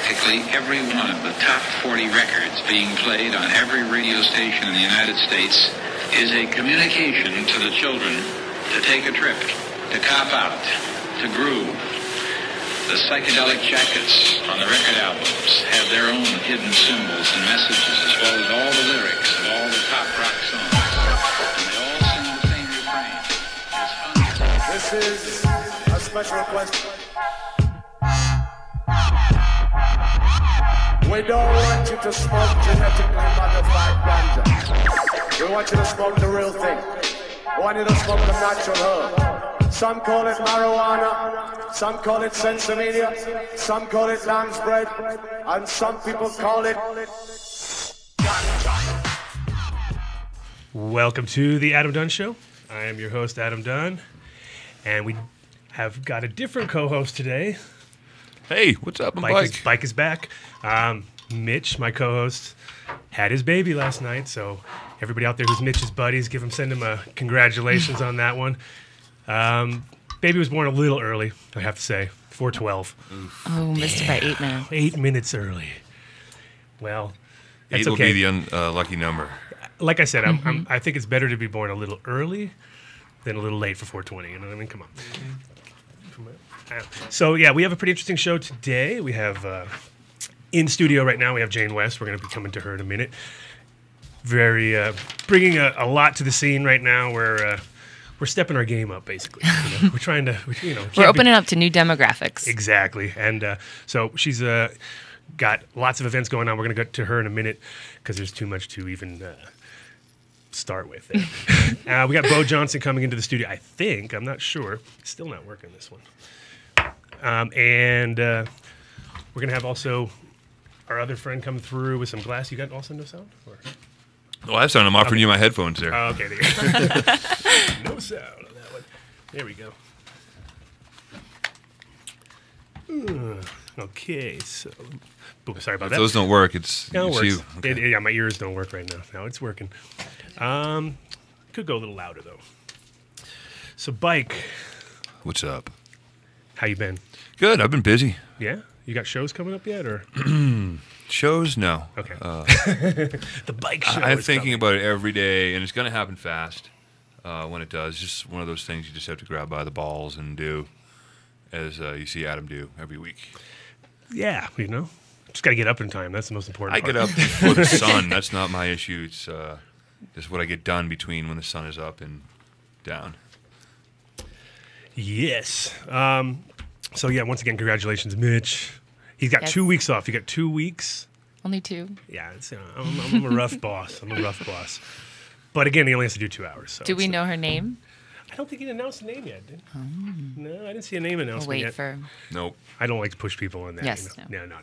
practically every one of the top 40 records being played on every radio station in the United States is a communication to the children to take a trip, to cop out, to groove. The psychedelic jackets on the record albums have their own hidden symbols and messages, as well as all the lyrics of all the top rock songs. And they all sing the same refrain. It's fun. This is a special request. We don't want you to smoke genetically modified ganja. We want you to smoke the real thing. We want you to smoke the natural herb. Some call it marijuana, some call it sensimedia, some call it lamb's bread, and some people call it ganja. Welcome to the Adam Dunn Show. I am your host, Adam Dunn, and we have got a different co-host today. Hey, what's up? I'm Mike. Mike is back. Mitch, my co-host, had his baby last night, so everybody out there who's Mitch's buddies, send him a congratulations on that one. Baby was born a little early, I have to say, 4:12. Oh, missed it by 8 minutes. 8 minutes early. Well, that's 8 will okay. be the unlucky number. Like I said, I think it's better to be born a little early than a little late for 420. You know what I mean? Come on. So, yeah, we have a pretty interesting show today. We have in studio right now, we have Jane West. We're going to be coming to her in a minute. Bringing a lot to the scene right now. We're stepping our game up, basically. You know? We're trying to, We're opening up to new demographics. Exactly. And so she's got lots of events going on. We're going to get to her in a minute because there's too much to even start with. We got Bo Johnson coming into the studio, I think. I'm not sure. Still not working this one. And we're going to have also our other friend come through with some glass. You got also no sound? Or? Oh, I have sound. I'm offering you my headphones there. Oh, okay. There you go. No sound on that one. There we go. Okay, so... Boom, sorry about If that. those don't work, it's No, it works. you. Okay. Yeah, my ears don't work right now. Now it's working. Could go a little louder, though. So, Bike, What's up? how you been? Good. I've been busy. Yeah? You got shows coming up yet, or...? Shows? No. Okay. The Bike show I'm is thinking coming. about it every day, and it's going to happen fast when it does. It's just one of those things you just have to grab by the balls and do, as you see Adam do every week. Yeah, just got to get up in time. That's the most important I part. get up before the sun. That's not my issue. It's just what I get done between when the sun is up and down. Yes. So, yeah, once again, congratulations, Mitch. He's got Yes. 2 weeks off. You got 2 weeks. Only 2. Yeah, I'm a rough boss. But again, he only has to do 2 hours. So Do we know her name? I don't think he announced the name yet, did he? No, I didn't see a name announcement We'll wait yet. for... Nope. I don't like to push people on that. Yes, No. no.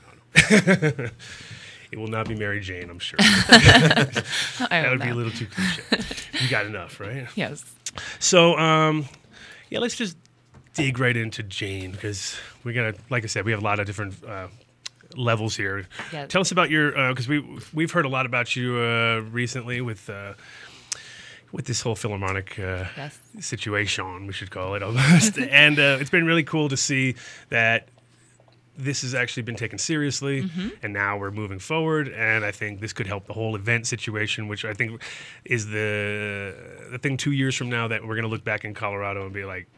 It will not be Mary Jane, I'm sure. I That don't would be a know. little too cliche. You got enough, right? Yes. So, yeah, let's just dig right into Jane because we're gonna, like I said, we have a lot of different levels here. Yeah. Tell us about your, because we've heard a lot about you recently with this whole Philharmonic Yes. situation, we should call it almost, and it's been really cool to see that this has actually been taken seriously, and now we're moving forward, and I think this could help the whole event situation, which I think is the thing 2 years from now that we're going to look back in Colorado and be like,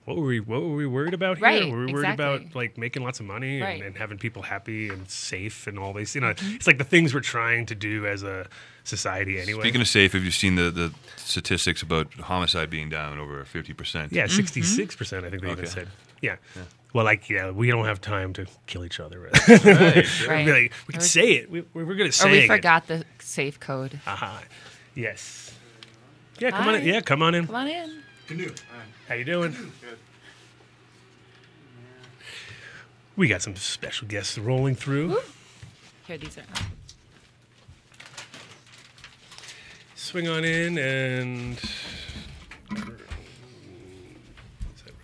what were we worried about here? Right, Were we worried exactly. about like making lots of money Right. and having people happy and safe and all these, it's like the things we're trying to do as a society anyway. Speaking of safe, have you seen the statistics about homicide being down over 50%? Yeah, 66%, I think they even Okay. said. Yeah. Well, we don't have time to kill each other. Right. Really, we can say it. We're good at Or saying we it. forgot the safe code. Aha. Yes. Yeah, come Hi. on in. Yeah, come on in. Come on in. How you doing? Good. We got some special guests rolling through. Woo. Here, these are... Swing on in and... Is that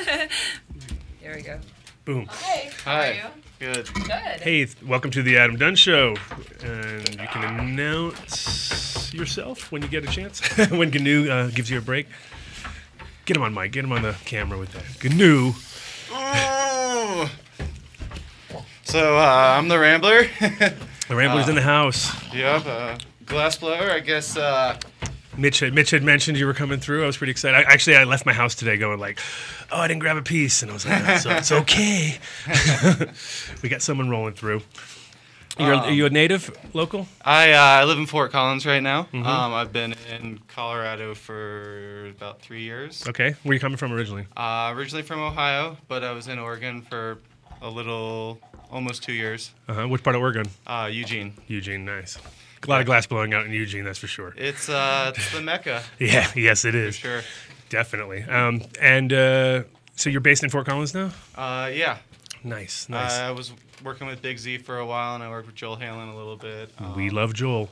right? Here we go. Boom. Hey, how are you? Good. Good. Hey, welcome to the Adam Dunn Show. And you can announce yourself when you get a chance. When GNU gives you a break. Get him on mic. Get him on the camera with that. GNU. Oh, So I'm the Rambler. The Rambler's in the house. Yep, glassblower. I guess. Mitch had mentioned you were coming through. I was pretty excited. I left my house today going like, oh, I didn't grab a piece. And I was like, it's okay. We got someone rolling through. Are you a native, local? I live in Fort Collins right now. Mm-hmm. I've been in Colorado for about 3 years. Okay. Where are you coming from originally? Originally from Ohio, but I was in Oregon for almost 2 years. Which part of Oregon? Eugene. Eugene, nice. A lot of glass blowing out in Eugene, that's for sure. It's the Mecca. Yeah, yes, it is. For sure. Definitely. So you're based in Fort Collins now? Yeah. Nice. I was working with Big Z for a while, and I worked with Joel Halen a little bit. We love Joel.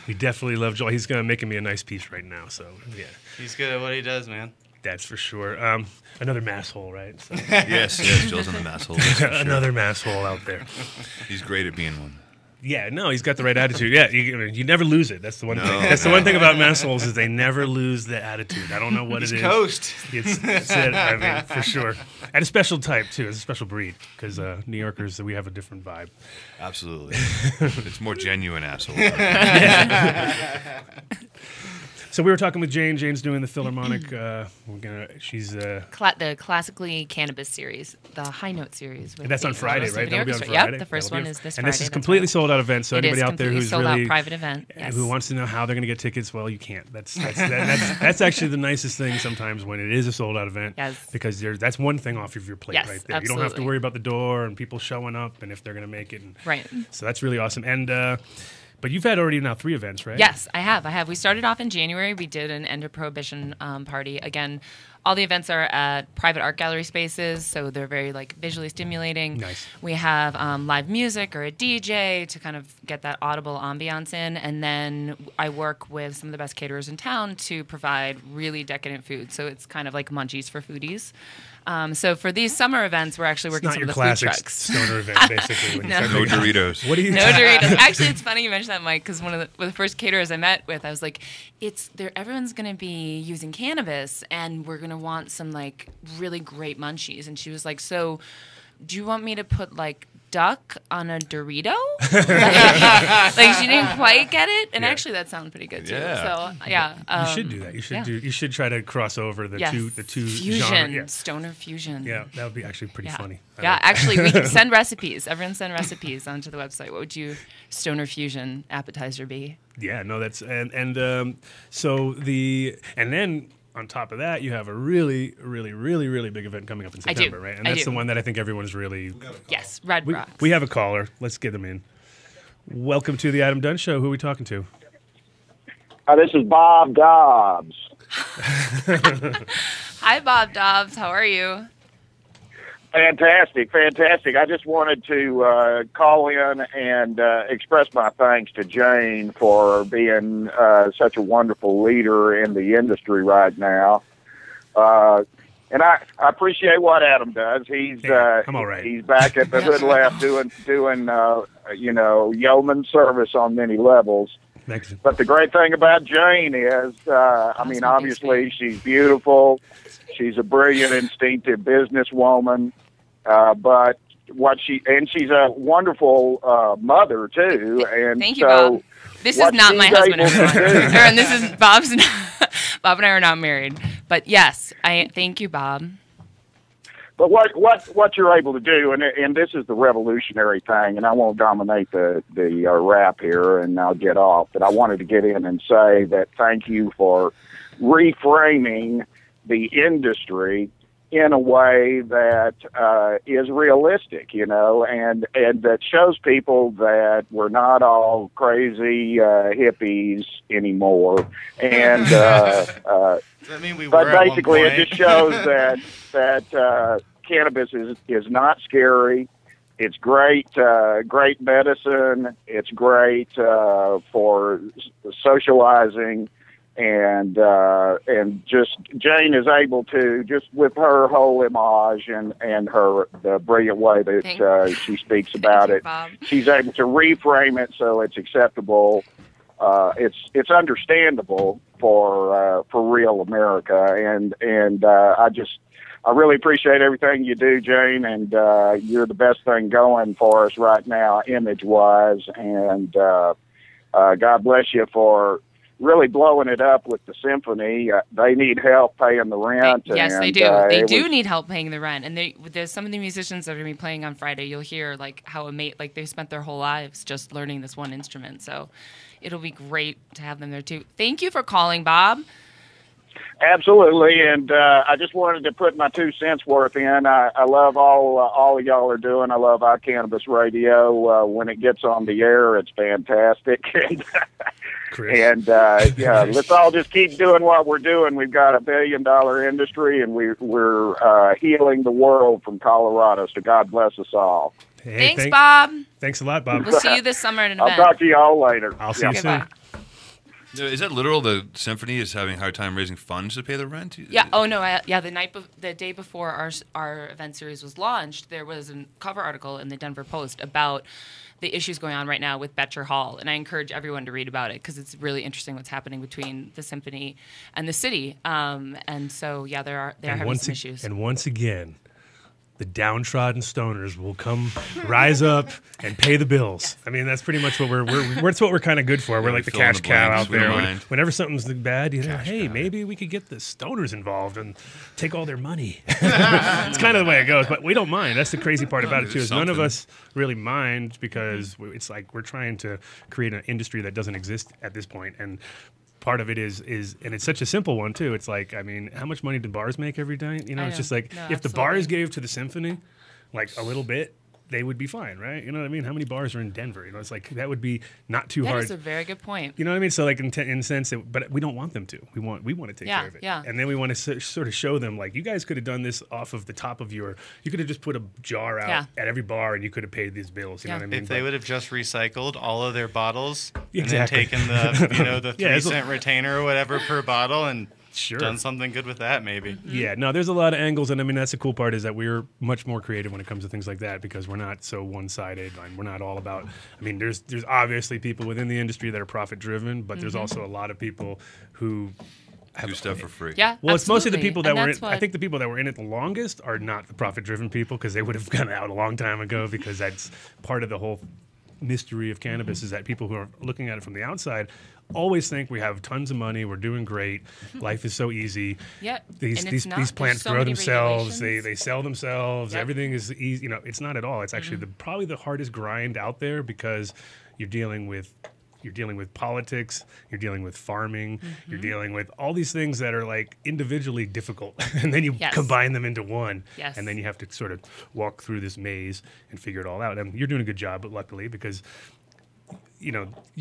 We definitely love Joel. He's making me a nice piece right now, so yeah. He's good at what he does, man. That's for sure. Another mass hole, right? So. Yes, Joel's on the mass hole. Another mass hole out there. He's great at being one. Yeah, no, he's got the right attitude. Yeah, you never lose it. That's the one thing. That's the one thing about mass holes is they never lose the attitude. I don't know what it is. Coast. It's it. I mean, for sure. And a special type too. It's a special breed because New Yorkers, we have a different vibe. Absolutely. It's more genuine asshole. So we were talking with Jane. Jane's doing the Philharmonic. She's The classically Cannabis series, the High Note series. And that's on Friday, right? That'll be on Friday. Yep, the first one is this Friday. And this is completely sold out event. So It anybody is out there who's sold really out private event, yes. who wants to know how they're going to get tickets, well, you can't. That's actually the nicest thing sometimes when it is a sold out event. Yes. Because that's one thing off of your plate Yes, right there. absolutely. You don't have to worry about the door and people showing up and if they're going to make it. Right. So that's really awesome. And but you've had already now 3 events, right? Yes, I have. We started off in January. We did an end of prohibition party. Again, all the events are at private art gallery spaces, so they're very visually stimulating. Nice. We have live music or a DJ to kind of get that audible ambiance in, and then I work with some of the best caterers in town to provide really decadent food. So it's kind of like munchies for foodies. So for these summer events, we're actually working some of the food It's not your trucks. classic stoner event, basically. When No. you start No making- Doritos. What do you? No Doritos. Actually, it's funny you mentioned that, Mike, because one of the first caterers I met with, I was like, everyone's going to be using cannabis, and we're going to want some really great munchies. And she was like, so do you want me to put duck on a Dorito? She didn't quite get it, and actually that sounded pretty good too. Yeah. So yeah, You should do that. You should try to cross over the two fusion, genres. Yeah. stoner fusion. Yeah, that would be actually pretty Yeah. funny. Yeah, actually, we can send recipes. Everyone send recipes onto the website. What would you stoner fusion appetizer be? Yeah, no, that's and then on top of that, you have a really, really, really, really big event coming up in I do. September, right? And I that's do. the one that I think everyone is really. Yes, Red We, Rocks. we have a caller. Let's get them in. Welcome to the Adam Dunn Show. Who are we talking to? This is Bob Dobbs. Hi, Bob Dobbs. How are you? Fantastic. I just wanted to call in and express my thanks to Jane for being such a wonderful leader in the industry right now. And I appreciate what Adam does. He's I'm all right. He's back at the hood left doing yeoman service on many levels. Thanks. But the great thing about Jane is, obviously she's beautiful. She's a brilliant, instinctive businesswoman. But she's a wonderful mother too. And Thank you, so Bob. This is what not my she's husband, able to everyone. do- And this is Bob's. Bob and I are not married, but yes, I thank you, Bob. But what you're able to do, and this is the revolutionary thing, and I won't dominate the rap here, and I'll get off. But I wanted to get in and say that thank you for reframing the industry in a way that is realistic, and that shows people that we're not all crazy hippies anymore. And Does that mean we but were at basically, one it point? just shows that cannabis is not scary. It's great medicine. It's great for socializing. And just Jane is able to, just with her whole image and the brilliant way that she speaks about you, it, Bob. she's able to reframe it so it's acceptable. It's understandable for real America, and I just I really appreciate everything you do, Jane, and you're the best thing going for us right now, image-wise. And God bless you for really blowing it up with the symphony. They need help paying the rent. Yes, and, they do. They do need help paying the rent. And there's some of the musicians that are going to be playing on Friday. You'll hear like how like they spent their whole lives just learning this one instrument. So it'll be great to have them there too. Thank you for calling, Bob. Absolutely, and I just wanted to put my 2 cents worth in. I love all of y'all are doing. I love our Cannabis Radio. When it gets on the air, it's fantastic. And yeah, let's all just keep doing what we're doing. We've got $1 billion industry, and we're healing the world from Colorado. So God bless us all. Hey, Thanks, Bob. Thanks a lot, Bob. We'll see you this summer at an event. I'll talk to you all later. I'll see you soon. Is that literal? The symphony is having a hard time raising funds to pay the rent? Yeah. Oh no. The day before our event series was launched, there was a cover article in the Denver Post about the issues going on right now with Betcher Hall, and I encourage everyone to read about it because it's really interesting what's happening between the symphony and the city. And so yeah, they're having some issues. And once again, the downtrodden stoners will come, rise up, and pay the bills. Yes. I mean, that's pretty much what we're kind of good for. We're like the cash cow out there. Whenever something's bad, hey, maybe we could get the stoners involved and take all their money. It's kind of the way it goes, but we don't mind. That's the crazy part about it too. Is none of us really mind because it's like we're trying to create an industry that doesn't exist at this point, and part of it is, and it's such a simple one too. It's like, I mean, how much money do bars make every night? It's just like if the bars gave to the symphony, like a little bit, they would be fine, right? You know what I mean? How many bars are in Denver? It's like that would be not too hard. That is a very good point. You know what I mean? So like in the sense that, but we don't want them to. We want to take care of it. Yeah. And then we want to sort of show them like, you guys could have done this off of the top of you could have just put a jar out at every bar and you could have paid these bills. You know what I mean? If they would have just recycled all of their bottles exactly. and then taken the 3-cent retainer or whatever per bottle and done something good with that, maybe. Yeah, no, there's a lot of angles, and I mean that's the cool part is that we're much more creative when it comes to things like that because we're not so one-sided, and we're not all about. I mean, there's obviously people within the industry that are profit-driven, but there's also a lot of people who do stuff for free. Yeah, well, absolutely. It's mostly the people that were in. I think the people that were in it the longest are not the profit-driven people because they would have gone out a long time ago because that's part of the whole mystery of cannabis is that people who are looking at it from the outside always think we have tons of money, we're doing great, life is so easy. Yep. These plants grow themselves, they sell themselves, everything is easy. It's not at all. It's actually probably the hardest grind out there because you're dealing with politics, you're dealing with farming, you're dealing with all these things that are like individually difficult, and then you combine them into one, and then you have to sort of walk through this maze and figure it all out. And you're doing a good job, but luckily, because you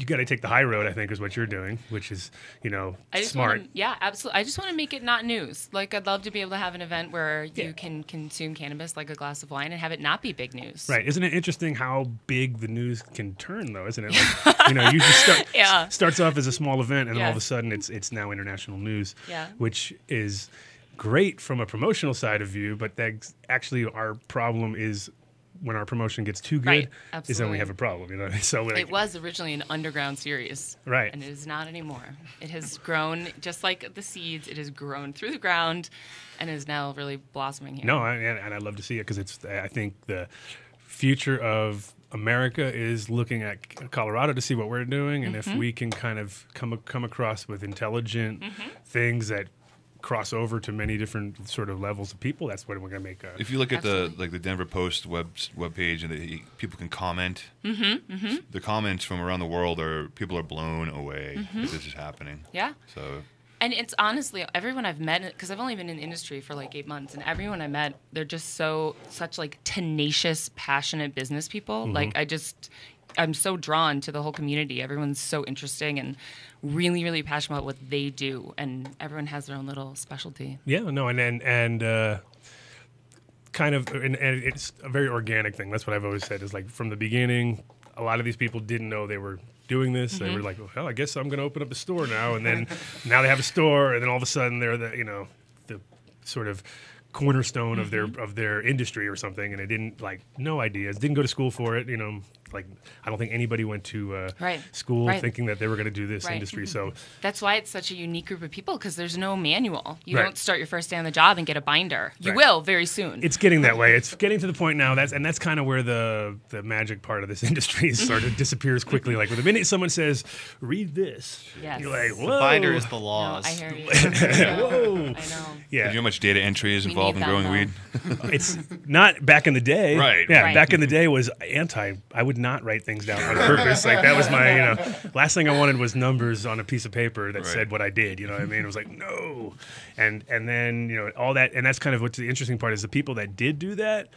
got to take the high road, I think, is what you're doing, which is, smart. Absolutely. I just want to make it not news. Like, I'd love to be able to have an event where you can consume cannabis like a glass of wine and have it not be big news. Right. Isn't it interesting how big the news can turn, though, isn't it? Like, you just starts off as a small event, and all of a sudden it's now international news, which is great from a promotional side of view, but that's actually our problem is when our promotion gets too good, is then we have a problem. So it was originally an underground series, right? And it is not anymore. It has grown just like the seeds. It has grown through the ground, and is now really blossoming here. No, and I love to see it because I think the future of America is looking at Colorado to see what we're doing, and if we can kind of come across with intelligent things that cross over to many different sort of levels of people, that's what we're going to make. If you look at the Denver Post webpage and people can comment, the comments from around the world people are blown away that this is happening. Yeah. So. And it's honestly, everyone I've met, because I've only been in the industry for like 8 months, and everyone I met, they're just such like tenacious, passionate business people. Like I'm so drawn to the whole community. Everyone's so interesting and really, really passionate about what they do, and everyone has their own little specialty. Yeah, no, and kind of, and it's a very organic thing. That's what I've always said. Is like from the beginning, a lot of these people didn't know they were doing this. They were like, well, I guess I'm going to open up a store now, and then now they have a store, and then all of a sudden they're the sort of cornerstone of their industry or something, and they didn't no ideas, didn't go to school for it, like I don't think anybody went to Right. school Right. thinking that they were going to do this Right. industry. So That's why it's such a unique group of people, because there's no manual. You Right. don't start your first day on the job and get a binder. You Right. will very soon. it's getting that way. It's getting to the point now. That's kind of where the magic part of this industry sort of disappears quickly. Like the minute someone says, "Read this," Yes. you're like, The "Whoa!" binder is the No, laws. I hear you. Whoa. I know. Do you know Yeah, how much data entry is We involved in need growing that, weed? it's not back in the day. Right. Yeah, Right. back in the day was anti. I would not write things down on purpose. Like that was my, last thing I wanted was numbers on a piece of paper that Right. said what I did. You know what I mean? It was like no, and then all that, and that's kind of what's the interesting part is the people that did do that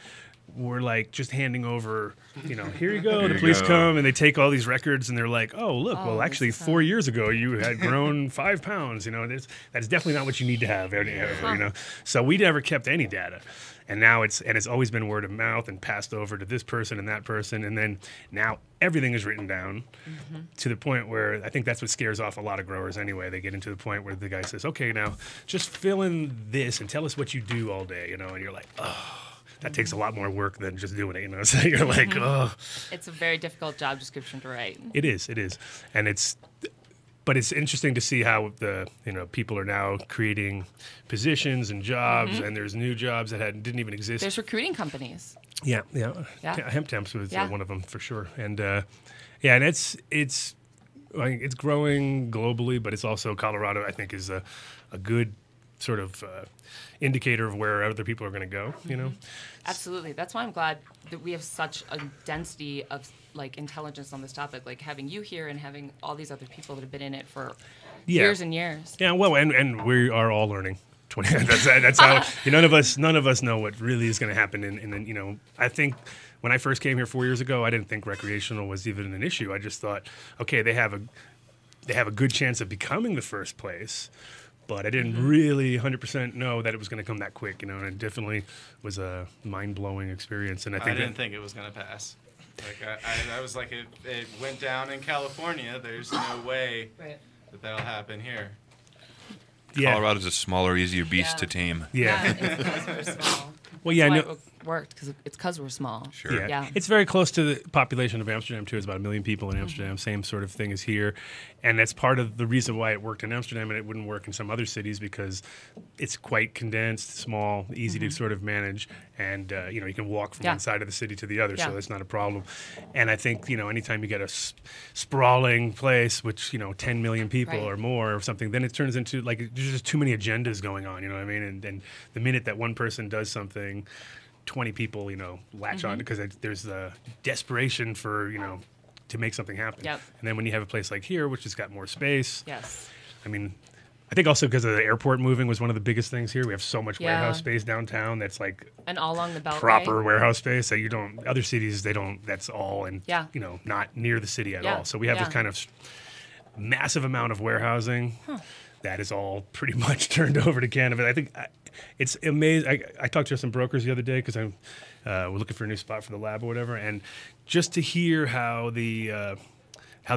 were like just handing over, here you go. Here The you police go. come and they take all these records and they're like, oh look, Oh, well this actually is how- 4 years ago you had grown 5 pounds. That's definitely not what you need to have. So we never kept any data. And now it's always been word of mouth and passed over to this person and that person, and then now everything is written down to the point where I think that's what scares off a lot of growers anyway. They get into the point where the guy says, "Okay, now just fill in this and tell us what you do all day," and you're like, "Oh, that takes a lot more work than just doing it," So you're like, "Oh, It's a very difficult job description to write. it is, and but it's interesting to see how the people are now creating positions and jobs, and there's new jobs that didn't even exist. There's recruiting companies. Yeah. Yeah. Hemp Temps was Yeah. one of them for sure, and and it's growing globally, but it's also Colorado. I think is a good sort of indicator of where other people are going to go. Absolutely. That's why I'm glad that we have such a density of intelligence on this topic. Like having you here and having all these other people that have been in it for years and years. Yeah, well, and we are all learning. That's how none of us know what really is going to happen. And I think when I first came here 4 years ago, I didn't think recreational was even an issue. I just thought, okay, they have a good chance of becoming the first place. But I didn't really 100% know that it was going to come that quick, and it definitely was a mind-blowing experience. And I didn't think it was going to pass. I was like, it went down in California. There's no way that that'll happen here. Yeah. Colorado's a smaller, easier beast Yeah. to tame. Yeah. It's because we're small. Well, yeah, That's I why know. it worked, because we're small. Sure. Yeah. It's very close to the population of Amsterdam too. It's about 1 million people in Amsterdam. Same sort of thing as here, and that's part of the reason why it worked in Amsterdam and it wouldn't work in some other cities, because it's quite condensed, small, easy to sort of manage, and you can walk from Yeah. one side of the city to the other, Yeah. so that's not a problem. And I think anytime you get a sprawling place, which 10 million people Right. or more or something, then it turns into like there's just too many agendas going on. You know what I mean? And the minute that one person does something, 20 people, latch on because there's the desperation for, to make something happen. Yep. And then when you have a place like here, which has got more space, Yes. I mean, I think also because of the airport moving was one of the biggest things here. We have so much Yeah. warehouse space downtown that's like And all along the beltway. proper warehouse space that you don't, other cities, they don't, that's all, and, Yeah. not near the city at Yeah. all. So we have Yeah. this kind of massive amount of warehousing that is all pretty much turned over to cannabis. I think it's amazing. I talked to some brokers the other day because we're looking for a new spot for the lab or whatever, and just to hear how the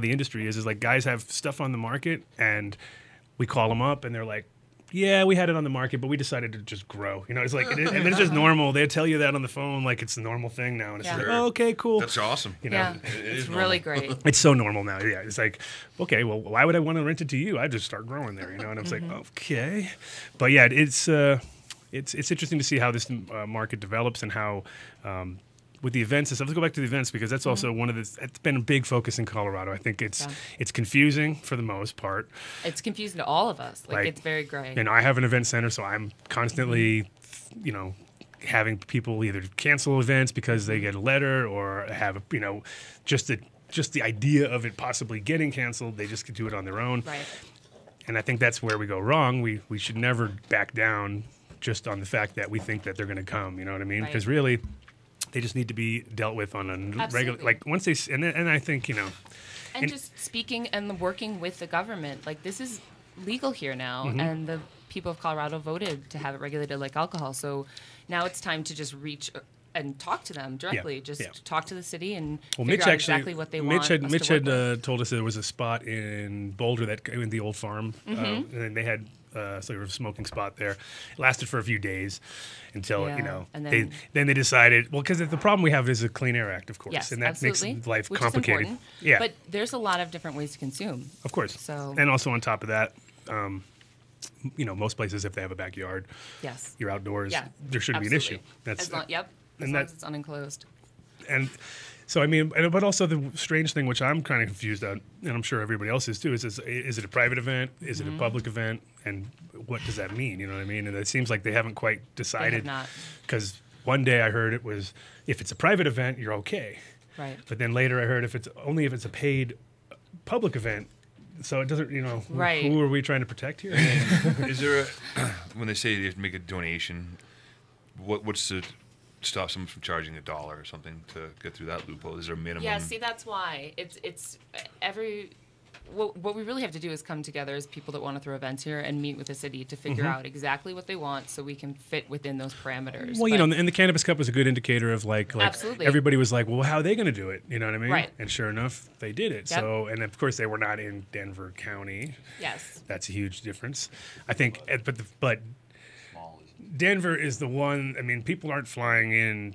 industry is like guys have stuff on the market and we call them up and they're like, yeah, we had it on the market, but we decided to just grow. It's like, and it's just normal. They tell you that on the phone, like it's the normal thing now. And it's Yeah. like, Sure. oh, okay, cool. That's awesome. Yeah. It's really great. It's so normal now. Yeah, it's like, okay, well, why would I want to rent it to you? I just start growing there, And I was like, okay, but yeah, it's interesting to see how this market develops and how. With the events and stuff. Let's go back to the events because that's also one of it's been a big focus in Colorado. I think it's confusing for the most part. It's confusing to all of us. Like it's very gray. And I have an event center, so I'm constantly, having people either cancel events because they get a letter or have, just the idea of it possibly getting canceled. They just do it on their own. Right. And I think that's where we go wrong. We should never back down just on the fact that we think that they're going to come. You know what I mean? Right. Because really, they just need to be dealt with on a regular. Absolutely. Like once they and I think And just speaking and working with the government, like this is legal here now, Mm-hmm. and the people of Colorado voted to have it regulated like alcohol. So now it's time to just reach and talk to them directly. Just talk to the city and figure out exactly what they want. Mitch had told us there was a spot in Boulder in the old farm, and they had sort of smoking spot there. It lasted for a few days until and then they decided, well, because the problem we have is a Clean Air Act, of course, yes, and that absolutely, makes life which complicated. Is important, yeah, but there's a lot of different ways to consume. of course. So and also on top of that. Most places, if they have a backyard, yes, you're outdoors. Yeah, there shouldn't be an issue. That's as long, yep, as and long that- as it's unenclosed. and so I mean, but also the strange thing, which I'm kind of confused on, and I'm sure everybody else is too, is it a private event? Is it a public event? And what does that mean? You know what I mean? And it seems like they haven't quite decided. They have not. Because one day I heard it was if it's a private event, you're okay. Right. But then later I heard if it's a paid public event. So it doesn't, Right. Who are we trying to protect here? Is there when they say you have to make a donation, what's to stop someone from charging $1 or something to get through that loophole? Is there a minimum? Yeah, see, that's why it's every. What we really have to do is come together as people that want to throw events here and meet with the city to figure out exactly what they want, so we can fit within those parameters. Well, and the Cannabis Cup was a good indicator of like Absolutely. everybody was like, well, how are they going to do it? You know what I mean? Right. And sure enough, they did it. Yep. So, and of course, they were not in Denver County. Yes. That's a huge difference. I think, but Denver is the one. I mean, people aren't flying in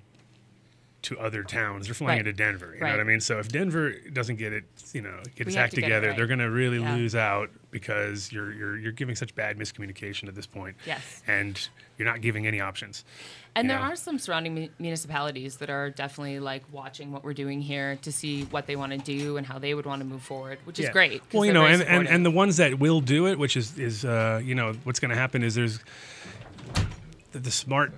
to other towns. They're flying Right. into Denver. You know Right. what I mean? So if Denver doesn't get it, get We its have act to get it together, right. they're going to really Yeah. lose out because you're giving such bad miscommunication at this point. Yes. And you're not giving any options. And you there know? are some surrounding municipalities that are definitely like watching what we're doing here to see what they want to do and how they would want to move forward, which is great. 'cause Well, they're very and supportive. the ones that will do it, which is what's going to happen is there's the smart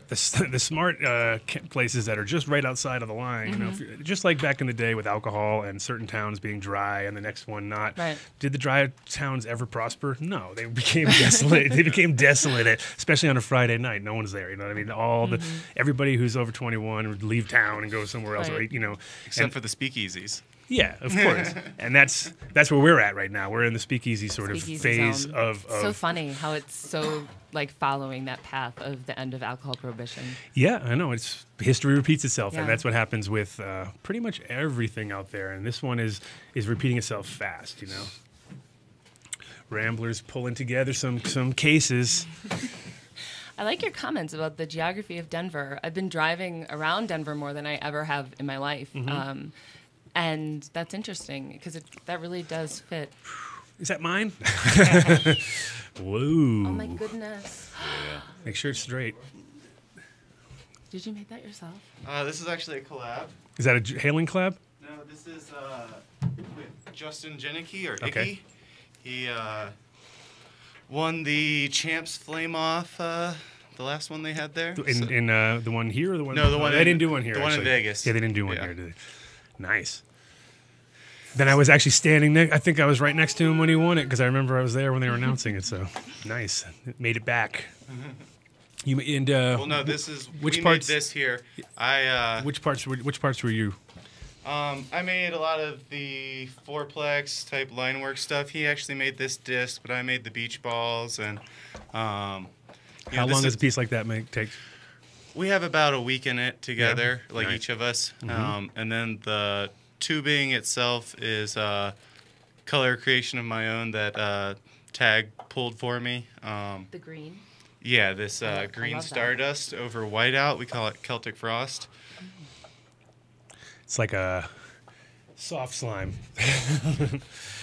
places that are just right outside of the line. Just like back in the day with alcohol and certain towns being dry and the next one not. Right. Did the dry towns ever prosper? No, they became desolate. They became desolate, especially on a Friday night. No one's there. You know what I mean? Everybody who's over 21 would leave town and go somewhere else. Right. Or, Except for the speakeasies. yeah, of course. And that's where we're at right now. We're in the speakeasy sort of Speakeasy phase zone. of So funny how it's so like following that path of the end of alcohol prohibition. yeah, I know. It's history repeats itself, Yeah. and that's what happens with pretty much everything out there. And this one is repeating itself fast. Ramblers pulling together some cases. I like your comments about the geography of Denver. I've been driving around Denver more than I ever have in my life. And that's interesting because that really does fit. Is that mine? Whoa! Oh my goodness. Make sure it's straight. Did you make that yourself? This is actually a collab. Is that a hailing collab? No, this is with Justin Jenicky or Okay. Icky. He won the Champs Flame Off, the last one they had there. In the one here or the one? No, the one they in- didn't do one here. the one in actually. Vegas. Yeah, they didn't do one Yeah. here, did they? Nice. Then I was actually standing there. I think I was right next to him when he won it because I remember I was there when they were announcing it. So nice, it made it back. You and Well, no, this is which we parts- made this here. which parts were you? I made a lot of the fourplex type line work stuff. He actually made this disc, but I made the beach balls and. How long does a piece like that take? We have about a week in it together, Yeah. like Nice. each of us. And then the tubing itself is color creation of my own that Tag pulled for me. The green. Yeah, this I green love that. stardust over whiteout. We call it Celtic Frost. It's like a soft slime.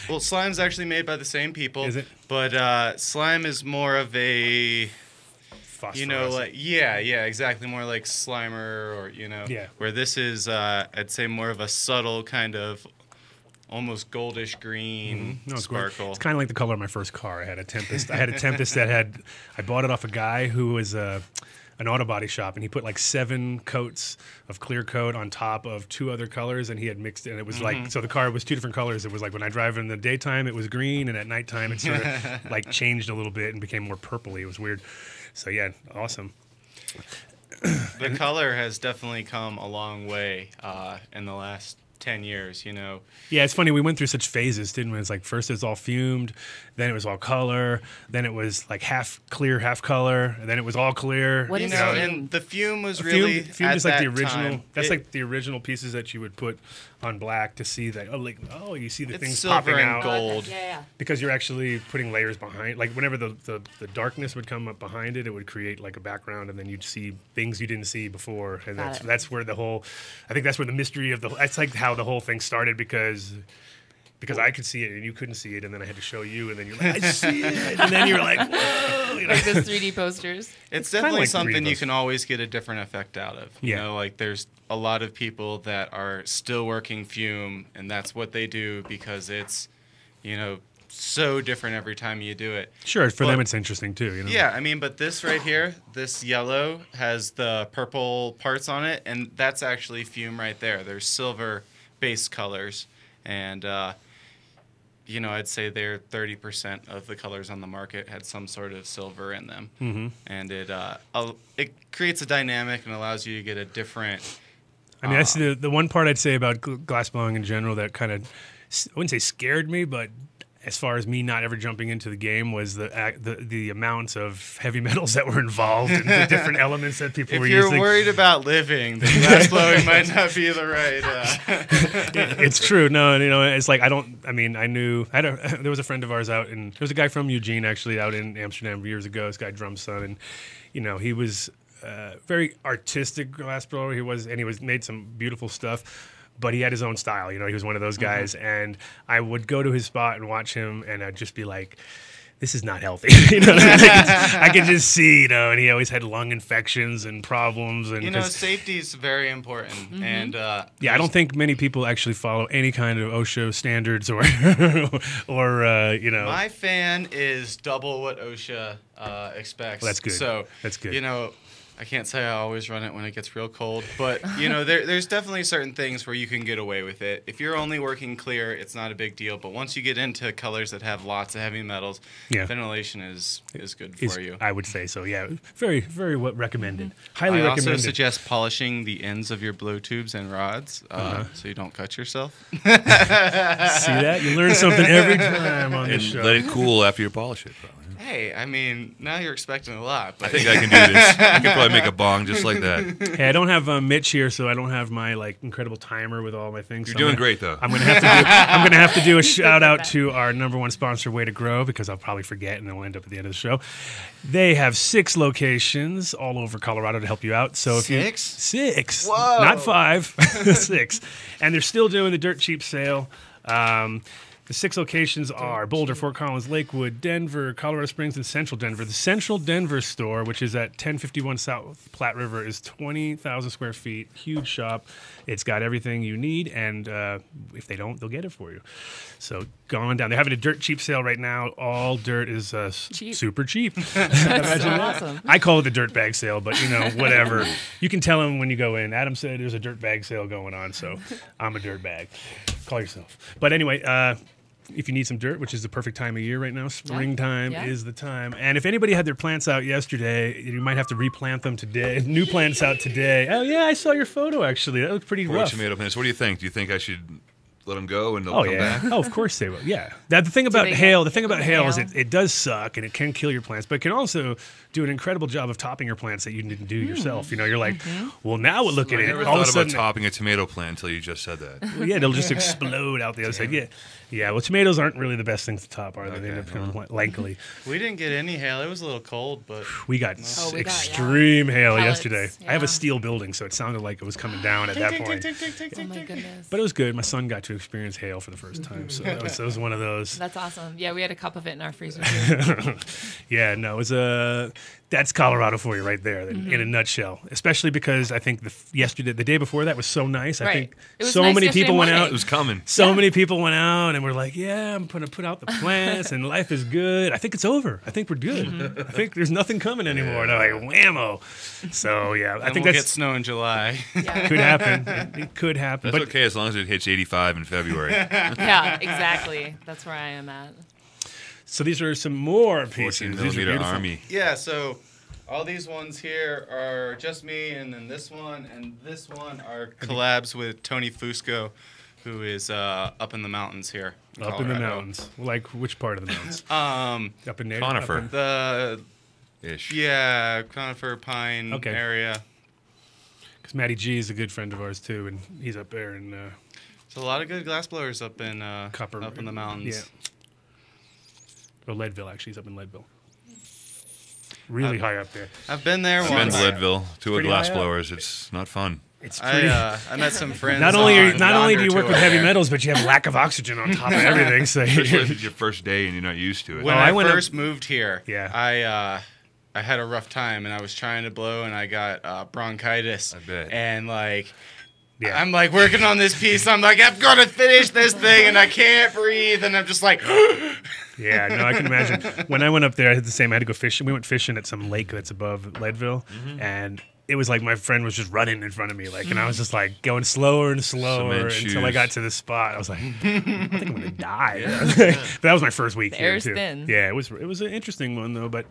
Well, slime's actually made by the same people. Is it? But slime is more of a... Phosphorescent. yeah, exactly. More like Slimer or, Yeah. where this is, I'd say more of a subtle kind of almost goldish green No, it's great. sparkle. It's kind of like the color of my first car. I had a Tempest. I bought it off a guy who was an auto body shop, and he put like 7 coats of clear coat on top of 2 other colors, and he had mixed it. And it was like, so the car was 2 different colors. It was like when I drive in the daytime, it was green, and at nighttime, it sort of like changed a little bit and became more purpley. It was weird. So yeah, awesome. The color has definitely come a long way in the last 10 years, you know. Yeah, it's funny. We went through such phases, didn't we? It's like first it was all fumed, then it was all color, then it was like half clear, half color, and then it was all clear. What You is know, fume? and the fume was really Fumed at is like the that original. time, That's it- like the original pieces that you would put on black to see that. Oh, you see the It's things silver popping and out gold. Yeah. because you're actually putting layers behind. Like whenever the darkness would come up behind it, it would create like a background, and then you'd see things you didn't see before. And Got it. that's where the whole. I think that's where the mystery of the. That's like how the whole thing started because I could see it and you couldn't see it, and then I had to show you, and then you're like, I see it, and then you're like, whoa, you know? Like those 3D posters. It's kinda definitely like something you Doritos. can always get a different effect out of. You Yeah. know, like there's a lot of people that are still working fume, and that's what they do because it's, you know, so different every time you do it. Sure, for them But- it's interesting too. You know? Yeah, I mean, but this right here, this yellow has the purple parts on it, and that's actually fume right there. There's silver base colors, and you know, I'd say they're 30% of the colors on the market had some sort of silver in them, and it creates a dynamic and allows you to get a different. I mean, that's the one part I'd say about glass blowing in general that kind of, I wouldn't say scared me, but as far as me not ever jumping into the game was the amounts of heavy metals that were involved and the different elements that people If were you're using. worried about living, then glass blowing might not be the right. It's true. No, and, you know, it's like I knew. There was a friend of ours out in. There was a guy from Eugene actually out in Amsterdam years ago. This guy Drum's son, and you know he was very artistic glass blower. He was made some beautiful stuff. But he had his own style, you know. He was one of those guys, and I would go to his spot and watch him, and I'd just be like, "This is not healthy." You know, I could just see, you know. And he always had lung infections and problems, and You know, 'cause- safety is very important, and yeah, I don't think many people actually follow any kind of OSHA standards or you know. My fan is double what OSHA expects. Well, that's good. So That's good. You know, I can't say I always run it when it gets real cold, but you know, there's definitely certain things where you can get away with it. If you're only working clear, it's not a big deal. But once you get into colors that have lots of heavy metals, Yeah. ventilation is good is- for you. I would say so. Yeah, very, very recommended. Highly I also recommended. suggest polishing the ends of your blow tubes and rods so you don't cut yourself. See that? You learn something every time on this And show. let it cool after you polish it. Probably. Hey, I mean, now you're expecting a lot. But I think I can do this. I can probably make a bong just like that. Hey, I don't have Mitch here, so I don't have my like incredible timer with all my things. You're so doing I'm gonna- great, though. I'm gonna have to do a shout out to our number one sponsor, Way to Grow, because I'll probably forget and then we'll end up at the end of the show. They have 6 locations all over Colorado to help you out. So if Six? you 6, Whoa. not 5, 6, and they're still doing the dirt cheap sale. The 6 locations are Boulder, Fort Collins, Lakewood, Denver, Colorado Springs, and Central Denver. The Central Denver store, which is at 1051 South Platte River, is 20,000 square feet. Huge shop. It's got everything you need, and if they don't, they'll get it for you. So go on down. They're having a dirt cheap sale right now. All dirt is Cheap. super cheap. That's so awesome. I call it the dirt bag sale, but you know, whatever. You can tell them when you go in. Adam said there's a dirt bag sale going on, so I'm a dirt bag. Call yourself. But anyway, if you need some dirt, which is the perfect time of year right now, springtime Yeah. is the time. And if anybody had their plants out yesterday, you might have to replant them today. New plants out today. Oh yeah, I saw your photo actually. That looked pretty Poor rough. tomato plants. What do you think? Do you think I should let them go and they'll Oh come yeah. back? Oh, of course they will. Yeah. The thing about they hail, get- the thing about get hail is hail? it does suck and it can kill your plants, but it can also do an incredible job of topping your plants that you didn't do yourself. You know, you're like, well, now look at I it. never All of a thought sudden, about topping a tomato plant until you just said that. well, yeah, they'll just explode out the other side. Yeah. Yeah. Well, tomatoes aren't really the best things to top, are they? They end up kind of lankily. we didn't get any hail. It was a little cold, but We got Oh, we got, extreme hail Pellets, yesterday. I have a yeah. steel building, so it sounded like it was coming down at that point. Oh my goodness. But it was good. My son got to experience hail for the first time, so that was one of those. That's awesome. Yeah, we had a cup of it in our freezer too. Yeah, no, it was that's Colorado for you right there in a nutshell. Especially because I think the day before that was so nice. I Right. think It was so nice many yesterday people went morning. out. It was coming. So many people went out and were like, "Yeah, I'm going to put out the plants and life is good." I think it's over. I think we're good. I think there's nothing coming anymore. And I'm like, whammo. So yeah, I then think we'll get that's snow in July. Yeah. could happen. It could happen. That's But okay as long as it hits 85 in February. Yeah, exactly. That's where I am at. so these are some more 14 pieces. These are millimeter beautiful. army. Yeah, so all these ones here are just me, and then this one and this one are collabs with Tony Fusco, who is up in the mountains here. Up in the mountains. Like which part of the mountains? Up in there. Conifer. The Ish. yeah, conifer pine Okay. area. Because Matty G is a good friend of ours too, and he's up there in There's a lot of good glass blowers up in Copper. up in the mountains. Yeah. Or Leadville, actually. He's up in Leadville. Really high up there. I've been there I've been once. to Leadville. Two of Pretty glass high up. blowers. It's not fun. It's pretty. I met some friends. not only on not only do you Yonder work with tour heavy there. metals, but you have lack of oxygen on top of everything. So Especially if it's your first day and you're not used to it. When Oh, I I went up- first moved here, Yeah. I had a rough time and I was trying to blow and I got bronchitis. I bet. And like, Yeah. I'm like working on this piece. I'm like, I'm gonna finish this thing and I can't breathe. And I'm just like, Yeah, no, I can imagine. When I went up there, I had the same. I had to go fishing. We went fishing at some lake that's above Leadville, and it was like my friend was just running in front of me, like, and I was just like going slower and slower Cement until I shoes. got to the spot. I was like, I think I'm gonna die. But that was my first week The here air's too. thin. Yeah, it was an interesting one though, but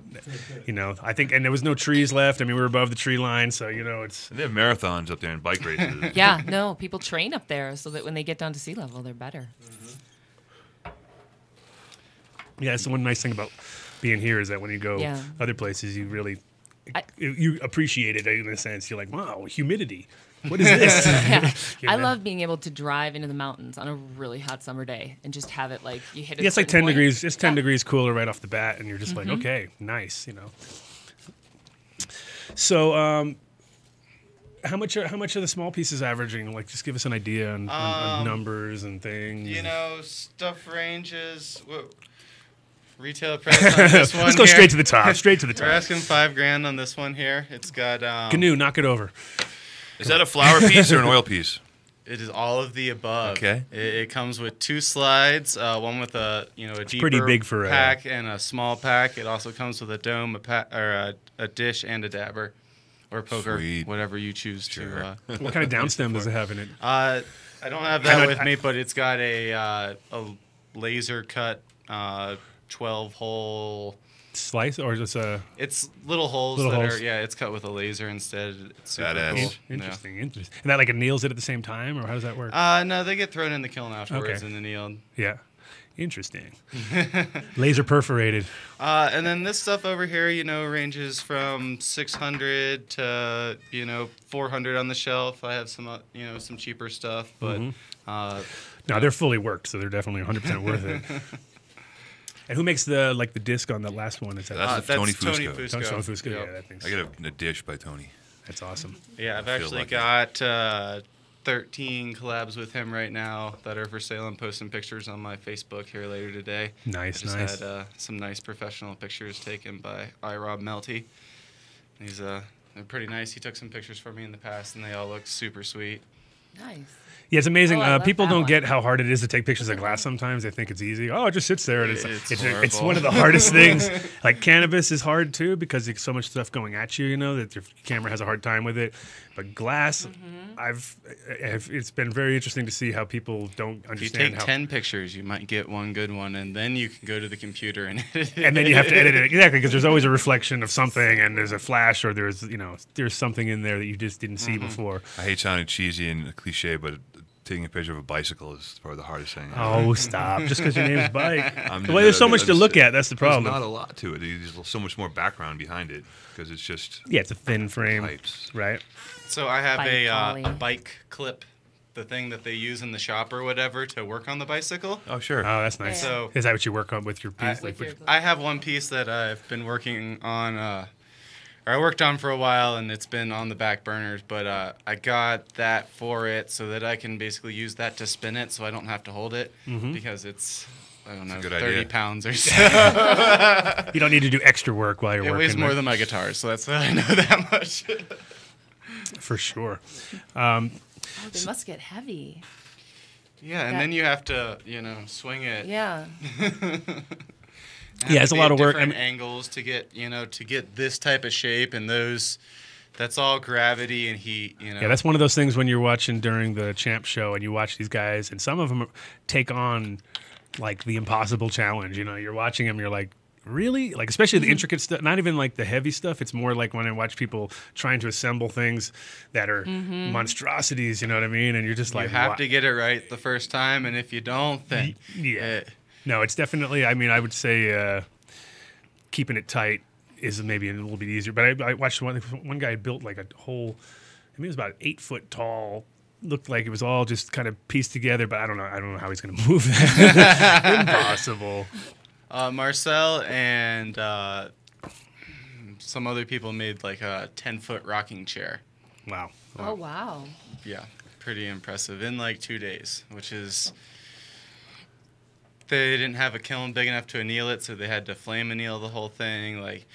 I think, and there was no trees left. I mean, we were above the tree line, so it's. And they have marathons up there and bike races. Yeah, no, people train up there so that when they get down to sea level, they're better. Yeah, it's the one nice thing about being here is that when you go Yeah. other places, you really I- you appreciate it in a sense. You're like, wow, humidity. What is this? Yeah. You I know? love being able to drive into the mountains on a really hot summer day and just have it like you hit it. Yeah, it's like 10 degrees. It's 10 degrees cooler right off the bat, and you're just like, okay, nice, So, how much are the small pieces averaging? Like, just give us an idea on numbers and things. stuff ranges. Retail price on this one. Let's go here. straight to the top. Straight to the We're top. asking $5,000 on this one here. It's got Canoe, knock it over. Is that a flower piece or an oil piece? It is all of the above. Okay. It comes with 2 slides, one with a deeper pretty big for a- pack and a small pack. It also comes with a dome, a dish, and a dabber, or a poker, Sweet. whatever you choose Sure. to. What kind of downstem does it have in it? I don't have that with me, but it's got a laser cut 12-hole. Slice or just a It's little holes Little that holes. are it's cut with a laser instead. It's super Badass. cool. interesting? And that like anneals it at the same time, or how does that work? No, they get thrown in the kiln afterwards Okay. and annealed. Yeah, interesting. Laser perforated. And then this stuff over here, ranges from 600 to 400 on the shelf. I have some some cheaper stuff, but No, they're fully worked, so they're definitely 100% worth it. And who makes the disc on that last one? Is that That's Tony Fusco. Tony Fusco? Yep. Yeah, that thing's, I get a dish by Tony. that's awesome. Yeah, I've feel actually lucky. got 13 collabs with him right now that are for sale. I'm posting pictures on my Facebook here later today. Nice, Just nice. had some nice professional pictures taken by Rob Melty. He's they're pretty nice. He took some pictures for me in the past, and they all look super sweet. Nice. Yeah, it's amazing. Oh, I love People that don't one. get how hard it is to take pictures of glass sometimes. They think it's easy. Oh, it just sits there. And it's It's it's horrible. one of the hardest things. Like cannabis is hard too because there's so much stuff going at you, that your camera has a hard time with it. But glass, it's been very interesting to see how people don't If you understand take how 10 pictures, you might get one good one, and then you can go to the computer and edit it. and then you have to edit it exactly because there's always a reflection of something and there's a flash or there's something in there that you just didn't see before. I hate sounding cheesy and cliche, but taking a picture of a bicycle is probably the hardest thing. Oh, stop! Just because your name's Bike. I'm- Well, there's so much to look at. That's the problem. There's not a lot to it. There's so much more background behind it because it's just Yeah, it's a thin frame, pipes. right? So I have Bike a collie. bike clip, the thing that they use in the shop or whatever to work on the bicycle. Oh, sure. Oh, that's nice. Yeah. So Is that what you work on with your piece? With your I have one piece that I've been working on, or I worked on for a while, and it's been on the back burners. But I got that for it so that I can basically use that to spin it, so I don't have to hold it because it's I don't know good 30 idea. pounds or so. You don't need to do extra work while you're It working. weighs more right? than my guitar, so that's why I know that much. For sure. Oh, they must get heavy. Yeah, and That- then you have to swing it. Yeah. Yeah, it's a lot of work. Different angles to get this type of shape and those. That's all gravity and heat. Yeah, that's one of those things when you're watching during the champ show and you watch these guys and some of them take on like the impossible challenge. You're watching them, you're like, really? Like, especially the intricate stuff, not even like the heavy stuff. It's more like when I watch people trying to assemble things that are monstrosities, you know what I mean? And you're just like, You have to get it right the first time, and if you don't, then No, it's definitely, I mean, I would say keeping it tight is maybe a little bit easier. But I watched one guy built like a whole, I mean, it was about 8 foot tall. Looked like it was all just kind of pieced together, but I don't know how he's going to move that. Impossible. Marcel and some other people made like a 10-foot rocking chair. Wow. Oh, wow. Yeah, pretty impressive in like 2 days, which is, they didn't have a kiln big enough to anneal it, so they had to flame anneal the whole thing. Like,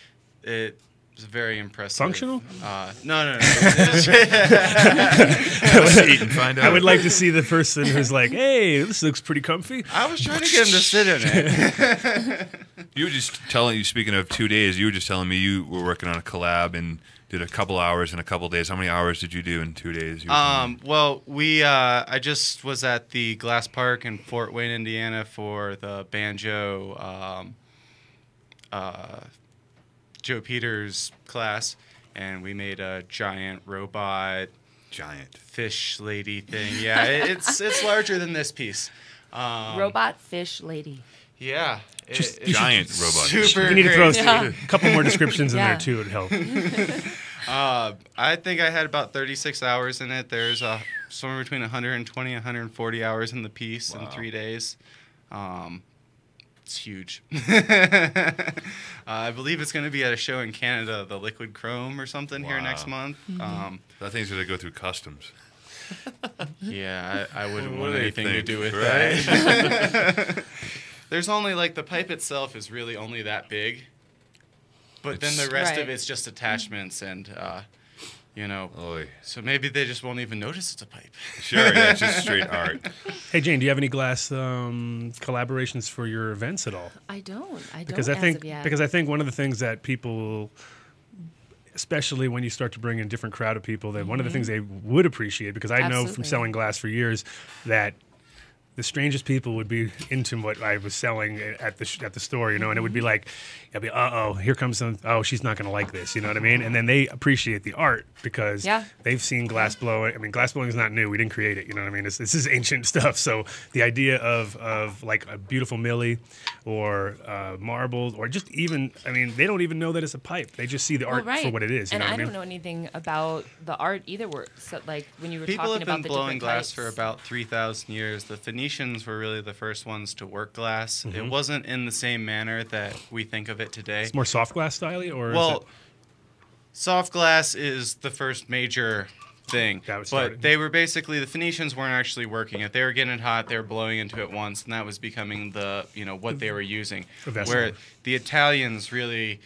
it was very impressive. Functional? No. Eat and find out. I would like to see the person who's like, hey, this looks pretty comfy. I was trying to get him to sit in it. You were just telling you, speaking of 2 days, you were just telling me you were working on a collab and did a couple hours in a couple days. How many hours did you do in 2 days? Well, I just was at the Glass Park in Fort Wayne, Indiana for the banjo Joe Peters class, and we made a giant robot fish lady thing. Yeah, it's larger than this piece. Robot fish lady. Yeah. Just giant robot. Super You need to throw great. a couple more descriptions in there too. It would help. I think I had about 36 hours in it. There's somewhere between 120 and 140 hours in the piece in 3 days. It's huge. I believe it's going to be at a show in Canada, the Liquid Chrome or something, here next month. That thing's going to go through customs. Yeah, I wouldn't What want do they anything to think, do with right? that. There's only, like, the pipe itself is really only that big. But then the rest of it's just attachments and, Oy. so maybe they just won't even notice it's a pipe. Sure, yeah, it's just straight art. Hey, Jane, do you have any glass collaborations for your events at all? I don't. Because I think one of the things that people, especially when you start to bring in different crowd of people, that one of the things they would appreciate, because I know from selling glass for years that the strangest people would be into what I was selling at the store, and it would be like, here comes some, she's not going to like this, you know what I mean? And then they appreciate the art because they've seen glass blowing. I mean, glass blowing is not new. We didn't create it, you know what I mean? This is ancient stuff. So the idea of like a beautiful millie or marbles or just even, I mean, they don't even know that it's a pipe. They just see the art for what it is. You and know what I I mean? don't know anything about the art either. So, like when you were People talking have about been the blowing different glass types. for about 3,000 years. The Phoenicians were really the first ones to work glass. It wasn't in the same manner that we think of it today. It's more soft glass style, or is it? Soft glass is the first major thing. But they were basically, the Phoenicians weren't actually working it. They were getting it hot, they were blowing into it once, and that was becoming the, what they were using. Where the Italians really,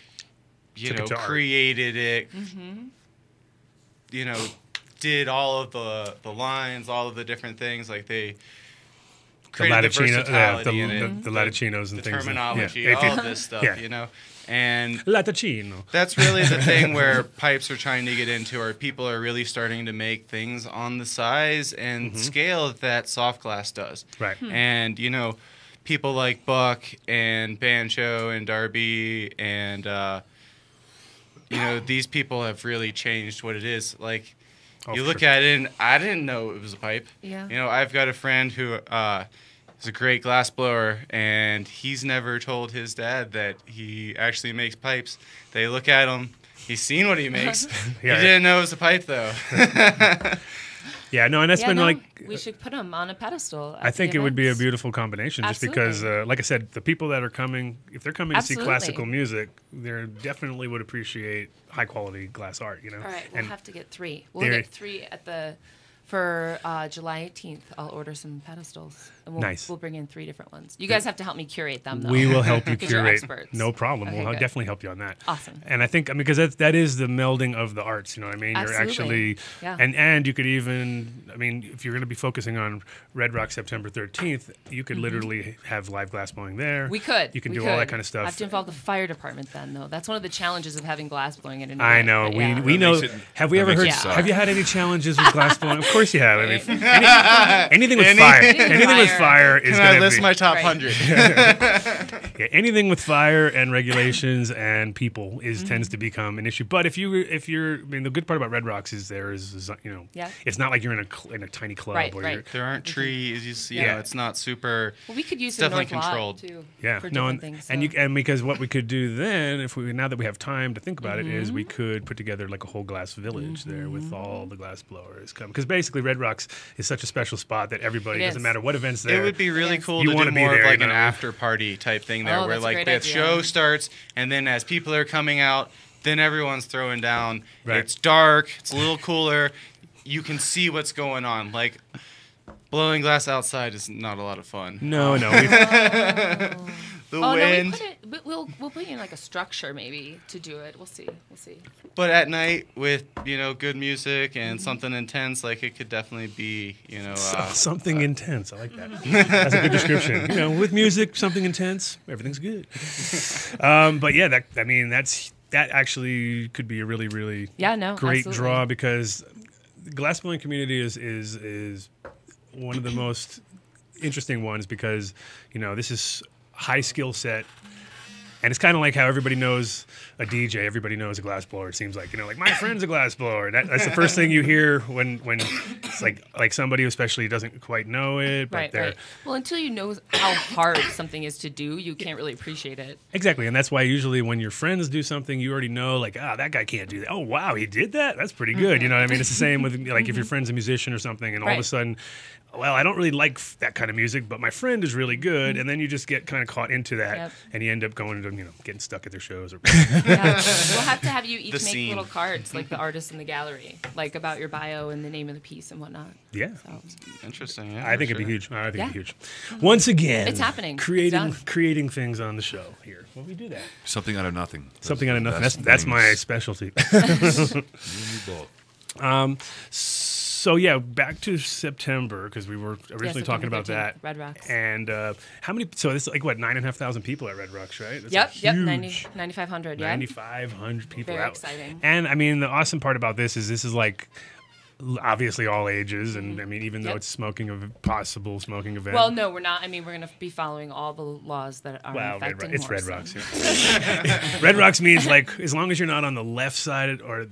created it, did all of the lines, all of the different things, like they created the versatility in it, the laticinos and the things. terminology, all of this stuff, And Latticino. that's really the thing where pipes are trying to get into, or people are really starting to make things on the size and scale that soft glass does. Right. And, people like Buck and Banjo and Darby and, these people have really changed what it is. Like, you look at it, and I didn't know it was a pipe. Yeah. I've got a friend who is a great glass blower, and he's never told his dad that he actually makes pipes. They look at him. He's seen what he makes. He didn't know it was a pipe, though. And that's been like... We should put them on a pedestal. I think it would be a beautiful combination just because, like I said, the people that are coming, if they're coming to see classical music, they definitely would appreciate high-quality glass art, All right, we'll have to get 3. We'll get 3 for July 18th. I'll order some pedestals. And we'll bring in 3 different ones. You guys have to help me curate them, though. We will help you You're curate. experts. No problem. Okay, We'll good. definitely help you on that. Awesome. And I think, because that is the melding of the arts, you know what I mean? Absolutely. You're actually, and you could even, if you're going to be focusing on Red Rock September 13th, you could literally have live glass blowing there. We could. You can do all that kind of stuff. I have to involve the fire department then, though. That's one of the challenges of having glass blowing at an I event, know. but We know. Have we ever heard? Have you had any challenges with glass blowing? Of course you have. Anything with fire. Anything with fire is Can going I to list be. my top 100? Yeah, anything with fire and regulations and people tends to become an issue. But if you're, I mean, the good part about Red Rocks is it's not like you're in a tiny club. Right, where right. You're, There aren't trees. You know, it's not super. Well, we could use It's the definitely North Lot, controlled. too. Yeah, for no, different things. So. and because what we could do then, now that we have time to think about it, is we could put together like a whole glass village there with all the glass blowers come. Because basically, Red Rocks is such a special spot that everybody, doesn't matter what events there. It would be really cool You to wanna do be more there, of like you an know? after party type thing there, Oh, where that's a like great the idea. show starts, and then as people are coming out, then everyone's throwing down. Right. It's dark. It's a little cooler. You can see what's going on. Like blowing glass outside is not a lot of fun. No. The Oh wind. no, but we'll put you in like a structure maybe to do it. We'll see. But at night with good music and something intense, like it could definitely be something intense. I like that. That's a good description. With music, something intense, everything's good. But yeah, that actually could be a really, really great absolutely. draw, because the glassblowing community is one of the most interesting ones, because this is high skill set. And it's kind of like how everybody knows a DJ, everybody knows a glass blower. It seems like, like my friend's a glass blower. That's the first thing you hear when it's like somebody who especially doesn't quite know it. But Right. Well, until you know how hard something is to do, you can't really appreciate it. Exactly. And that's why usually when your friends do something, you already know, like, that guy can't do that. Oh, wow, he did that? That's pretty good. You know what I mean? It's the same with, like, if your friend's a musician or something, and all of a sudden, well, I don't really like that kind of music, but my friend is really good. And then you just get kind of caught into that, and you end up going to, getting stuck at their shows. Or We'll have to have you each The make scene. little cards, like the artist in the gallery, like about your bio and the name of the piece and whatnot. Yeah. So. Interesting. Yeah, I think for it'd be sure. huge. I think it'd be huge. Once again, It's happening. It's Creating done. creating things on the show here. Well, we do that. Something out of nothing. Something out of nothing. Best That's my things. specialty. You and me both. So yeah, back to September, because we were originally talking September about 13th, that. Red Rocks. And how many? So this is like what, 9,500 people at Red Rocks, right? That's Yep, huge, 9,500, yeah. 9,500 people Very out. exciting. And I mean, the awesome part about this is like obviously all ages, and I mean, even though Yep. it's possible smoking event. Well, no, we're not. I mean, we're going to be following all the laws that are affecting it's Red horse, Rocks. so. Yeah. Red Rocks means like as long as you're not on the left side or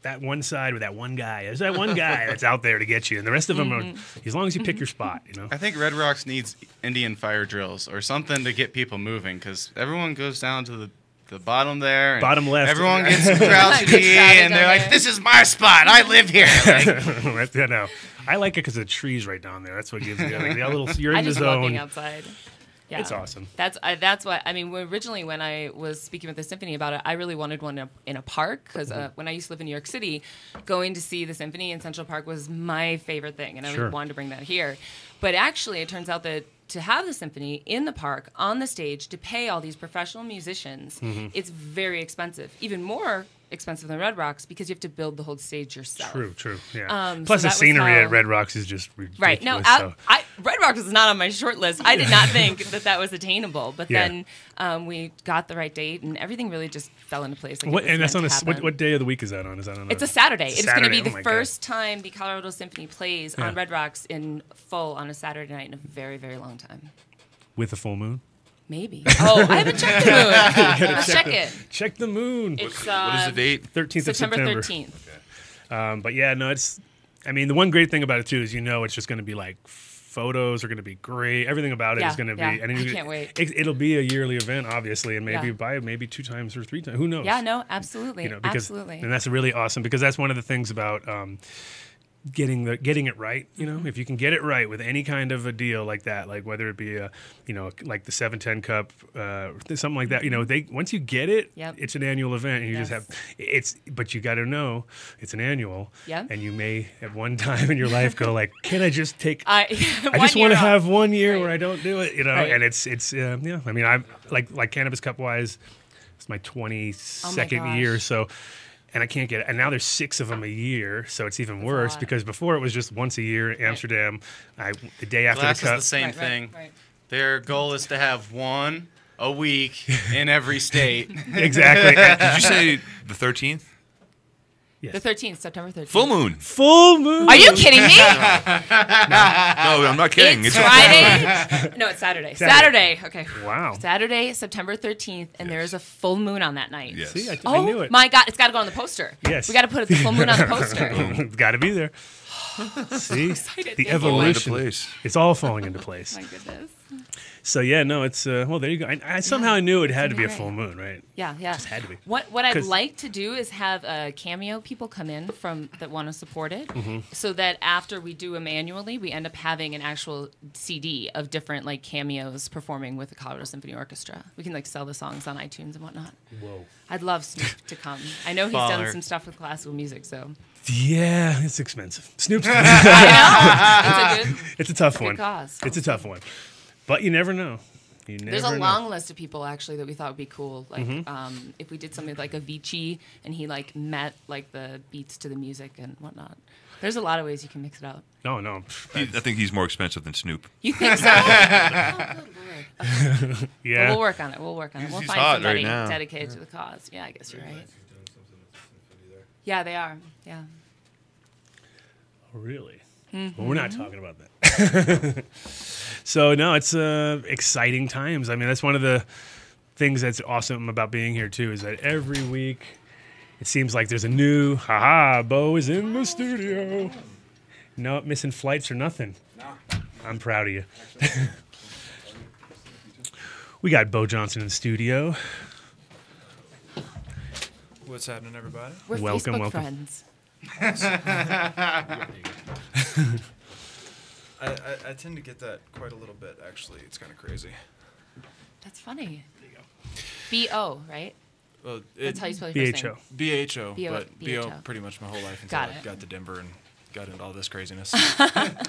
that one side with that one guy. There's that one guy that's out there to get you, and the rest of them are as long as you pick your spot. I think Red Rocks needs Indian fire drills or something to get people moving, because everyone goes down to the bottom there. And Bottom left. Everyone gets crouchy, and they're like, "This is my spot. I live here." Like, Yeah, no. I like it because the trees right down there. That's what gives you like, that little. You're I in the just love being zone. outside. Yeah. It's awesome. That's what I mean. Originally, when I was speaking with the symphony about it, I really wanted one in a park, because when I used to live in New York City, going to see the symphony in Central Park was my favorite thing, and I Sure. wanted to bring that here. But actually, it turns out that to have the symphony in the park on the stage to pay all these professional musicians, it's very expensive, even more expensive than Red Rocks, because you have to build the whole stage yourself. True. Yeah. So Plus, the that was scenery how- at Red Rocks is just ridiculous. Right. No, so. Red Rocks was not on my short list. I did not think that was attainable. But Yeah. then we got the right date, and everything really just fell into place. Like What, it was and that's meant on to happen. what day of the week is that on? Is that on? It's a Saturday. It's going to be Saturday. the Oh my first time the Colorado Symphony plays Yeah. on Red Rocks in full on a Saturday night in a very, very long time. With a full moon. Maybe. Oh, I haven't checked the moon. Let's check it. Check the moon. It's What is the date? 13th of September September. 13th. But yeah, no, it's. I mean, the one great thing about it too is it's just going to be like photos are going to be great. Everything about it Yeah, is going to yeah. be. And I can't wait. It'll be a yearly event, obviously, and maybe Yeah. maybe 2 times or 3 times. Who knows? Yeah, no, absolutely. Because, absolutely. And that's really awesome, because that's one of the things about getting it right. If you can get it right with any kind of a deal like that, like whether it be like the 710 Cup, something like that. They once you get it, Yep. it's an annual event, and you Yes. just have but you got to know it's an annual. Yep. And you may at one time in your life go like, can I just take? I just want to have 1 year where Right. I don't do it, Right. and it's yeah. I mean, I'm like Cannabis Cup wise, it's my 22nd gosh. year, so. And I can't get it. And now there's 6 of them a year, so it's even worse, lot. because before it was just once a year, Amsterdam. The day after Glass the cup. is the same Right, thing. right. Their goal is to have one a week in every state. Exactly. Did you say the 13th? Yes. The 13th, September 13th. Full moon. Full moon. Are you kidding me? No, I'm not kidding. It's Friday. No, it's Saturday. Saturday. Okay. Wow. Saturday, September 13th, and there is a full moon on that night. Yes. See, I Oh knew it. my God! It's got to go on the poster. Yes. We got to put the full moon on the poster. It's got to be there. See, excited. the Thank you. evolution. Fall into place. It's all falling into place. My goodness. So yeah, no, it's well, there you go. I somehow knew it had to be a right. full moon, right? Yeah, yeah. Just had to be. What I'd 'Cause- like to do is have cameo people come in from that want to support it, Mm-hmm. so that after we do them annually, we end up having an actual CD of different like cameos performing with the Colorado Symphony Orchestra. We can like sell the songs on iTunes and whatnot. Whoa. I'd love Snoop to come. I know he's done Baller. some stuff with classical music, so Yeah, it's expensive. Snoop's. I know it's a good. It's a tough Good one. cause. It's a tough one, but you never know. You never There's a know. long list of people actually that we thought would be cool. Like Mm-hmm. if we did something like Avicii and he like met like the beats to the music and whatnot. There's a lot of ways you can mix it up. No, no. I think he's more expensive than Snoop. You think so? Oh, good lord. Okay. Yeah. We'll work on it. We'll work on it. We'll He's find hot somebody right now. dedicated to the cause. Yeah, I guess you're right. Yeah, they are. Yeah. Oh, really? Mm-hmm. Well, we're not talking about that. So no, it's exciting times. I mean, that's one of the things that's awesome about being here too. Is that every week it seems like there's a new. Bo is in the studio. No missing flights or nothing. I'm proud of you. We got Bo Johnson in the studio. What's happening, everybody? We're Welcome, Facebook welcome. friends. I tend to get that quite a little bit, actually. It's kind of crazy. That's funny. B-O, right? Well, That's how you spell your first BHO. name. BHO, B-O- but BO BHO. pretty much my whole life until Got I it. got to Denver and got into all this craziness.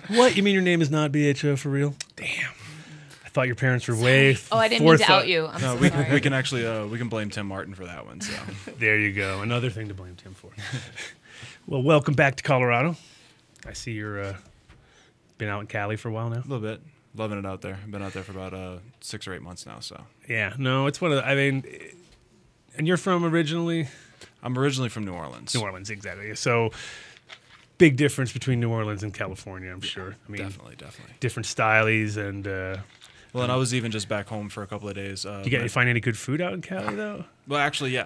What? You mean your name is not BHO for real? Damn. I thought your parents were way. Oh, I didn't mean to forethought. out you. I'm no, so we sorry. can actually we can blame Tim Martin for that one. So There you go. Another thing to blame Tim for. Well, welcome back to Colorado. I see you're been out in Cali for a while now. a little bit loving it out there. I've been out there for about 6 or 8 months now. So Yeah. No, it's one of the, I mean, and you're from originally I'm originally from New Orleans. New Orleans, exactly. So big difference between New Orleans and California, I'm sure. I mean, Definitely. different styles and. Well, and I was even just back home for a couple of days. You find any good food out in Cali though? Well, actually, yeah.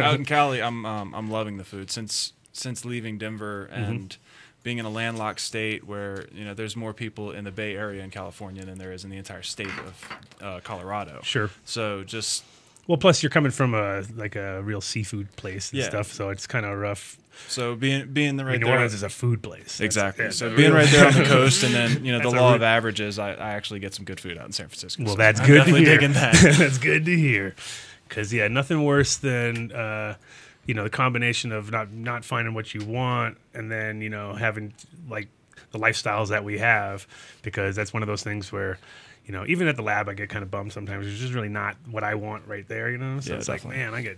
Out in Cali, I'm loving the food since leaving Denver and being in a landlocked state where there's more people in the Bay Area in California than there is in the entire state of Colorado. Sure. So just Well, plus you're coming from a real seafood place and Yeah. stuff, so it's kind of rough. so being the I right mean, New there. Orleans is a food place. That's- Exactly. yeah, So the being real- right there on the coast, and then the That's a law real- of averages, I actually get some good food out in San Francisco. Well, So that's I'm good to definitely hear. digging that. That's good to hear. Because nothing worse than the combination of not finding what you want, and then having like the lifestyles that we have. Because that's one of those things where. Even at the lab, I get kind of bummed sometimes. It's just really not what I want right there, So Yeah, it's definitely. like, man,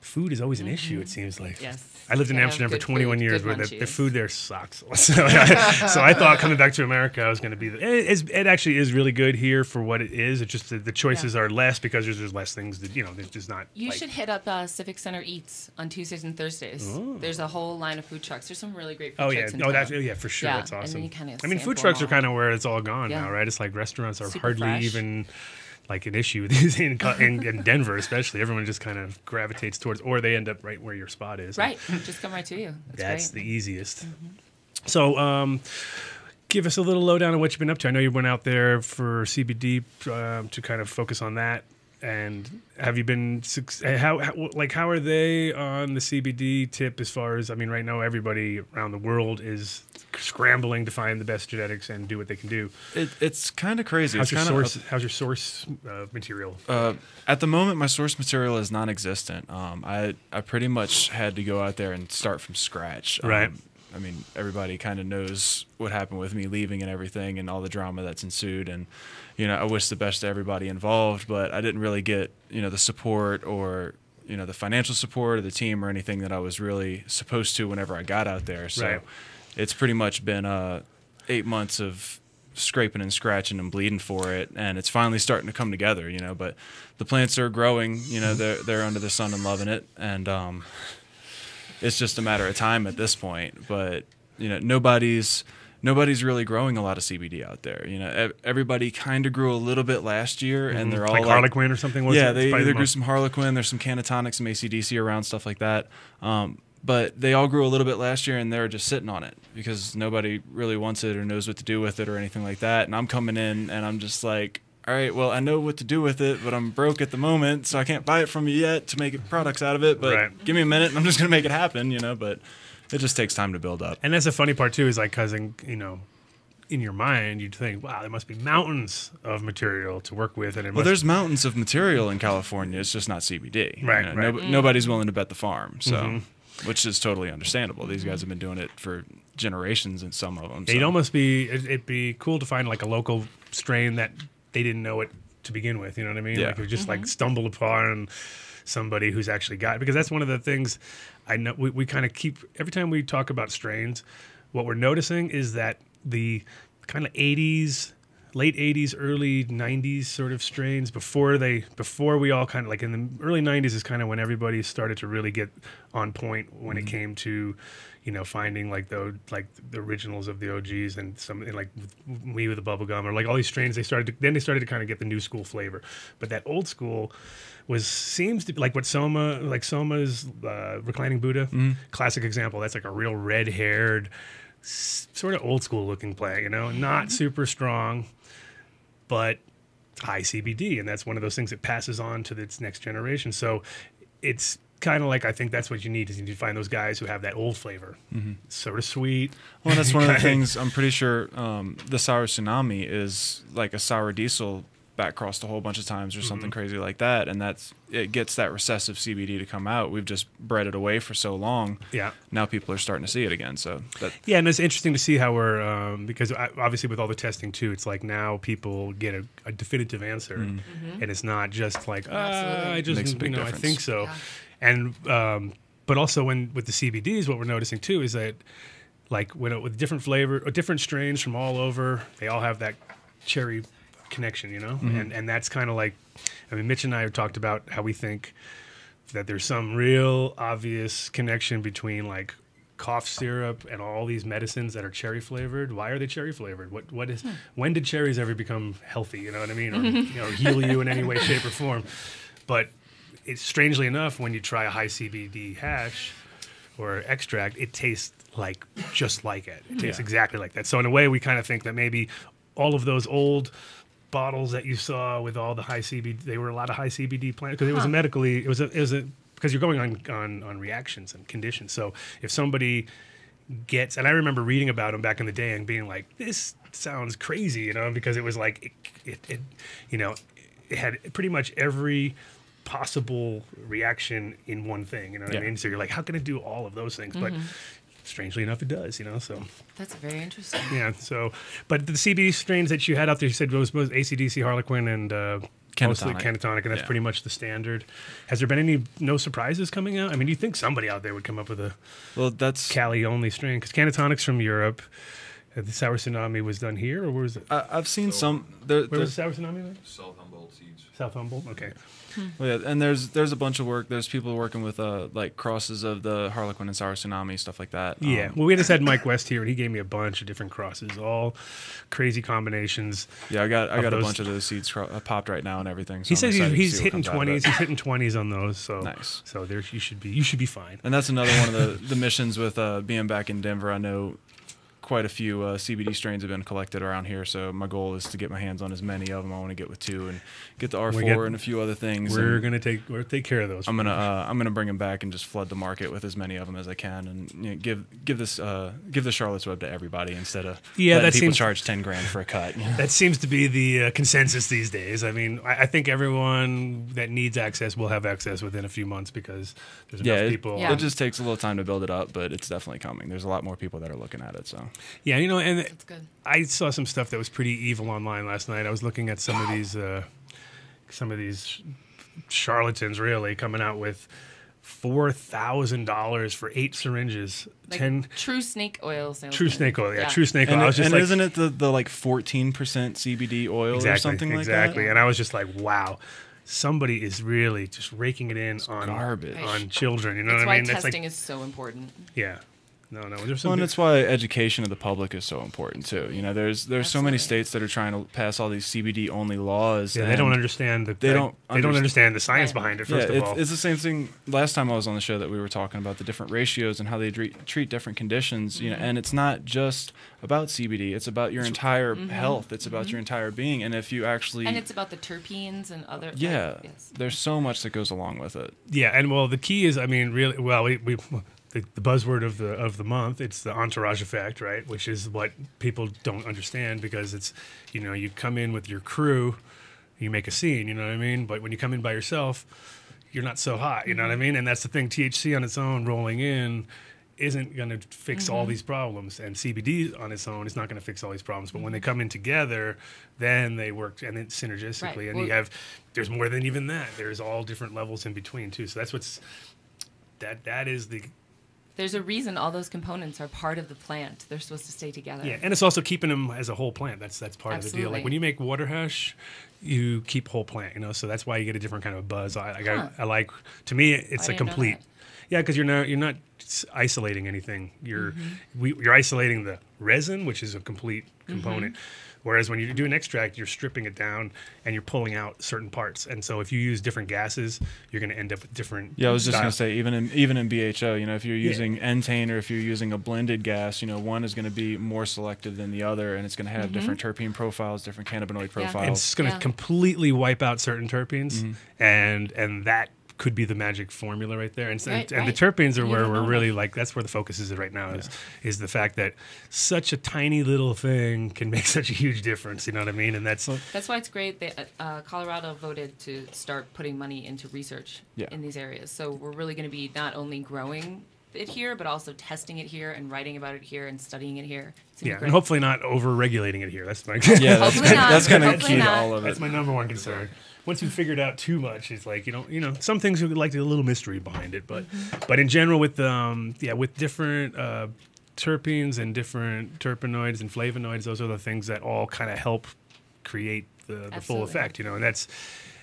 food is always an issue, it seems like. Yes. I lived in Yeah, Amsterdam for good 21 food, years, good where the munchies. food there sucks. So I thought coming back to America, I was going to be. It actually is really good here for what it is. It's just that the choices are less because there's less things that there's just not. You like- should hit up Civic Center Eats on Tuesdays and Thursdays. There's a whole line of food trucks. There's some really great food Oh yeah, trucks in oh town. that's for sure. Yeah, That's and then awesome. you kinda I mean, food sample trucks them are kind of where it's all gone Yeah. now, right? It's like restaurants are Super hardly fresh. even like an issue in Denver, especially. Everyone just kind of gravitates towards, or they end up right where your spot is. Right. Just come right to you. That's great. the easiest. So, give us a little lowdown on what you've been up to. I know you went out there for CBD to kind of focus on that. And have you been how are they on the CBD tip as far as right now everybody around the world is scrambling to find the best genetics and do what they can do. It's kind of crazy. How's your It's source material? At the moment, my source material is non-existent. I pretty much had to go out there and start from scratch. Right. I mean, everybody kind of knows what happened with me leaving and everything, and all the drama that's ensued. And I wish the best to everybody involved, but I didn't really get the support or the financial support of the team or anything that I was really supposed to whenever I got out there. So Right. it's pretty much been 8 months of scraping and scratching and bleeding for it, and it's finally starting to come together. But the plants are growing. They're under the sun and loving it, and it's just a matter of time at this point. But nobody's really growing a lot of CBD out there. Everybody kind of grew a little bit last year, and they're all like Harlequin or something. They grew some Harlequin. There's some Cannatonic, some ACDC around, stuff like that. But they all grew a little bit last year, and they're just sitting on it because nobody really wants it or knows what to do with it or anything like that. And I'm coming in, and I'm just like, all right, well, I know what to do with it, but I'm broke at the moment, so I can't buy it from you yet to make products out of it. But give me a minute, and I'm just going to make it happen, But it just takes time to build up. And that's the funny part, too, is like, because, in your mind, you'd think, wow, there must be mountains of material to work with. And there's mountains of material in California. It's just not CBD. Right. Nobody's willing to bet the farm, so which is totally understandable. These guys have been doing it for generations, and some of them. So. It'd be cool to find like a local strain that they didn't know it to begin with. You know what I mean? Yeah. Like it just like stumbled upon somebody who's actually got it. Because that's one of the things I know we kind of keep every time we talk about strains. What we're noticing is that the kind of 80s, late 80s, early 90s sort of strains before we all kind of like in the early 90s is kind of when everybody started to really get on point when it came to finding like the originals of the OGs and some and like We with the Bubblegum or like all these strains they started to kind of get the new school flavor, but that old school seems to be like what Soma's Reclining Buddha, classic example. That's like a real red-haired sort of old school looking plant, not super strong, but high CBD, and that's one of those things that passes on to its next generation. So it's kind of like I think that's what you need is you need to find those guys who have that old flavor, sort of sweet. Well, that's one of the things. I'm pretty sure the Sour Tsunami is like a sour diesel back crossed a whole bunch of times or something crazy like that, and it gets that recessive CBD to come out. We've just bred it away for so long. Yeah. Now people are starting to see it again. So and it's interesting to see how we're because obviously with all the testing too, it's like now people get a definitive answer, and it's not just like I just I think so, and but also with the CBDs, what we're noticing tut is that like with different flavor or different strains from all over, they all have that cherry connection, and that's kind of like, I mean, Mitch and I have talked about how we think that there's some real obvious connection between like cough syrup and all these medicines that are cherry flavored. Why are they cherry flavored? What is when did cherries ever become healthy? You know what I mean? Or heal you in any way, shape, or form? But it's strangely enough when you try a high CBD hash or extract, it tastes just like it. It tastes exactly like that. So in a way, we kind of think that maybe all of those old bottles that you saw with all the high CBD, they were a lot of high CBD plants because it was because you're going on reactions and conditions. So if somebody gets, and I remember reading about them back in the day and being like, this sounds crazy, because it was like it had pretty much every possible reaction in one thing. You know what I mean? So you're like, how can it do all of those things? But strangely enough, it does, so. That's very interesting. Yeah, so, but the CBD strains that you had out there, you said it was both ACDC, Harlequin, and mostly Cannatonic, and that's pretty much the standard. Has there been no surprises coming out? I mean, you think somebody out there would come up with that's Cali-only strain, because Cannatonic's from Europe. The Sour Tsunami was done here, or where was it? I've seen some. Where was the Sour Tsunami? South Humboldt seeds. South Humboldt, okay. Well, yeah, and there's a bunch of work. There's people working with like crosses of the Harlequin and Sour Tsunami, stuff like that. Yeah, well, we just had Mike West here, and he gave me a bunch of different crosses, all crazy combinations. Yeah, I got a bunch of those seeds popped right now and everything. So he says he's hitting 20s. He's hitting 20s on those. So nice. So there you should be fine. And that's another one of the missions with being back in Denver. I know quite a few CBD strains have been collected around here, so my goal is to get my hands on as many of them. I want to get with 2 and get the R4 and a few other things. We're gonna take care of those. I'm gonna bring them back and just flood the market with as many of them as I can, and give the Charlotte's Web to everybody instead of letting people charge $10,000 for a cut. That seems to be the consensus these days. I mean, I think everyone that needs access will have access within a few months because there's enough people. It just takes a little time to build it up, but it's definitely coming. There's a lot more people that are looking at it. So. Yeah, and that's good. I saw some stuff that was pretty evil online last night. I was looking at some of these charlatans really coming out with $4,000 for 8 syringes. Like true snake oil salesman. True snake oil, yeah. True snake oil. And isn't it the like 14% CBD oil or something like that? Exactly. And I was just like, wow. somebody is really just raking it in on garbage. on children. You know That's what I why mean? testing is so important. Yeah. No, there's Well, some. and that's why education of the public is so important too. You know, there's so many Absolutely. states that are trying to pass all these CBD only laws. Yeah, they and don't understand they don't understand the science Right. behind it. Yeah, First of all, it's the same thing. Last time I was on the show that we were talking about the different ratios and how they treat different conditions. You know, and it's not just about CBD. It's about your entire health. It's about your entire being. And if you actually And it's about the terpenes and other. yeah, Yes. there's so much that goes along with it. yeah, and well, the key is, I mean, really, well, we the buzzword of the month, it's the entourage effect, right? Which is what people don't understand, because it's, you know, you come in with your crew, you make a scene, you know what I mean? But when you come in by yourself, you're not so hot, you know what I mean? And that's the thing, THC on its own rolling in isn't going to fix all these problems, and CBD on its own is not going to fix all these problems. But when they come in together, then they work, and it's synergistically, Right. and Well, there's more than even that. There's all different levels in between too. So that's that is the. There's a reason all those components are part of the plant. They're supposed to stay together. Yeah, and it's also keeping them as a whole plant. That's part of the deal. Absolutely. Like when you make water hash, you keep whole plant. You know, so that's why you get a different kind of buzz. I like. To me, it's I a didn't know complete. that. Yeah, because you're not isolating anything. You're isolating the resin, which is a complete component. Whereas when you do an extract, you're stripping it down and you're pulling out certain parts. And so if you use different gases, you're going to end up with different. Yeah, I was just style. going to say, even in BHO, you know, if you're using N-Tane or if you're using a blended gas, you know, one is going to be more selective than the other, and it's going to have different terpene profiles, different cannabinoid profiles. And it's going to Yeah. completely wipe out certain terpenes, and that could be the magic formula right there. And Right, and the right. terpenes are You where don't we're know really like, that's where the focus is right now, is the fact that such a tiny little thing can make such a huge difference. You know what I mean? And that's That's why it's great that Colorado voted to start putting money into research in these areas. So we're really going to be not only growing it here, but also testing it here and writing about it here and studying it here. It's gonna be and great. hopefully not over regulating it here. That's my Yeah, Hopefully not. that's kind of Hopefully key to not. all of it. that's my number one concern. Once you figured out too much, it's like you know some things you would like a little mystery behind it, but in general with with different terpenes and different terpenoids and flavonoids, those are the things that all kind of help create the full Absolutely. effect. You know, and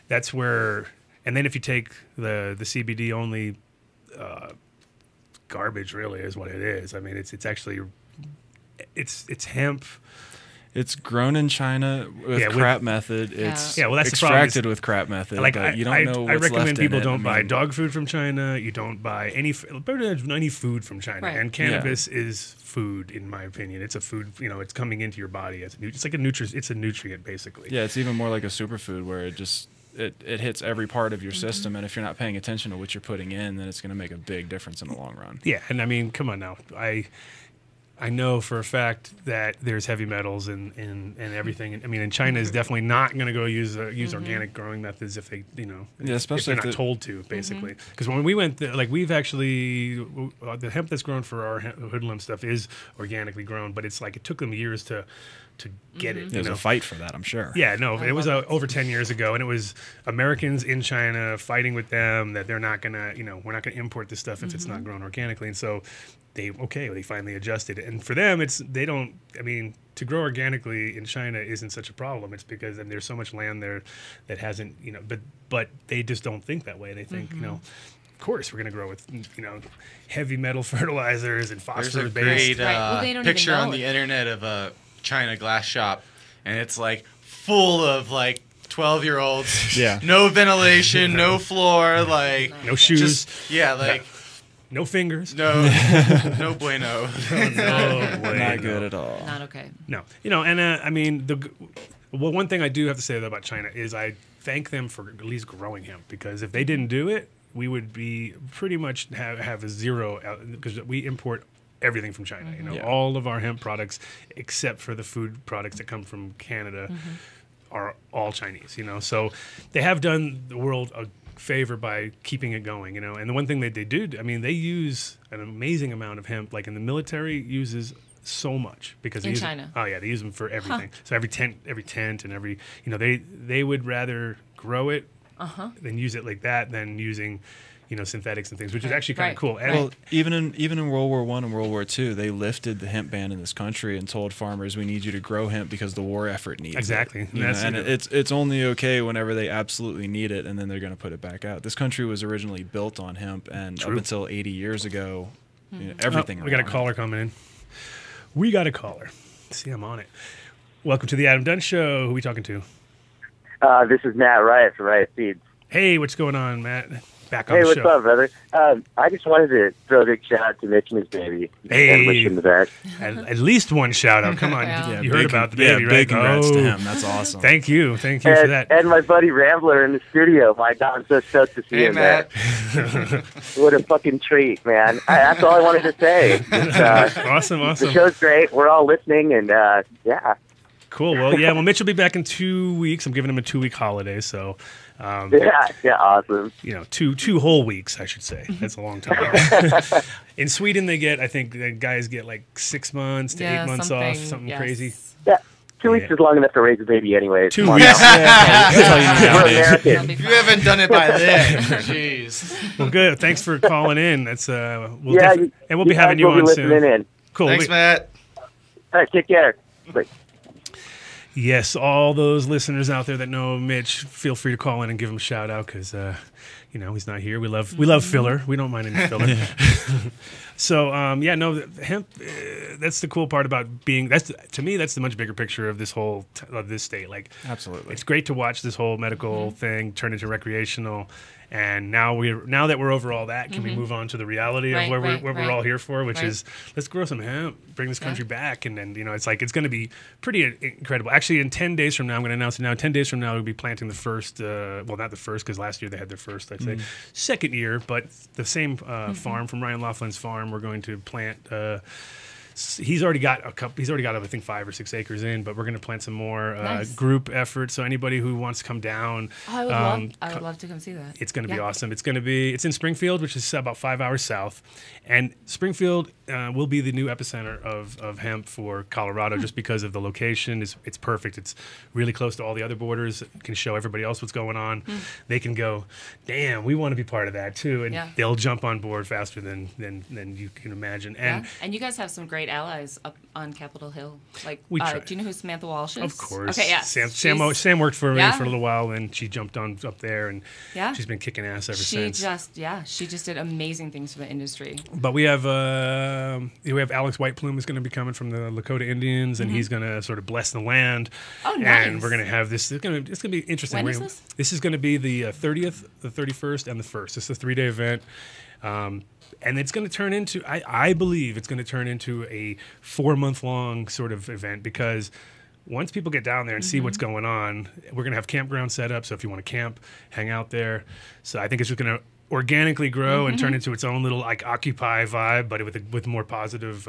that's where. And then if you take the CBD only garbage, really is what it is. I mean, it's actually it's hemp. It's grown in China with Yeah, with- crap method. It's Yeah, well, that's the problem is- extracted with crap method. Like but you don't know what's I recommend left people in it. don't I buy mean, dog food from China. You don't buy any food from China. Right. And cannabis is food, in my opinion. It's a food. You know, it's coming into your body as it's like it's a nutrient basically. Yeah, it's even more like a superfood where it just it hits every part of your system, and if you're not paying attention to what you're putting in, then it's going to make a big difference in the long run. Yeah, and I mean, come on now. I know for a fact that there's heavy metals and everything. I mean, and China is definitely not going to go use organic growing methods if they, you know, Yeah, especially if they're if not told to, basically. Because when we went, like we've actually the hemp that's grown for our hoodlum stuff is organically grown, but it's like it took them years to get it. You There's know? a fight for that, I'm sure. Yeah, no, it was love it. over 10 years ago, and it was Americans in China fighting with them that they're not gonna, you know, we're not gonna import this stuff if it's not grown organically, and so they finally adjusted it. And for them, to grow organically in China isn't such a problem. It's because there's so much land there that hasn't, you know, but they just don't think that way. They think, you know, of course we're gonna grow with, you know, heavy metal fertilizers and There's a phosphorus great based. Right. Well, they don't even picture know on it. the internet of a China glass shop, and it's like full of like 12-year-olds. Yeah. No ventilation, no floor, like No shoes. just- yeah, like No fingers. no, no bueno. No way, Not no. good at all. Not okay. No, you know, and I mean, one thing I do have to say though about China is I thank them for at least growing hemp, because if they didn't do it, we would be pretty much have a zero, because we import everything from China. You know, Yeah. all of our hemp products except for the food products that come from Canada are all Chinese. You know, so they have done the world a favor by keeping it going. You know, and the one thing that they do, I mean, they use an amazing amount of hemp. Like in the military, uses so much because they In use China. Oh yeah, they use them for everything. So every tent, and every, you know, they would rather grow it than use it like that than using, synthetics and things, which is actually kind of Right. cool. And Well, even in World War I and World War II, they lifted the hemp ban in this country and told farmers, we need you to grow hemp because the war effort needs Exactly. it. And It's only okay whenever they absolutely need it, and then they're going to put it back out. This country was originally built on hemp, and True. up until 80 years ago, everything. we got a around caller coming in. We got a caller. See, I'm on it. Welcome to the Adam Dunn Show. Who are we talking to? This is Matt Riot from Riot Seeds. Hey, what's going on, Matt? Back on Hey, the what's show. up, brother? I just wanted to throw a big shout out to Mitch and his baby. Hey. And wish him the best. At least one shout out. Come on. Yeah. You heard big- about the baby, yeah, right? big congrats to Oh, him. That's awesome. Thank you for that. And my buddy Rambler in the studio. My God, I'm so stoked to see Hey, him Matt. there. What a fucking treat, man. That's all I wanted to say. It's, Awesome. the show's great. We're all listening, and yeah. Cool. Well, yeah. Well, Mitch will be back in 2 weeks. I'm giving him a 2-week holiday, so Yeah, awesome. 2 whole weeks, I should say. That's a long time. In Sweden, I think the guys get like 6 months to 8 months off, something yes. crazy. Yeah, 2 weeks is long enough to raise a baby anyway. 2 Come on weeks. now. That's all you need We're nowadays. That'll American. be If you fun. haven't done it by then, jeez. Well, good. Thanks for calling in. That's and we'll Yeah, be having you guys will on be soon. listening in. Cool. Thanks, Matt. All right, take care. Bye. Yes, all those listeners out there that know Mitch, feel free to call in and give him a shout out because he's not here. We love filler. We don't mind any filler. So hemp. That's the cool part about being. To me, that's the much bigger picture of of this state. Like, Absolutely. it's great to watch this whole medical thing turn into recreational. And now that we're over all that, can we move on to the reality of Right, what right, we're right. all here for, which Right. is let's grow some hemp, bring this country back, and then it's going to be pretty incredible. Actually, in 10 days from now, I'm going to announce it now. 10 days from now, we'll be planting the first. Well, not the first because last year they had their first. I'd say second year, but the same farm from Ryan Laughlin's farm. We're going to plant. He's already got I think 5 or 6 acres in, but we're going to plant some more Nice. group effort. So anybody who wants to come down, Oh, I would love to come see that. it's going to be Yeah. awesome. It's in Springfield, which is about 5 hours south, and Springfield will be the new epicenter of hemp for Colorado, just because of the location. It's perfect. It's really close to all the other borders. It can show everybody else what's going on. They can go, damn, we want to be part of that too, and Yeah. they'll jump on board faster than you can imagine. And And you guys have some great allies up on Capitol Hill. Like, We try. do you know who Samantha Walsh is? of course, Okay, yeah. Sam worked for me Yeah. for a little while, and she jumped on up there, and Yeah. she's been kicking ass ever She since. she just did amazing things for the industry. But we have Alex Whiteplume is going to be coming from the Lakota Indians, and he's going to sort of bless the land. Oh, nice. And we're going to have this. It's going to be interesting. When We're is gonna- this? This is going to be the 30th, the 31st, and the 1st. It's a 3-day event. And it's going to turn into, I believe it's going to turn into a 4-month-long sort of event, because once people get down there and see what's going on, we're going to have campground set up. So if you want to camp, hang out there. So I think it's just going to organically grow and turn into its own little like Occupy vibe, but with more positive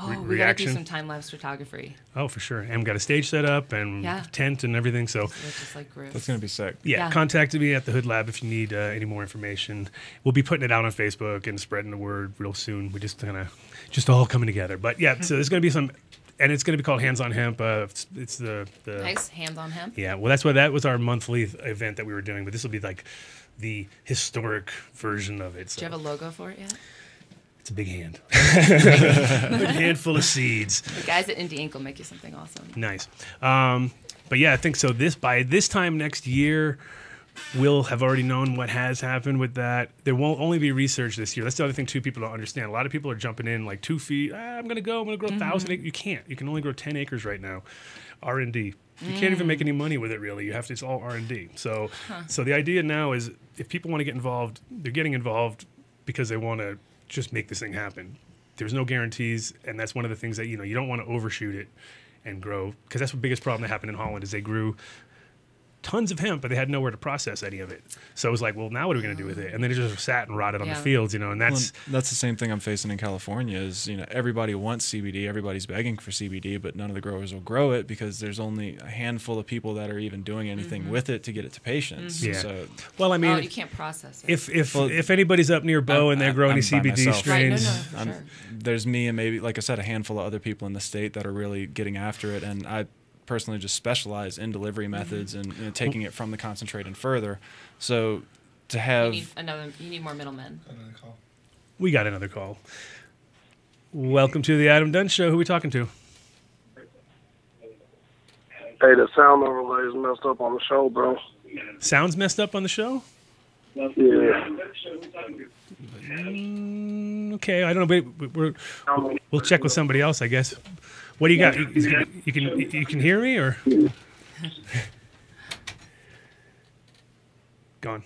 Oh, we got to do reaction. some time-lapse photography. Oh, for sure. And we've got a stage set up and Yeah. tent and everything. So Which is like gross. That's going to be sick. yeah, Yeah. contact me at the Hood Lab if you need any more information. We'll be putting it out on Facebook and spreading the word real soon. We're just all coming together. But yeah, so there's going to be some, and it's going to be called Hands on Hemp. It's the Nice hands on hemp. yeah. Well, that was our monthly event that we were doing, but this will be like the historic version of it. So Do you have a logo for it yet? it's a big hand, big handful of seeds. The guys at Indie Ink will make you something awesome. Nice. But yeah, I think so. By this time next year, we'll have already known what has happened with that. There won't only be research this year. That's the other thing too. People don't understand. A lot of people are jumping in like 2 feet. I'm gonna grow 1,000 acres. You can't. You can only grow 10 acres right now. R&D. You can't even make any money with it really. You have to. It's all R&D. So the idea now is if people want to get involved, they're getting involved because they want to just make this thing happen. There's no guarantees, and that's one of the things that you don't want to overshoot it and grow, because that's the biggest problem that happened in Holland is they grew tons of hemp, but they had nowhere to process any of it. So it was like, well, now what are we going to do with it? And then it just sat and rotted on the Yeah. fields, and that's That's the same thing I'm facing in California. Is everybody wants CBD, everybody's begging for CBD, but none of the growers will grow it because there's only a handful of people that are even doing anything with it to get it to patients. Yeah. So well, I Oh, mean, you can't process it. if anybody's up near Bow and they're growing any I'm by CBD myself. Right, no, strains, no, for I'm- sure. there's me and maybe, like I said, a handful of other people in the state that are really getting after it, and I personally just specialize in delivery methods and taking it from the concentrate and further. So to have. You need more middlemen. We got another call. Welcome to the Adam Dunn Show. Who are we talking to? Hey, the sound overlay is messed up on the show, bro. Sounds messed up on the show? Yeah. Okay, I don't know. We'll check with somebody else, I guess. What do you got? You can hear me or gone?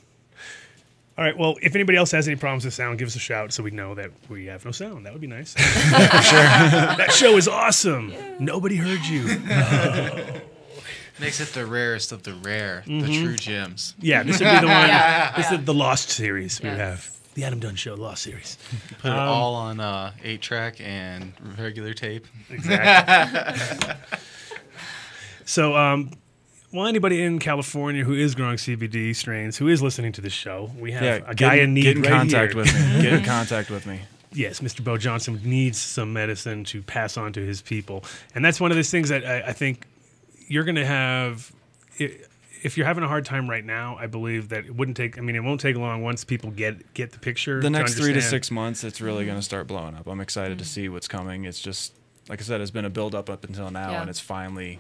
All right. Well, if anybody else has any problems with sound, give us a shout so we know that we have no sound. That would be nice. Sure. That show is awesome. Yeah. Nobody heard you. Oh. Makes it the rarest of the rare, the true gems. Yeah, this would be the one. This is the Lost series we have. The Adam Dunn Show Lost series. Put it all on 8-track and regular tape. Exactly. So, well, anybody in California who is growing CBD strains, who is listening to this show, we have a guy in need. Get in right contact here. with me. Get in contact with me. Yes, Mr. Bo Johnson needs some medicine to pass on to his people, and that's one of those things that I think you're going to have. If you're having a hard time right now, I believe that it wouldn't take. I mean, it won't take long once people get the picture. The next 3 to 6 months, it's really going to start blowing up. I'm excited to see what's coming. It's just, like I said, it's been a build up until now, and it's finally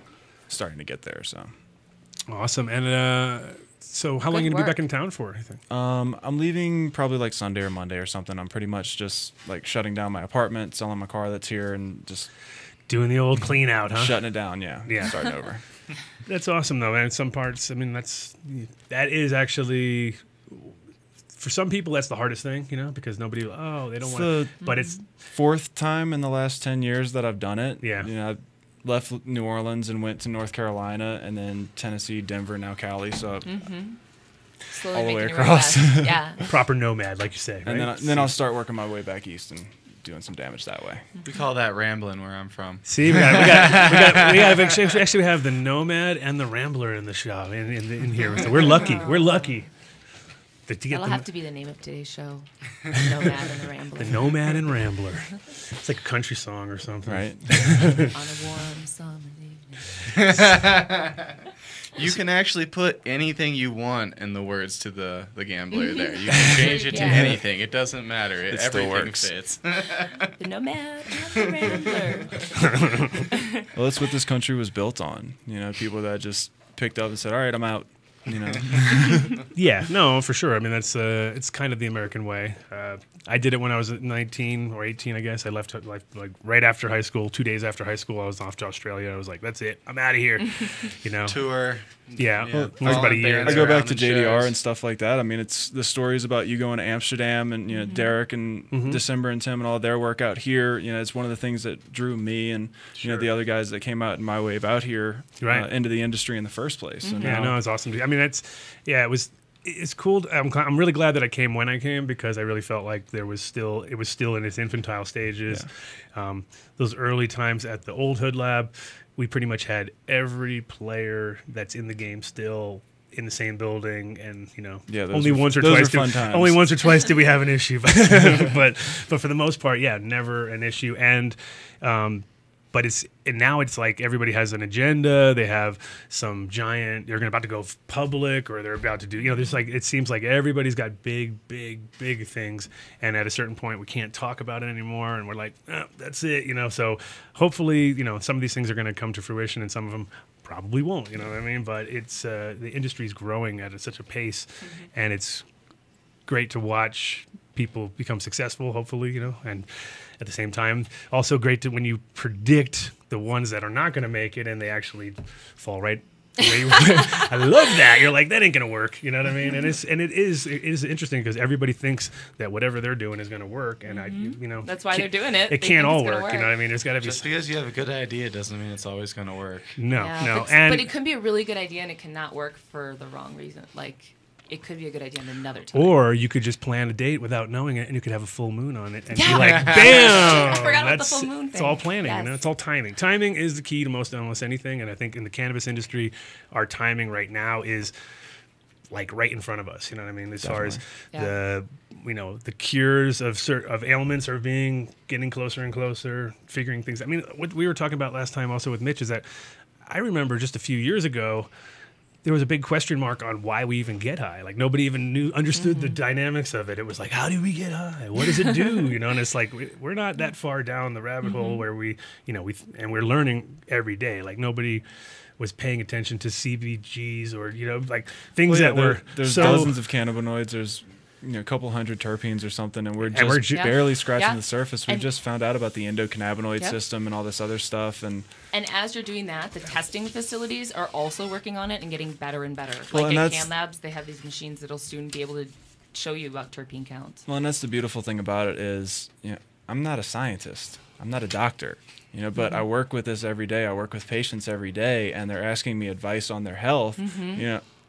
starting to get there. So awesome. And so, how long are you going to be back in town for? I think. I'm leaving probably like Sunday or Monday or something. I'm pretty much just like shutting down my apartment, selling my car that's here, and just doing the old clean out, huh? Shutting it down, yeah. Starting over. That's awesome, though. And in some parts, I mean, that is actually, for some people, that's the hardest thing, because nobody, they don't want to. But it's 4th time in the last 10 years that I've done it. Yeah. I left New Orleans and went to North Carolina, and then Tennessee, Denver, now Cali. So Slowly all the way making your across. west. Yeah. Proper nomad, like you say. Right? And then I'll start working my way back east and doing some damage that way. We call that rambling where I'm from. See, we actually have the Nomad and the Rambler in the shop in here. So we're lucky. We're lucky. That'll have to be the name of today's show. The Nomad and the Rambler. The Nomad and Rambler. It's like a country song or something. Right. On a warm summer evening. You can actually put anything you want in the words to the gambler there. You can change it to anything. It doesn't matter. Everything works. fits. The Nomad and the Rambler. Well, that's what this country was built on. People that just picked up and said, all right, I'm out. Yeah, no, for sure. I mean, that's it's kind of the American way. I did it when I was 19 or 18, I guess. I left like right after high school. 2 days after high school, I was off to Australia. I was like, that's it. I'm out of here. Tour. Yeah. It was about a year. I go back to JDR and stuff like that. I mean, it's the stories about you going to Amsterdam and Derek and December and Tim and all their work out here. It's one of the things that drew me and the other guys that came out in my wave out here into the industry in the first place. So no, it's awesome. I mean, it's cool. I'm really glad that I came when I came because I really felt like it was still in its infantile stages. Yeah. Those early times at the old Hood Lab, we pretty much had every player that's in the game still in the same building, and only once or twice did we have an issue, but for the most part, never an issue. And but now it's like everybody has an agenda. They have some giant. They're about to go public, or they're about to do. There's it seems like everybody's got big things, and at a certain point, we can't talk about it anymore, and we're like, that's it. So hopefully, some of these things are going to come to fruition, and some of them probably won't. You know what I mean? But it's the industry's growing at such a pace, and it's great to watch people become successful. Hopefully, and. At the same time, also great when you predict the ones that are not going to make it and they actually fall right the way you want. I love that. You're like, that ain't going to work. You know what I mean? And it is interesting because everybody thinks that whatever they're doing is going to work, and that's why they're doing it. It can't all work. You know what I mean? There's got to be just because you have a good idea doesn't mean it's always going to work. No. But it could be a really good idea and it cannot work for the wrong reason. It could be a good idea another time. Or you could just plan a date without knowing it, and you could have a full moon on it, and be like, "Bam!" I forgot about the full moon thing. It's all planning, It's all timing. Timing is the key to almost anything, and I think in the cannabis industry, our timing right now is right in front of us. You know what I mean? As far as the cures of ailments are getting closer and closer, figuring things. I mean, what we were talking about last time also with Mitch is that I remember just a few years ago. there was a big question mark on why we even get high. Like nobody even understood the dynamics of it. It was like, how do we get high? What does it do? You know, and it's like we're not that far down the rabbit hole where and we're learning every day. Like nobody was paying attention to CBGs or like things there's dozens of cannabinoids. There's a couple hundred terpenes or something, and we're just barely scratching the surface. We've just found out about the endocannabinoid system and all this other stuff. And as you're doing that, the testing facilities are also working on it and getting better and better. Well, like at Can Labs, they have these machines that'll soon be able to show you about terpene counts. Well, and that's the beautiful thing about it is, I'm not a scientist. I'm not a doctor. But I work with this every day. I work with patients every day, and they're asking me advice on their health.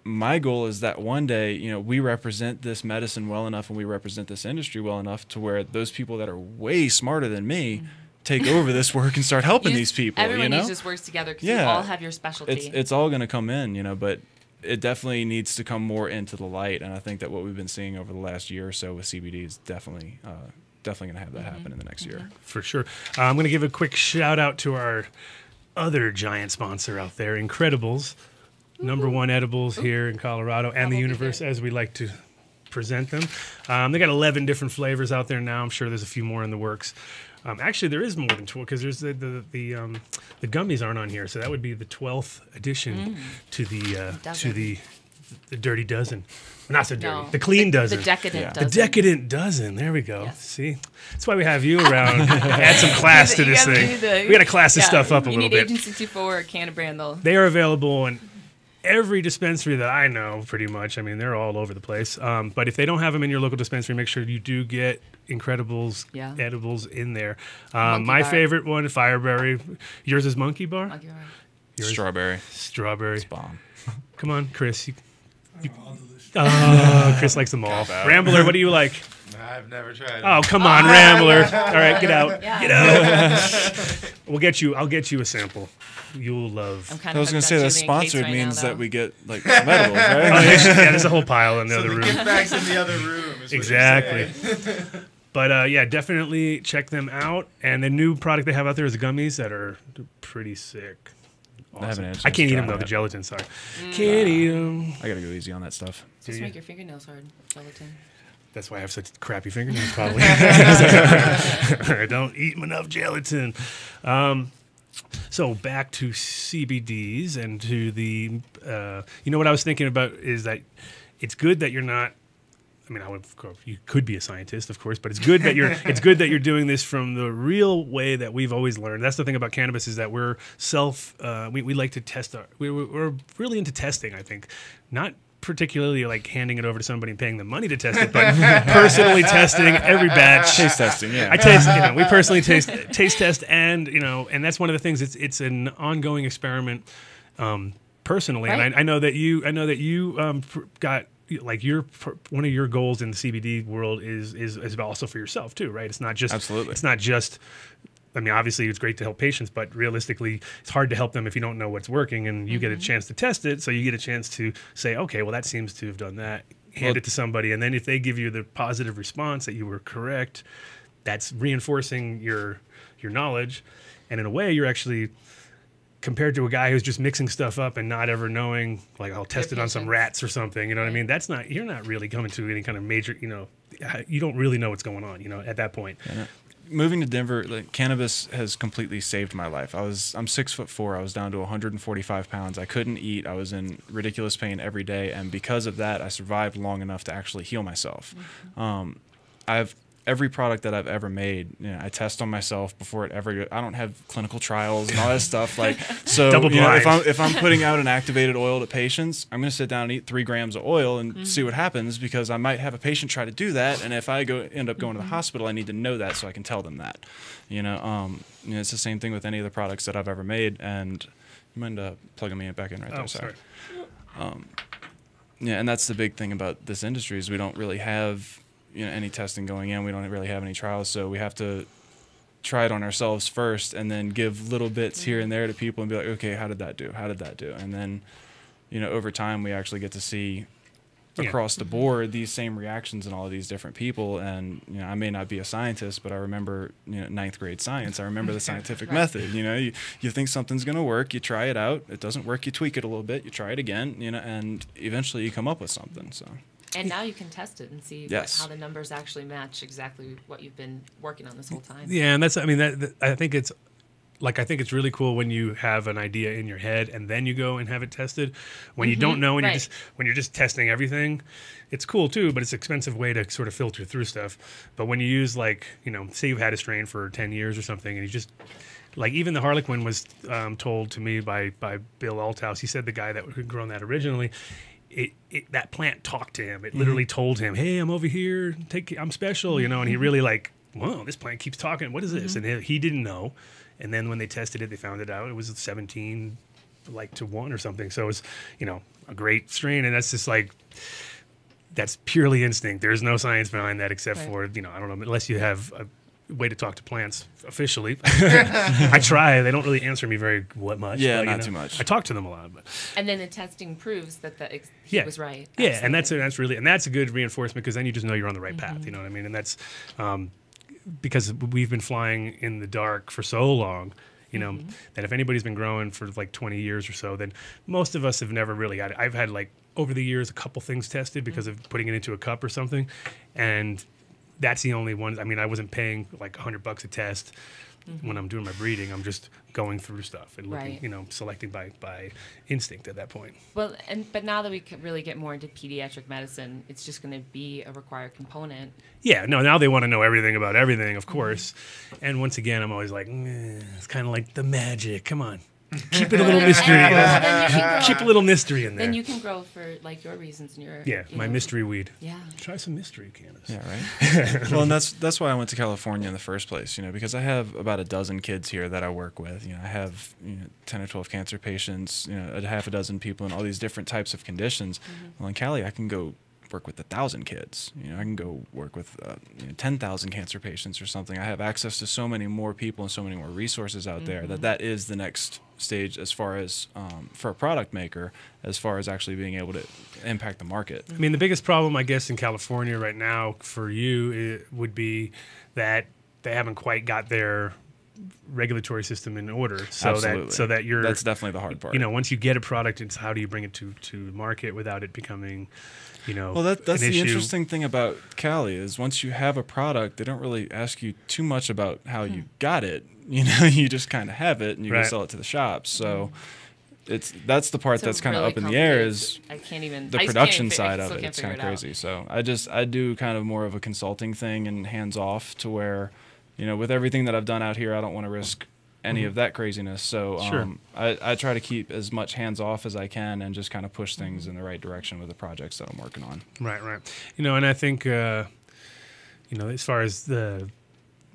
My goal is that one day, we represent this medicine well enough and we represent this industry well enough to where those people that are way smarter than me take over this work and start helping these people. Everyone just works together because you all have your specialty. It's all going to come in, but it definitely needs to come more into the light. And I think that what we've been seeing over the last year or so with CBD is definitely going to have that happen in the next year. For sure. I'm going to give a quick shout out to our other giant sponsor out there, Incredibles. #1 edibles here in Colorado and the universe, as we like to present them. They got 11 different flavors out there now. I'm sure there's a few more in the works. Actually, there is more than 12 because there's the gummies aren't on here, so that would be the 12th addition to the Dirty Dozen. Not so dirty. No. The clean dozen. The decadent dozen. The decadent dozen. There we go. Yes. See? That's why we have you around. Add some class to this thing. We got to class this stuff up a little bit. You need Agent 64 or Canna Brand, though. They are available in every dispensary that I know, pretty much. I mean, they're all over the place. But if they don't have them in your local dispensary, make sure you do get Incredibles edibles in there. My favorite one, Fireberry. Yours is Monkey Bar? Monkey Bar. Yours? Strawberry. It's bomb. Come on, Chris. Chris likes them all. Rambler, what do you like? I've never tried. Oh, come on, Rambler. All right, get out. Get out. I'll get you a sample. You'll love. I was going to say that sponsored means that we get like medals, right? There's a whole pile in the other room. Gift bags in the other room. Exactly. But definitely check them out. And the new product they have out there is the gummies that are pretty sick. Awesome. I can't eat them though. The gelatin, sorry. Can't eat them. I gotta go easy on that stuff. Just make your fingernails hard. Gelatin. That's why I have such crappy fingernails, probably. I don't eat enough gelatin. So back to CBDs and to the. What I was thinking about is that it's good that you're not. I mean, you could be a scientist, of course, but it's good that you're doing this from the real way that we've always learned. That's the thing about cannabis is that we're we like to test we're really into testing. I think not particularly like handing it over to somebody and paying them money to test it, but personally testing every batch. Taste testing, yeah. I taste. We personally taste test, and and that's one of the things. It's an ongoing experiment, personally, right. And I know that you got. Like one of your goals in the CBD world is also for yourself too, right? It's not just absolutely. It's not just. I mean, obviously, it's great to help patients, but realistically, it's hard to help them if you don't know what's working, and you get a chance to test it. So you get a chance to say, okay, well, that seems to have done that. Hand it to somebody, and then if they give you the positive response that you were correct, that's reinforcing your knowledge, and in a way, you're actually. Compared to a guy who's just mixing stuff up and not ever knowing, like, I'll test it on some rats or something, you know what I mean? You're not really coming to any kind of major, you don't really know what's going on, at that point. Yeah. Moving to Denver, cannabis has completely saved my life. I'm 6'4". I was down to 145 pounds. I couldn't eat. I was in ridiculous pain every day, and because of that, I survived long enough to actually heal myself. Every product that I've ever made, I test on myself before it ever. I don't have clinical trials and all that stuff. So if I'm putting out an activated oil to patients, I'm going to sit down and eat 3 grams of oil and see what happens, because I might have a patient try to do that, and if I end up going to the hospital, I need to know that so I can tell them that. It's the same thing with any of the products that I've ever made. And you mind plugging me back in right there? Sorry. And that's the big thing about this industry is we don't really have. Any testing going in. We don't really have any trials, so we have to try it on ourselves first and then give little bits here and there to people and be like, okay, how did that do? And then, over time, we actually get to see across the board these same reactions in all of these different people. And I may not be a scientist, but I remember ninth grade science. I remember the scientific method. You think something's going to work, you try it out, it doesn't work, you tweak it a little bit, you try it again, and eventually you come up with something. So. And now you can test it and see how the numbers actually match exactly what you've been working on this whole time. Yeah, and that's, I think it's really cool when you have an idea in your head and then you go and have it tested. When you don't know, when you're just testing everything, it's cool too, but it's an expensive way to sort of filter through stuff. But when you use say you've had a strain for 10 years or something, and you just even the Harlequin was told to me by Bill Althouse. He said the guy that had grown that originally. That plant talked to him. It literally told him, "Hey, I'm over here. I'm special," and he really whoa, this plant keeps talking. What is this? And he didn't know. And then when they tested it, they found it out. It was 17 to 1 or something. So it was, a great strain. And that's just that's purely instinct. There's no science behind that except for, I don't know, unless you have a way to talk to plants officially. I try. They don't really answer me very much. Yeah, but, not too much. I talk to them a lot. But. And then the testing proves that he was right. Yeah, and that's a good reinforcement because then you just know you're on the right path. You know what I mean? And that's because we've been flying in the dark for so long. That if anybody's been growing for 20 years or so, then most of us have never really had it. I've had over the years a couple things tested because of putting it into a cup or something, and that's the only one. I wasn't paying $100 a test when I'm doing my breeding. I'm just going through stuff and looking, selecting by instinct at that point. Well, but now that we can really get more into pediatric medicine, it's just going to be a required component. Yeah, no, now they want to know everything about everything, of course. And once again, I'm always it's kind of like the magic. Come on. Keep it a little mystery. Keep a little mystery in there. Then you can grow for your reasons and your my mystery weed. Yeah. Try some mystery cannabis. Yeah, right. Well, and that's why I went to California in the first place. Because I have about a dozen kids here that I work with. I have 10 or 12 cancer patients. A half a dozen people in all these different types of conditions. Well, in Cali, I can go work with 1,000 kids. I can go work with 10,000 cancer patients or something. I have access to so many more people and so many more resources out there that is the next stage as far as for a product maker, as far as actually being able to impact the market. The biggest problem, I guess, in California right now for you would be that they haven't quite got their regulatory system in order. So that you're that's definitely the hard part. Once you get a product, it's how do you bring it to market without it becoming well, that's the issue. interesting thing about Cali is once you have a product, they don't really ask you too much about how you got it. You just kind of have it and you go sell it to the shops. So that's the part that's kind of up in the air is the production side of it. It's kind of crazy. So I do kind of more of a consulting thing and hands off to where, with everything that I've done out here, I don't want to risk any of that craziness. So I try to keep as much hands off as I can and just kind of push things in the right direction with the projects that I'm working on. Right. And I think, as far as the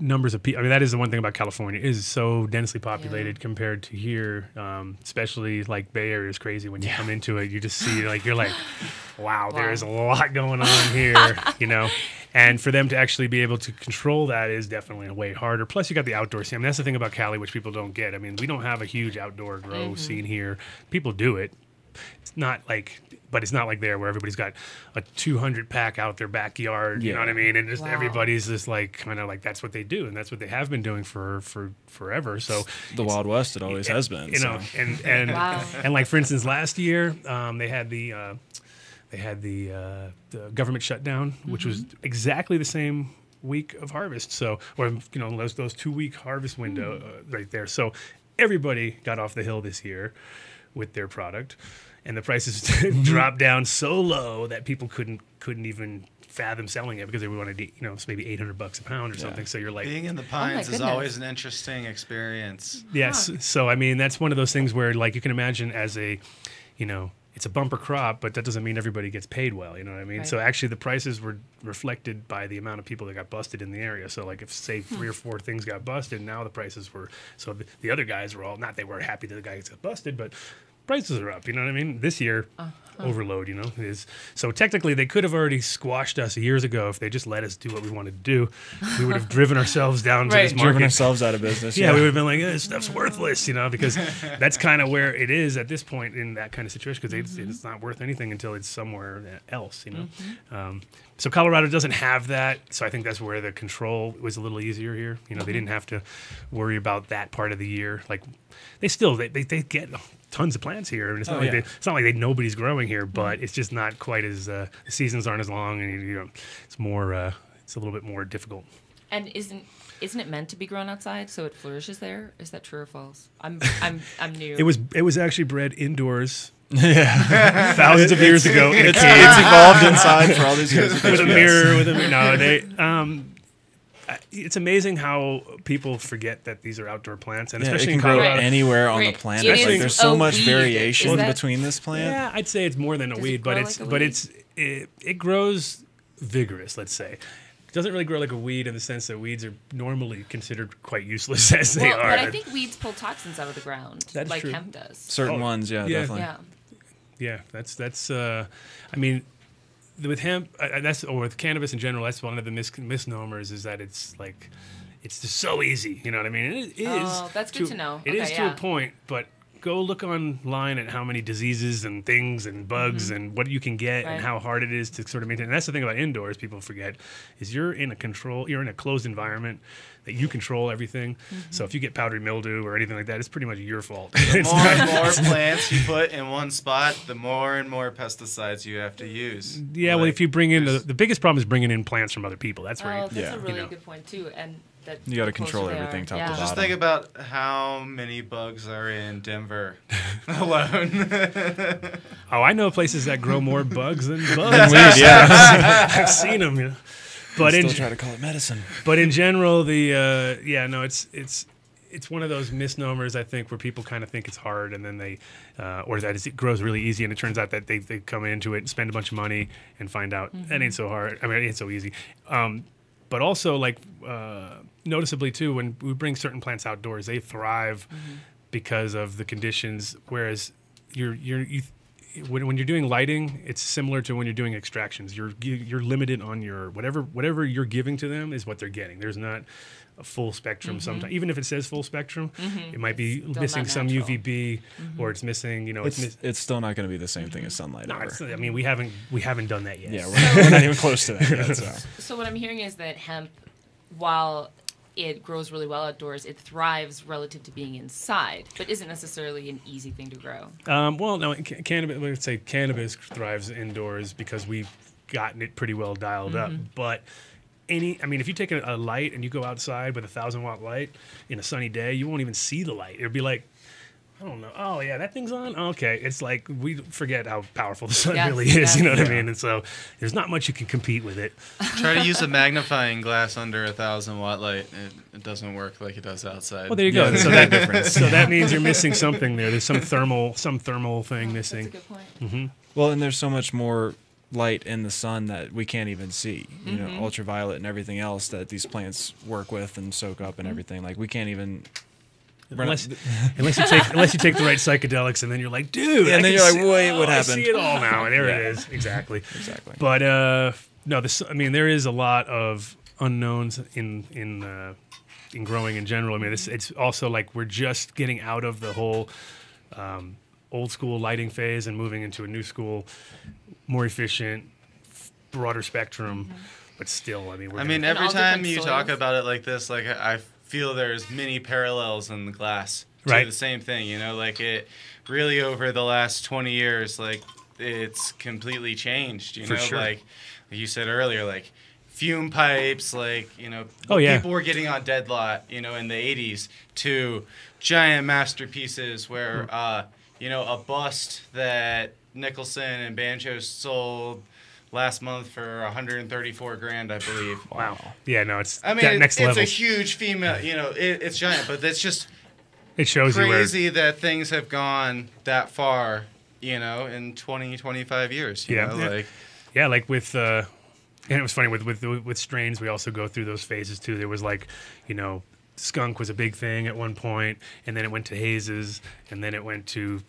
numbers of people, that is the one thing about California, it is so densely populated compared to here, especially Bay Area is crazy when you come into it. You just see you're like, wow, there's a lot going on here, And for them to actually be able to control that is definitely way harder. Plus, you got the outdoor scene. That's the thing about Cali, which people don't get. We don't have a huge outdoor grow scene here. People do it. It's not but it's not like there where everybody's got a 200 pack out their backyard. You know what I mean? And just everybody's just that's what they do, and that's what they have been doing for forever. So the Wild West, it always has been. And for instance, last year they had the government shutdown, which was exactly the same week of harvest. So, or those 2-week harvest window right there. So everybody got off the hill this year with their product, and the prices dropped down so low that people couldn't even fathom selling it because they wanted to, maybe $800 a pound or something. So you're being in the pines is always an interesting experience. Yes. So that's one of those things where you can imagine as a, it's a bumper crop, but that doesn't mean everybody gets paid well. You know what I mean? Right. So actually the prices were reflected by the amount of people that got busted in the area. So if say 3 or 4 things got busted, now the prices were, so the other guys were all, not they were happy that the guys got busted, but prices are up. You know what I mean? This year, overload, you know, is so technically they could have already squashed us years ago if they just let us do what we wanted to do. We would have driven ourselves down to this market. Driven ourselves out of business. Yeah, we would have been like, this stuff's worthless, you know, because that's kind of where it is at this point in that kind of situation, because it's not worth anything until it's somewhere else, you know. So Colorado doesn't have that, so I think that's where the control was a little easier here. You know, they didn't have to worry about that part of the year. Like, they get tons of plants here, and it's not like nobody's growing here, but it's just not quite as the seasons aren't as long, and you know, it's more it's a little bit more difficult. And isn't it meant to be grown outside so it flourishes there? Is that true or false? I'm new. It was actually bred indoors. Yeah, thousands of years ago. It's evolved inside for all these years. With a mirror. No, they. It's amazing how people forget that these are outdoor plants, and especially it can in Colorado. grow anywhere on the planet. There's so much variation between this plant. Yeah, I'd say it's more than a weed, but it grows vigorous. Let's say. It doesn't really grow like a weed in the sense that weeds are normally considered quite useless as they are. But I think weeds pull toxins out of the ground, that's like true. hemp does. Certain ones, definitely. Yeah, that's. I mean, with hemp, or with cannabis in general, that's one of the misnomers is that it's like, it's just so easy. You know what I mean? It is. Oh, that's good to know. It is to a point, but go look online at how many diseases and things and bugs and what you can get and how hard it is to sort of maintain. And that's the thing about indoors people forget is you're in a closed environment that you control everything. So if you get powdery mildew or anything like that, it's pretty much your fault. The more and more plants you put in one spot, the more and more pesticides you have to use. Yeah, well, if you bring in the biggest problem is bringing in plants from other people. That's where that's a really good point too. And that you got to control everything top to bottom. Just think about how many bugs are in Denver alone. Oh, I know places that grow more bugs than bugs. I've seen them. You know. But still try to call it medicine. But in general, it's one of those misnomers, I think, where people kind of think it's hard, and then or that it grows really easy, and it turns out that they come into it and spend a bunch of money and find out that ain't so hard. I mean, it ain't so easy. But also, like, noticeably too, when we bring certain plants outdoors, they thrive because of the conditions. Whereas when you're doing lighting, it's similar to when you're doing extractions. You're limited on your whatever you're giving to them is what they're getting. There's not a full spectrum. Sometimes, even if it says full spectrum, it might be missing some UVB or it's missing. You know, it's still not going to be the same thing as sunlight. I mean, we haven't done that yet. Yeah, we're not even close to that yet. So what I'm hearing is that hemp, while it grows really well outdoors, it thrives relative to being inside, but isn't necessarily an easy thing to grow. Well, no, cannabis. Let's say cannabis thrives indoors because we've gotten it pretty well dialed up. But if you take a light and you go outside with a 1,000-watt light in a sunny day, you won't even see the light. It'll be like, I don't know. Oh yeah, that thing's on. Okay, it's like we forget how powerful the sun really is. You know what I mean? And so there's not much you can compete with it. Try to use a magnifying glass under a 1,000-watt light. It doesn't work like it does outside. Well, there you go. So that difference. So that means you're missing something there. There's some thermal thing missing. That's a good point. Well, and there's so much more light in the sun that we can't even see. You know, ultraviolet and everything else that these plants work with and soak up and everything. Like we can't even. Unless you take the right psychedelics, and then you're like, dude, and then you're like, wait, what happened? I see it all now, and there it is, exactly. But no, there is a lot of unknowns in growing in general. I mean, it's also like we're just getting out of the whole old school lighting phase and moving into a new school, more efficient, broader spectrum, but still, every time you talk about it like this, like I feel there's many parallels in the glass to the same thing, you know, like it really over the last 20 years, like it's completely changed, you know, like you said earlier, like fume pipes, like, you know, people were getting on dead lot, you know, in the 80s to giant masterpieces where, you know, a bust that Nicholson and Banjo sold last month for $134,000, I believe. Wow. Yeah, no, it's next level. It's a huge female, you know, it's giant, but it's just it shows crazy that things have gone that far, you know, in 20, 25 years. You know, like with and it was funny with strains, we also go through those phases too. There was like, you know, skunk was a big thing at one point, and then it went to hazes, and then it went to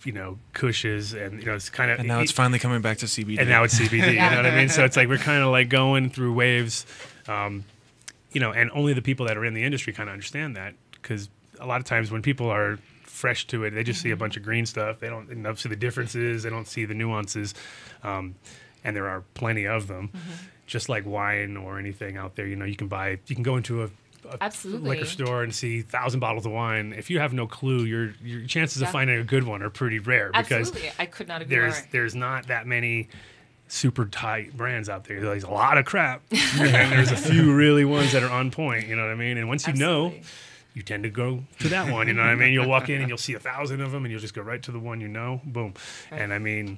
Kushes, and it's kind of. And now it's finally coming back to CBD. And now it's CBD. You know what I mean? So it's like we're kind of like going through waves, and only the people that are in the industry kind of understand that, because a lot of times when people are fresh to it, they just see a bunch of green stuff. They don't see the differences. They don't see the nuances, and there are plenty of them. Just like wine or anything out there, you can go into a Absolutely. liquor store and see 1,000 bottles of wine. If you have no clue, your chances of finding a good one are pretty rare. Absolutely. Because I could not agree more. There's not that many super tight brands out there. There's a lot of crap, and there's a few really ones that are on point. You know what I mean? And once you know, you tend to go to that one. You know what I mean? You'll walk in and you'll see 1,000 of them, and you'll just go right to the one boom. Right. And I mean,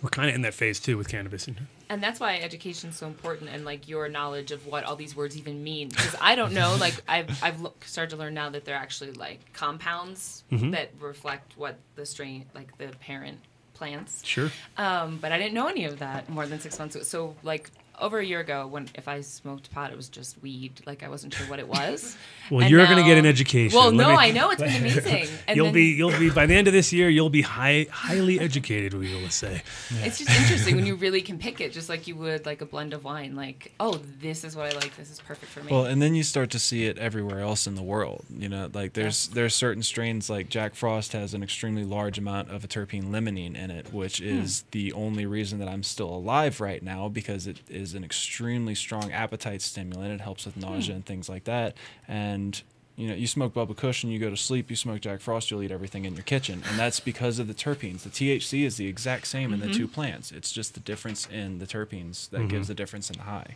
we're kind of in that phase too with cannabis. And that's why education is so important, and like your knowledge of what all these words even mean. Because I don't know, like I've started to learn now that they're actually like compounds that reflect what the strain, like the parent plants. Sure. But I didn't know any of that more than 6 months ago. So like over a year ago, if I smoked pot, it was just weed. Like I wasn't sure what it was. Well, and you're going to get an education. Well, I know it's been amazing. And you'll be by the end of this year, you'll be highly educated. We will say. Yeah. It's just interesting when you really can pick it, just like you would like a blend of wine. Like, oh, this is what I like. This is perfect for me. Well, and then you start to see it everywhere else in the world. Like there's certain strains like Jack Frost has an extremely large amount of a terpene limonene in it, which is the only reason that I'm still alive right now, because it is an extremely strong appetite stimulant. It helps with nausea and things like that. And you smoke Bubba Kush and you go to sleep. You smoke Jack Frost, you'll eat everything in your kitchen, and that's because of the terpenes. The THC is the exact same in the two plants. It's just the difference in the terpenes that gives the difference in the high.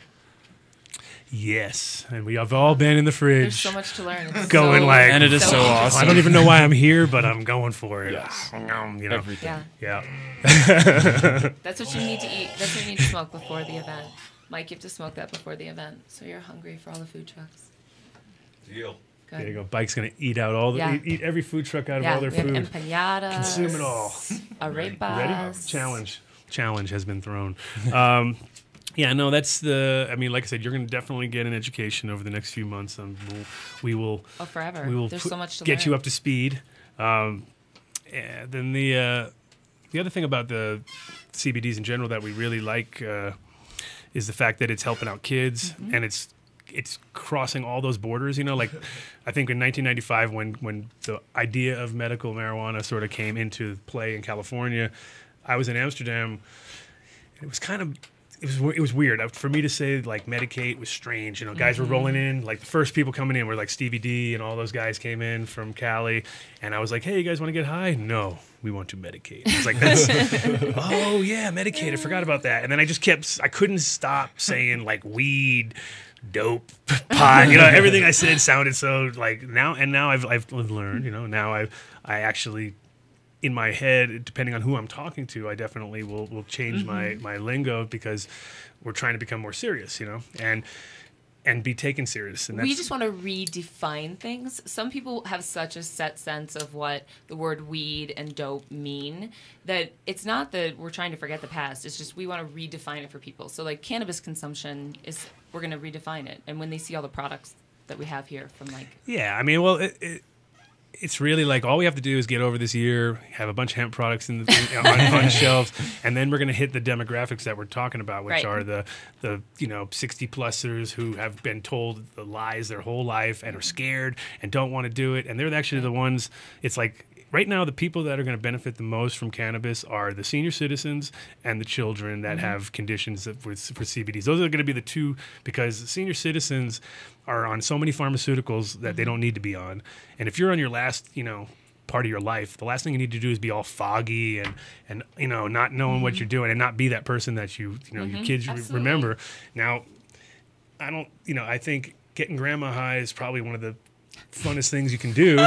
Yes, and we have all been in the fridge. There's so much to learn. And it is so awesome. I don't even know why I'm here, but I'm going for it. Yes. Everything. Yeah. That's what you need to eat. That's what you need to smoke before the event. Mike, you have to smoke that before the event, so you're hungry for all the food trucks. Deal. Good. There you go. Bike's gonna eat out all the eat every food truck out of all their we have food. empanadas. Consume it all. Arepas. Ready? Challenge has been thrown. Yeah, no, that's I mean, like I said, you're going to definitely get an education over the next few months. We will. Oh, forever. We will There's so much to get learn. you up to speed. Then the other thing about the CBDs in general that we really like is the fact that it's helping out kids and it's crossing all those borders. Like I think in 1995 when the idea of medical marijuana sort of came into play in California, I was in Amsterdam. It was kind of. It was weird. For me to say, like, medicate was strange. Guys were rolling in. Like, the first people coming in were, like, Stevie D and all those guys came in from Cali. And I was like, hey, you guys want to get high? No, we want to medicate. I was like, oh, yeah, medicate. I forgot about that. And then I couldn't stop saying, like, weed, dope, pot. Everything I said sounded so, like, now I've learned, now I actually... in my head, depending on who I'm talking to, I definitely will change my lingo because we're trying to become more serious, and be taken serious. And we just want to redefine things. Some people have such a set sense of what the word weed and dope mean that it's not that we're trying to forget the past. It's just we want to redefine it for people. So like cannabis consumption we're going to redefine it. And when they see all the products that we have here from like... Yeah, I mean, well, it's really like all we have to do is get over this year, have a bunch of hemp products on shelves, and then we're going to hit the demographics that we're talking about, which are the 60-plussers who have been told the lies their whole life and are scared and don't want to do it. And they're actually the ones, it's like right now the people that are going to benefit the most from cannabis are the senior citizens and the children that have conditions for CBDs. Those are going to be the two, because senior citizens are on so many pharmaceuticals that they don't need to be on. And if you're on your last, part of your life, the last thing you need to do is be all foggy and not knowing what you're doing and not be that person that your kids remember. Now, I think getting grandma high is probably one of the funnest things you can do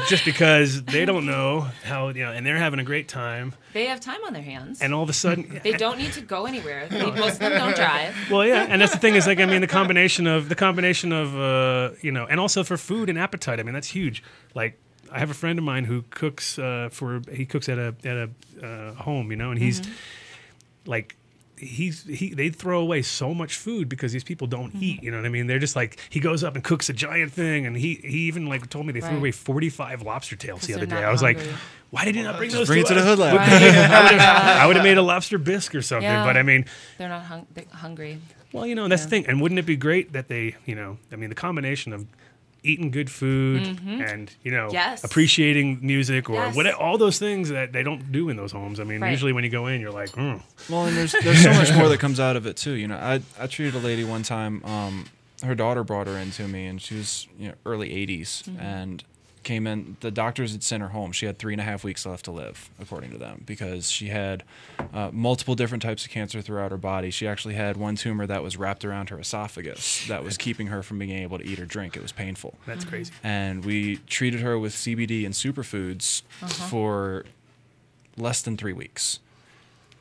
just because they don't know how, and they're having a great time. They have time on their hands. And all of a sudden... they don't need to go anywhere. Most of them don't drive. Well, yeah, and that's the thing is, like, I mean, the combination of and also for food and appetite, I mean, that's huge. Like, I have a friend of mine who cooks he cooks at a home, and he's like, they throw away so much food because these people don't eat. You know what I mean? They're just like, he goes up and cooks a giant thing, and he even like told me they threw away 45 lobster tails the other day. I was like, why did you not bring those? Bring it to the hood lab. I would have made a lobster bisque or something. Yeah. But I mean, they're not hungry. Well, that's the thing. And wouldn't it be great that they, the combination of eating good food and, appreciating music or all those things that they don't do in those homes. I mean, usually when you go in, you're like, Well, and there's so much more that comes out of it too. I treated a lady one time, her daughter brought her in to me, and she was early 80s and came in. The doctors had sent her home. She had 3.5 weeks left to live, according to them, because she had multiple different types of cancer throughout her body. She actually had one tumor that was wrapped around her esophagus that was keeping her from being able to eat or drink. It was painful. That's crazy. And we treated her with CBD and superfoods for less than 3 weeks.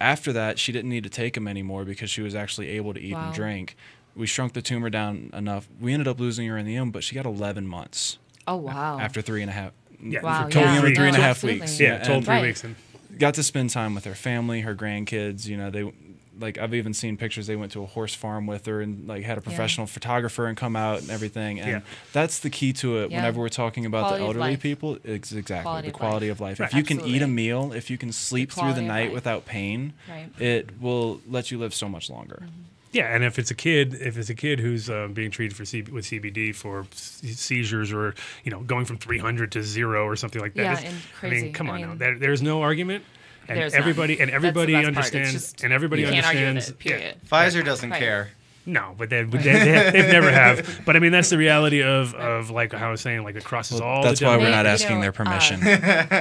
After that, she didn't need to take them anymore because she was actually able to eat and drink. We shrunk the tumor down enough. We ended up losing her in the end, but she got 11 months. Oh, wow. After 3.5. Yeah. Wow. Total 3.5 absolutely. weeks. Yeah, total 3 Right. weeks. And got to spend time with her family, her grandkids. They like, I've even seen pictures. They went to a horse farm with her and like had a professional photographer and come out and everything. And that's the key to it. Yeah. Whenever we're talking about Quality the of elderly life. people, it's exactly the quality of life. Right. If you can eat a Absolutely. meal, if you can sleep through the quality of night life. without pain, Right. it will let you live so much longer. yeah, and if it's a kid who's being treated with CBD for seizures or going from 300 to 0 or something like that, Yeah, it's- and I crazy. mean, come I on mean, now. There's no argument. And There's everybody none. That's the best part. It's understands. just- And everybody you can't argue with understands. it, period. Pfizer doesn't Right. care. No, but they've never have. But I mean, that's the reality of like how I was saying, like it crosses all. That's the why we're different- not You asking know, their permission.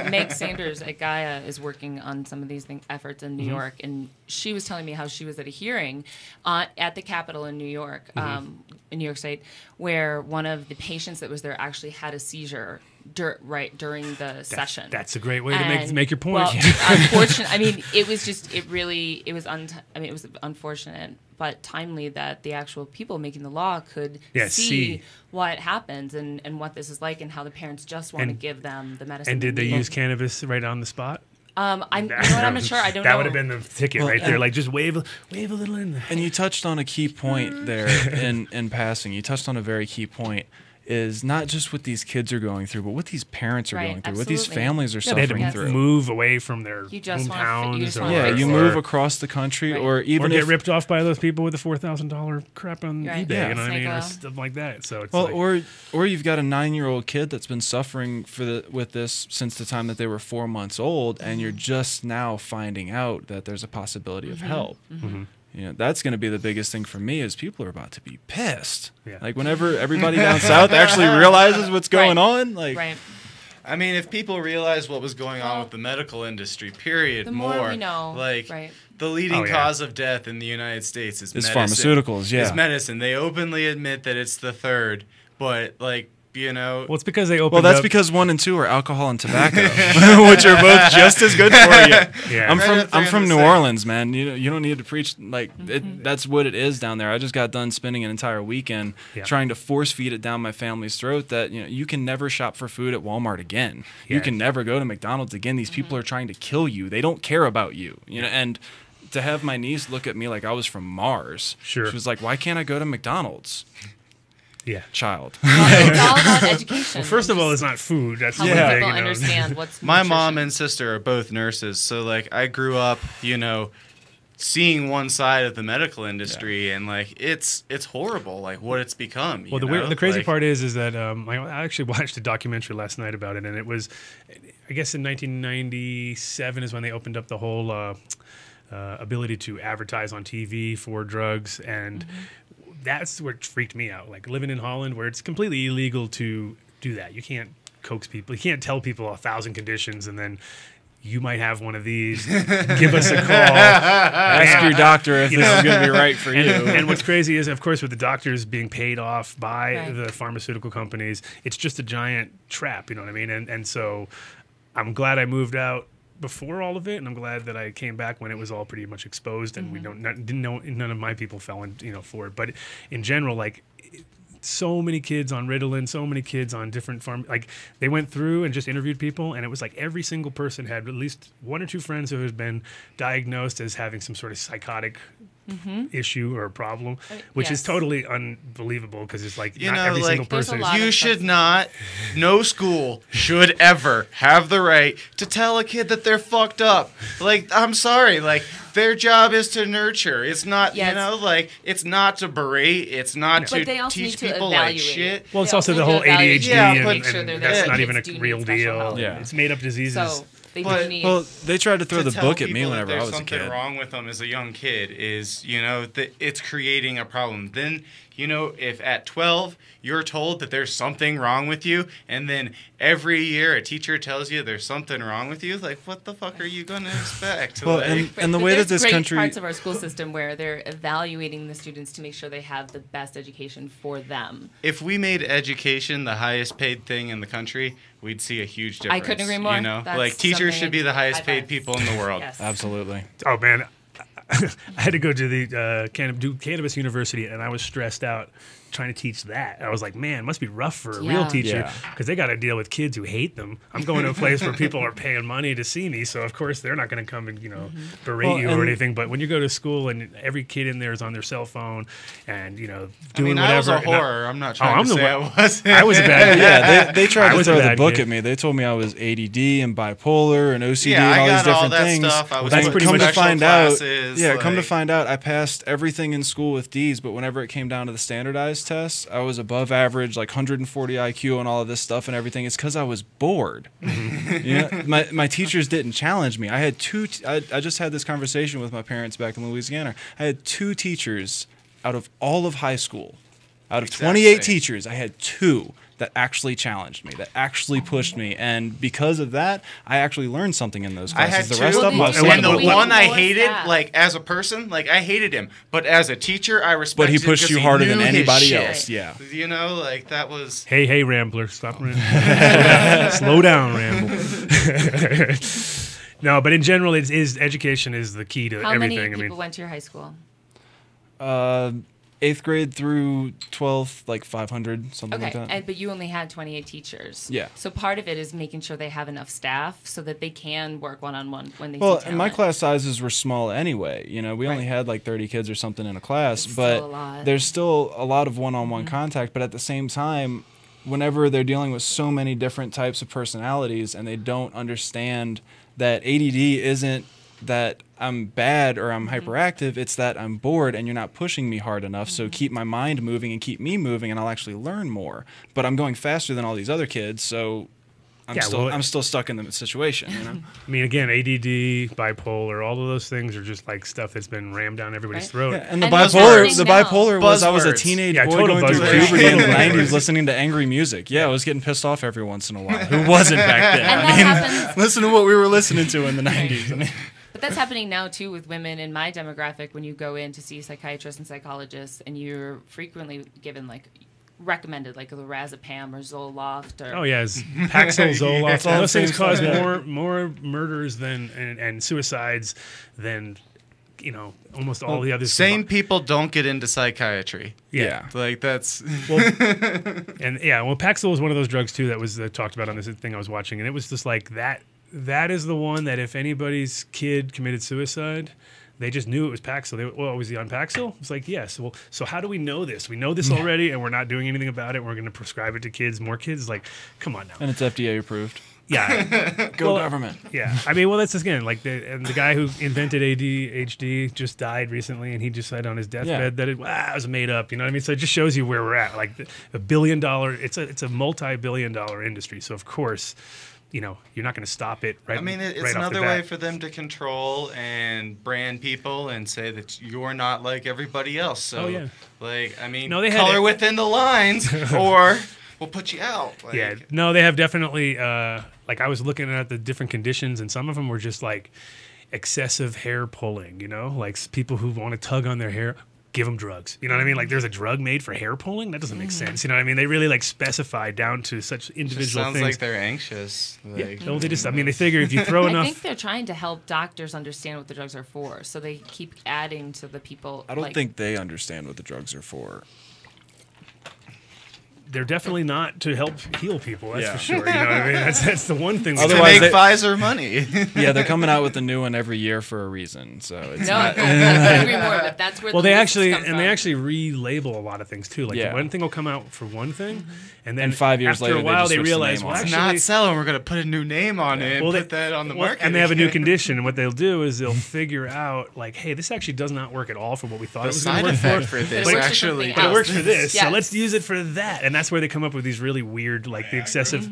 Meg Sanders at Gaia is working on some of these efforts in New York, and she was telling me how she was at a hearing at the Capitol in New York, in New York State, where one of the patients that was there actually had a seizure during the session. That's a great way to And, make your point. Well, unfortunately, I mean, it was unfortunate, but timely that the actual people making the law could see what happens and what this is like and how the parents just want to give them the medicine. And did they need. use cannabis right on the spot? I'm not sure. I don't know. That would have been the ticket right there. Like just wave a little in there. And you touched on a key point there in passing. You touched on a very key point. Is not just what these kids are going through, but what these parents are going through, what these absolutely. families are They had suffering to through. move away from their You just wanna hometowns. you just or, wanna Yeah, fix you it. move across the country, Right. or even get if ripped off by those people with the $4,000 crap on Right. eBay. Yeah. You know what I Snake mean, or oil. stuff like that. So it's well, like, or you've got a 9-year-old kid that's been suffering with this since the time that they were 4 months old, and you're just now finding out that there's a possibility of help. That's going to be the biggest thing for me is people are about to be pissed. Yeah. Like whenever everybody down south actually realizes what's going on, like Right. I mean, if people realize what was going on with the medical industry, period, The more we know, like right. the leading Oh, yeah. cause of death in the United States is It's medicine. pharmaceuticals, yeah. It's medicine. They openly admit that it's the third, but well, it's because they opened Well, that's up. because 1 and 2 are alcohol and tobacco, which are both just as good for you. Yeah. I'm from New Same. Orleans, man. You don't need to preach that's what it is down there. I just got done spending an entire weekend trying to force feed it down my family's throat that you can never shop for food at Walmart again. You Yeah. can never go to McDonald's again. These people are trying to kill you. They don't care about you. And to have my niece look at me like I was from Mars. Sure. She was like, "Why can't I go to McDonald's?" Yeah. Child. Well, it's all about education. Well, first of all, it's not food. That's helping one thing. people You know. understand what's My nutrition. mom and sister are both nurses, so I grew up, seeing one side of the medical industry, and it's horrible, what it's become. Well, the crazy part is that I actually watched a documentary last night about it, and it was, I guess, in 1997 is when they opened up the whole ability to advertise on TV for drugs, and that's what freaked me out. Like living in Holland, where it's completely illegal to do that. You can't coax people. You can't tell people 1,000 conditions, and then you might have one of these. Give us a call. Ask your doctor if this is going to be right for you. And what's crazy is, of course, with the doctors being paid off by Right. the pharmaceutical companies, it's just a giant trap. You know what I mean? And so I'm glad I moved out before all of it, and I'm glad that I came back when it was all pretty much exposed, and we didn't know, none of my people fell in, for it. But in general, so many kids on Ritalin, so many kids on different like they went through and just interviewed people, and it was like every single person had at least one or two friends who had been diagnosed as having some sort of psychotic issue or problem, which is totally unbelievable because it's like not every single person. You should not, no school should ever have the right to tell a kid that they're fucked up. Like, I'm sorry, like their job is to nurture. It's not, you know, like it's not to berate. It's not to teach people like shit. Well, it's also the whole ADHD, and that's not even a real deal. Yeah, it's made up diseases. Well, they tried to throw the book at me whenever I was a kid. Something wrong with them as a young kid is, you know, that it's creating a problem. Then, you know, if at 12 you're told that there's something wrong with you, and then every year a teacher tells you there's something wrong with you, like, what the fuck are you going to expect? Well, like, and the way that this country... There's parts of our school system where they're evaluating the students to make sure they have the best education for them. If we made education the highest paid thing in the country, we'd see a huge difference. I couldn't agree more. You know, That's like teachers should be the highest something paid people in the world. Yes. Absolutely. Oh man, I had to go to the Cannabis University, and I was stressed out trying to teach that. I was like, man, it must be rough for a real teacher because they got to deal with kids who hate them. I'm going to a place where people are paying money to see me, so of course they're not going to come and berate you or anything. But when you go to school and every kid in there is on their cell phone and doing whatever. I was a horror. I'm not trying to say I wasn't. I was a bad. Yeah, they tried to throw the book at me. They told me I was ADD and bipolar and OCD and all these different things. Stuff. I was come to find out, classes, come to find out, I passed everything in school with D's, but whenever it came down to the standardized tests, I was above average, like 140 IQ and all of this stuff and everything. It's because I was bored. My teachers didn't challenge me. I had I just had this conversation with my parents back in Louisiana. I had 2 teachers out of all of high school. Out of 28 teachers, I had 2 that actually challenged me, that actually pushed me, and because of that, I actually learned something in those classes. I had the rest of them, and the one I hated, like as a person, like I hated him, but as a teacher, I respected. But he pushed you harder than anybody else. Yeah, you know, like that was. Hey, Rambler, stop rambling. Slow down, Ramble. No, but in general, education is the key to everything. How many people went to your high school? 8th grade through 12th, like 500, something like that. But you only had 28 teachers. Yeah. So part of it is making sure they have enough staff so that they can work one-on-one when they see Well, talent. and my class sizes were small anyway. You know, we only had like 30 kids or something in a class, but there's still a lot of one-on-one contact. But at the same time, whenever they're dealing with so many different types of personalities and they don't understand that ADD isn't that I'm bad or I'm hyperactive, it's that I'm bored and you're not pushing me hard enough, so keep my mind moving and keep me moving and I'll actually learn more. But I'm going faster than all these other kids, so I'm still stuck in the situation, you know? I mean, again, ADD, bipolar, all of those things are just like stuff that's been rammed down everybody's throat. Yeah, and the bipolar was I was a teenage boy going through puberty in the 90s listening to angry music. Yeah, I was getting pissed off every once in a while. Who wasn't back then? I mean, listen to what we were listening to in the 90s. I mean, but that's happening now, too, with women in my demographic when you go in to see psychiatrists and psychologists and you're frequently given, like, recommended, like lorazepam or Zoloft. Or Paxil, Zoloft. All those things cause more murders and suicides than, almost all the others. Sane people don't get into psychiatry. Yeah. Like, that's... Paxil was one of those drugs, too, that was talked about on this thing I was watching, and it was just like that. That is the one that if anybody's kid committed suicide, they just knew it was Paxil. Was he on Paxil? It's like, yes. Well, so how do we know this? We know this already, and we're not doing anything about it. We're going to prescribe it to kids, more kids. Like, come on now. And it's FDA approved. Yeah. Go government. Yeah. I mean, well, that's again, like the guy who invented ADHD just died recently, and he just said on his deathbed that it was made up. You know what I mean? So it just shows you where we're at. Like $1 billion, it's a multi-billion-dollar industry. So of course, you're not going to stop it. Right. I mean, it's another way for them to control and brand people and say that you're not like everybody else. So, color within the lines, or we'll put you out. They have definitely. Like I was looking at the different conditions, and some of them were just like excessive hair pulling. Like people who want to tug on their hair. Give them drugs. You know what I mean? Like there's a drug made for hair pulling? That doesn't make sense. You know what I mean? They really like specify down to such individual sounds things. Like they're anxious. Like, they figure if you throw enough... I think they're trying to help doctors understand what the drugs are for, so they keep adding to the people. I don't think they understand what the drugs are for. they're definitely not to help heal people. That's Yeah. for sure. You know what I mean? That's the one thing. To Otherwise, make they- Pfizer money. Yeah, they're coming out with a new one every year for a reason. So it's No, not. I couldn't agree more. But that's where Well, the they risks actually come from. relabel a lot of things too. Like Yeah. one thing will come out for one thing, and then And 5 years after later, a they while just they switch the realize, name well, on it. It's actually, not selling. We're going to put a new name on it and well, put that on the market. and they have a new again. condition. And what they'll do is they'll figure out, like, hey, this actually does not work at all for what we thought The it was going side to work effect for. for this But it works for actually something But it else. works for this, so Yes. let's use it for that. And that's where they come up with these really weird, like the excessive.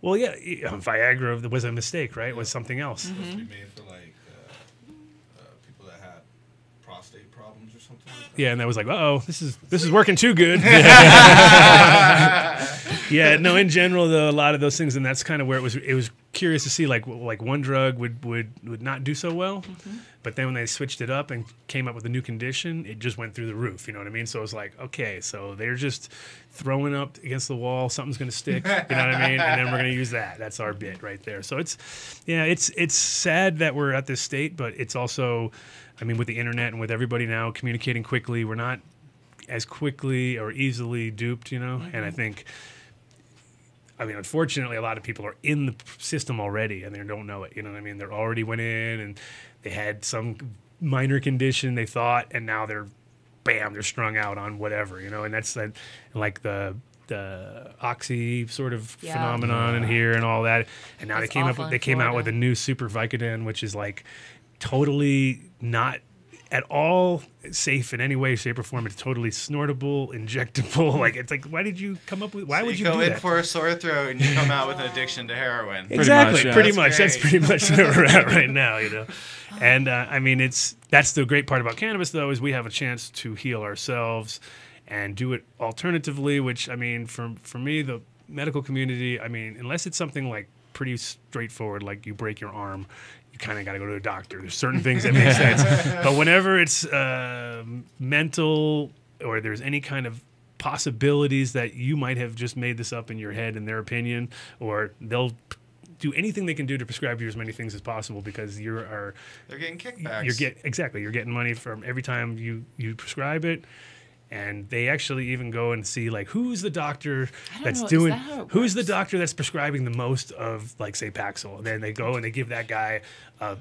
Well, yeah, Viagra was a mistake, right? It was something else. Supposed to be made for like people that had prostate problems or something like that. Yeah, and that was like, oh, this is working too good. Yeah, no. In general, though, a lot of those things, and that's kind of where it was curious to see, like one drug would not do so well, but then when they switched it up and came up with a new condition, it just went through the roof. You know what I mean? So it was like, okay, so they're just throwing up against the wall, something's going to stick. You know what I mean? And then we're going to use that. That's our bit right there. So it's sad that we're at this state, but it's also, I mean, with the internet and with everybody now communicating quickly, we're not as quickly or easily duped, you know? And I think, I mean, unfortunately, a lot of people are in the system already and they don't know it. You know what I mean? They already went in and they had some minor condition they thought, and now they're strung out on whatever, you know? And that's like the oxy sort of phenomenon in here and all that. And now It's they awful in came out with a new super Vicodin, which is like totally not at all safe in any way, shape, or form. It's totally snortable, injectable. Like, it's like, why did you come up with? Why would you go do in that? for a sore throat and you come out with an addiction to heroin? Exactly, pretty much. That's That's pretty much where we're at right now, you know. And I mean, that's the great part about cannabis, though, is we have a chance to heal ourselves and do it alternatively. Which, I mean, for me, the medical community, I mean, unless it's something like pretty straightforward, like you break your arm, you kind of got to go to a doctor. There's certain things that make sense. But whenever it's mental, or there's any kind of possibilities that you might have just made this up in your head in their opinion, or they'll do anything they can do to prescribe you as many things as possible because They're getting kickbacks. You're getting money from every time you prescribe it. And they actually even go and see, like, who's the doctor that's doing, who's the doctor that's prescribing the most of, like, say, Paxil. And then they go and they give that guy a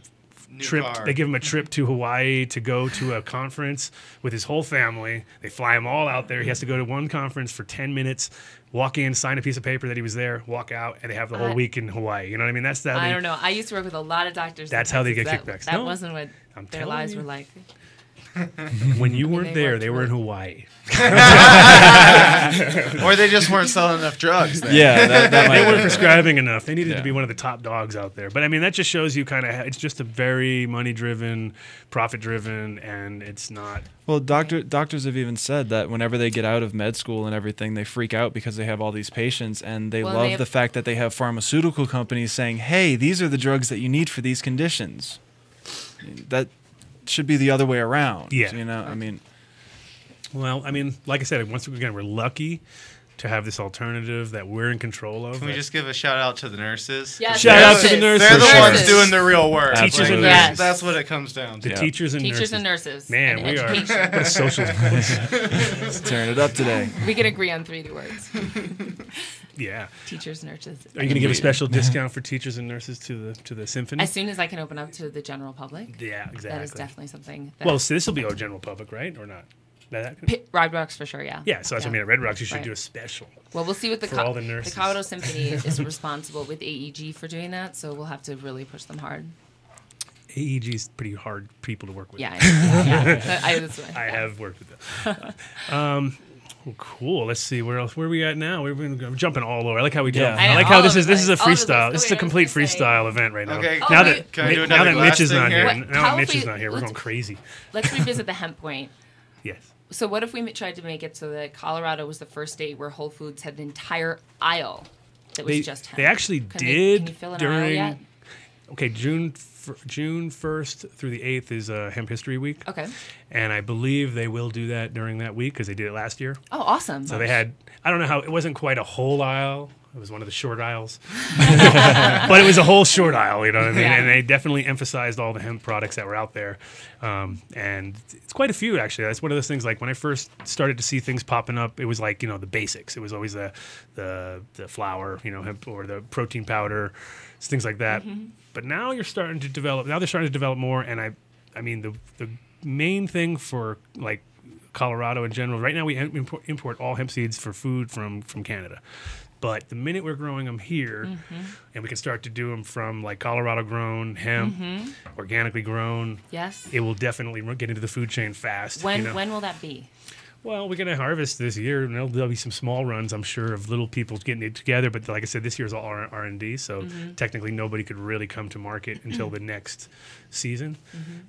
trip. car. They give him a trip to Hawaii to go to a conference with his whole family. They fly him all out there. He has to go to one conference for 10 minutes, walk in, sign a piece of paper that he was there, walk out, and they have the whole week in Hawaii. You know what I mean? That's that. I don't know. I used to work with a lot of doctors. That's how they get that, kickbacks. That No, wasn't what I'm their telling lives you. were like. When you weren't they there, worked they were in with- Hawaii. Or they just weren't selling enough drugs. Then. Yeah, that They might weren't prescribing enough. They needed Yeah. to be one of the top dogs out there. But I mean, that just shows you kind of it's just a very money-driven, profit-driven, and it's not. Well, doctors have even said that whenever they get out of med school and everything, they freak out because they have all these patients, and they Well, love they have- the fact that they have pharmaceutical companies saying, "Hey, these are the drugs that you need for these conditions." That should be the other way around. Yeah. You know, I mean, Well, I mean, like I said, once again, we're lucky to have this alternative that we're in control of. Can we just give a shout out to the nurses? Yes, Shout out to the nurses. They're the For ones sure. doing the real work. Teachers Absolutely. and Yes. nurses. That's what it comes down to. The teachers and Teachers nurses. and nurses. Man, and we are education. what a social. let's turn it up today. We can agree on 3 words. Yeah. Teachers, nurses. Are you going to give a special discount for teachers and nurses to the symphony? As soon as I can open up to the general public. Yeah, exactly. That is definitely something. That Well, so this will be our general public, right, or not? Ride Rocks for sure, yeah. Yeah, so that's what I mean. At Red Rocks, you should Right. do a special. Well, we'll see what the for all the nurses. Colorado Symphony is responsible with AEG for doing that, so we'll have to really push them hard. AEG is pretty hard people to work with. Yeah, that's what, I have worked with them. Well, cool. Let's see where else. Where are we at now? I'm jumping all over. I like how we jump. Yeah. I like I know, how all this over is. the This is a place, all over the freestyle. place. This is Okay, a I complete was gonna say- freestyle event right now. Okay. Now Oh, that wait. Can I do now another that glass Mitch is thing not here? here. Now How that if Mitch is we- not here. We're let's- going crazy. Let's revisit the hemp point. Yes. So what if we tried to make it so that Colorado was the first state where Whole Foods had an entire aisle that was just hemp? They actually Can did can you fill an aisle during. yet? Okay, June 1st through the 8th is Hemp History Week. Okay. And I believe they will do that during that week because they did it last year. Oh, awesome. So they had, I don't know how, it wasn't quite a whole aisle, It was one of the short aisles, but it was a whole short aisle, you know what I mean? Yeah. And they definitely emphasized all the hemp products that were out there. And it's quite a few, actually. That's one of those things, like when I first started to see things popping up, it was like, the basics. It was always the flour, hemp, or the protein powder, things like that. But now they're starting to develop more. And I mean, the main thing for like Colorado in general, right now we import all hemp seeds for food from Canada. But the minute we're growing them here, and we can start to do them from like Colorado grown hemp, organically grown, Yes. it will definitely get into the food chain fast. When will that be? Well, we're going to harvest this year, and there'll be some small runs, I'm sure, of little people getting it together. But like I said, this year's all R&D, so technically nobody could really come to market until the next season.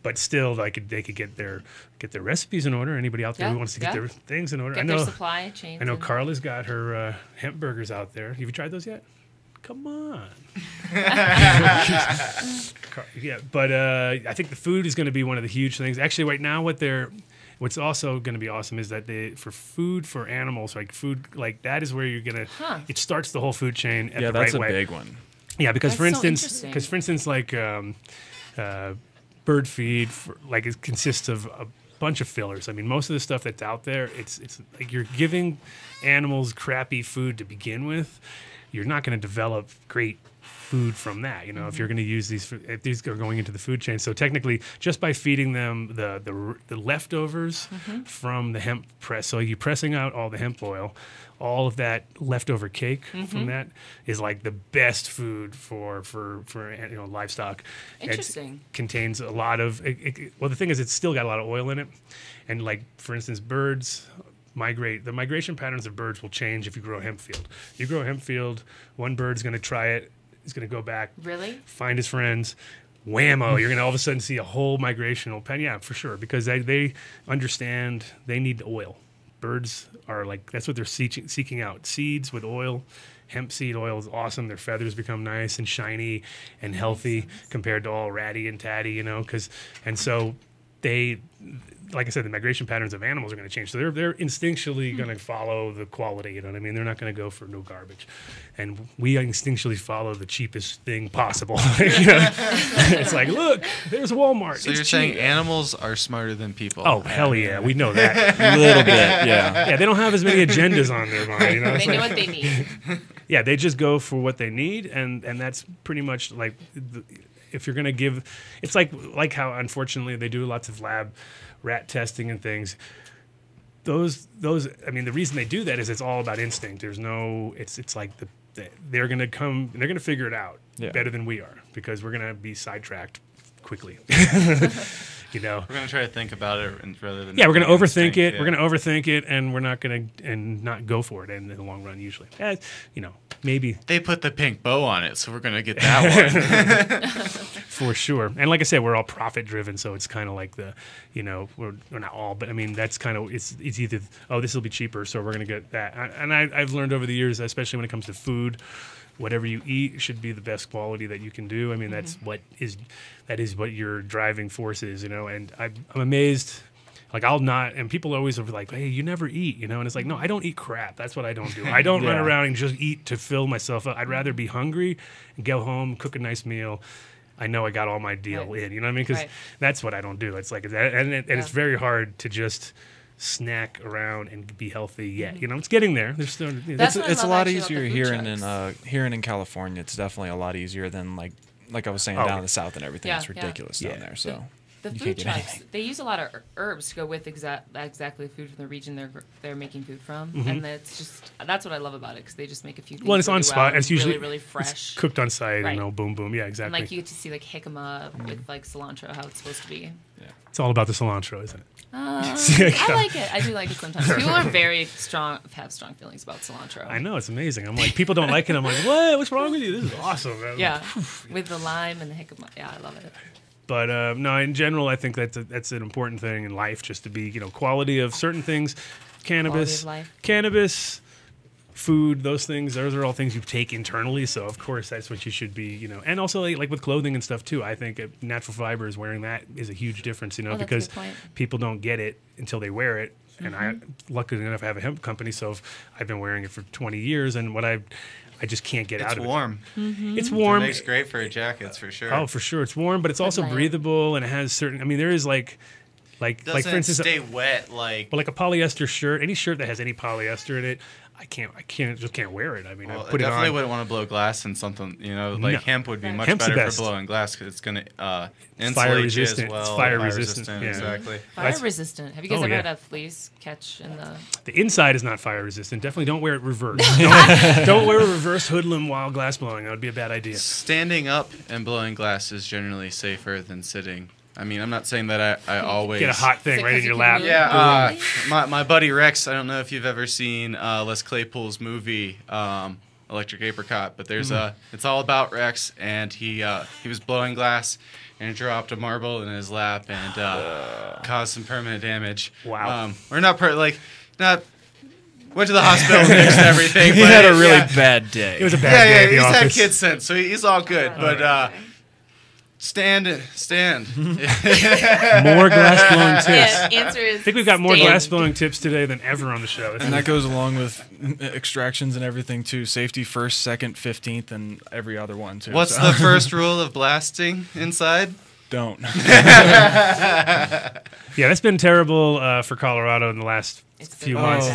But still, they could get their recipes in order. Anybody out there who wants to get their things in order? Get their supply chain. I know Carla's got her hemp burgers out there. Have you tried those yet? Come on. Yeah, but I think the food is going to be one of the huge things. Actually, right now, what's also going to be awesome is that for food for animals, like food like that is where you're going to, it starts the whole food chain at the right way. Yeah, that's a big one. Yeah, because That's for instance, like bird feed, it consists of a bunch of fillers. I mean, most of the stuff that's out there, it's like you're giving animals crappy food to begin with. You're not going to develop great food from that, if you're going to use if these are going into the food chain. So technically, just by feeding them the leftovers from the hemp press, so you're pressing out all the hemp oil, all of that leftover cake from that is like the best food for livestock. Interesting. It contains a lot of well, the thing is, it's still got a lot of oil in it, and like for instance, birds migrate. The migration patterns of birds will change if you grow a hemp field. You grow a hemp field, one bird's going to try it. He's going to go back, find his friends, whammo, you're going to all of a sudden see a whole migrational pattern. Yeah, for sure, because they understand they need the oil. Birds are like, that's what they're seeking out. Seeds with oil. Hemp seed oil is awesome. Their feathers become nice and shiny and healthy compared to all ratty and tatty, and so they, like I said, the migration patterns of animals are going to change. So they're instinctually going to follow the quality. You know what I mean? They're not going to go for no garbage. And we instinctually follow the cheapest thing possible. It's like, look, there's Walmart. So you're saying animals are smarter than people? Oh, hell yeah. We know that. A little bit, yeah. Yeah, they don't have as many agendas on their mind. They know what they need. Yeah, they just go for what they need. And that's pretty much like... if you're going to give, it's like how unfortunately they do lots of lab rat testing and things. Those I mean, the reason they do that is it's all about instinct. There's no, it's like they're going to figure it out better than we are, because we're going to be sidetracked quickly. We're going to try to think about it rather than... Yeah, we're going to overthink it. Yeah. We're going to overthink it, and we're not going to not go for it in the long run usually. Maybe. They put the pink bow on it, so we're going to get that one. For sure. And like I said, we're all profit driven, so it's kind of like we're not all, but I mean, that's kind of, it's either, this will be cheaper, so we're going to get that. And I've learned over the years, especially when it comes to food, whatever you eat should be the best quality that you can do. I mean, that is what your driving force is, and I'm amazed. Like, I'll not, and people always are like, hey, you never eat, and it's like, no, I don't eat crap. That's what I don't do. I don't run around and just eat to fill myself up. I'd rather be hungry and go home, cook a nice meal. I know I got all my deal in, you know what I mean? Because that's what I don't do. It's like, and it's very hard to just snack around and be healthy yet. It's getting there. There's still, it's a lot easier here in California. It's definitely a lot easier than like I was saying down in the south and everything. It's ridiculous down there. So the food trucks, they use a lot of herbs to go with exactly the food from the region they're making food from, and that's what I love about it, because they just make a few things. Well, it's on spot. It's usually really, really fresh, cooked on site. Boom, boom. Yeah, exactly. And you get to see jicama with cilantro, how it's supposed to be. Yeah, it's all about the cilantro, isn't it? I like it. I do like it sometimes. People are have strong feelings about cilantro. I know, it's amazing. I'm like, people don't like it. I'm like, what? What's wrong with you? This is awesome, man. Yeah, with the lime and the jicama. Yeah, I love it. But no, in general, I think that's an important thing in life, just to be, quality of certain things. Cannabis, food, those are all things you take internally. So of course that's what you should be, and also like with clothing and stuff too. I think natural fibers, wearing that is a huge difference, because people don't get it until they wear it. And I, luckily enough, have a hemp company, so I've been wearing it for 20 years. And what I just can't get out of warm. it. It's warm. It makes great for jackets for sure. Oh, for sure. It's warm, but it's also breathable, and it has certain. I mean, there is like for instance, stay wet but like a polyester shirt, any shirt that has any polyester in it, I just can't wear it. I mean, well, I put it on. Definitely wouldn't want to blow glass in something, like hemp would be much Hemp's better for blowing glass because it's going to insulate fire resistant. resistant. As well. It's fire resistant. Yeah. Exactly. Fire resistant. Have you guys ever had a fleece catch in the? The inside is not fire resistant. Definitely don't wear it reverse. Don't wear a reverse hoodlum while glass blowing. That would be a bad idea. Standing up and blowing glass is generally safer than sitting. I mean, I'm not saying that I always get a hot thing right in your lap. Yeah, my buddy Rex. I don't know if you've ever seen Les Claypool's movie Electric Apricot, but there's it's all about Rex, and he was blowing glass and dropped a marble in his lap and caused some permanent damage. Wow. Or not not. Went to the hospital and fixed everything. He had a really bad day. It was a bad day at the he's office. had kids since, so he's all good. But stand. More glass blowing tips. Yeah, answer is I think we've got more stand. glass blowing tips today than ever on the show. And that goes along with extractions and everything too. Safety first, second, 15th, and every other one too. What's the first rule of blasting inside? Don't. Yeah, that's been terrible for Colorado in the last few months.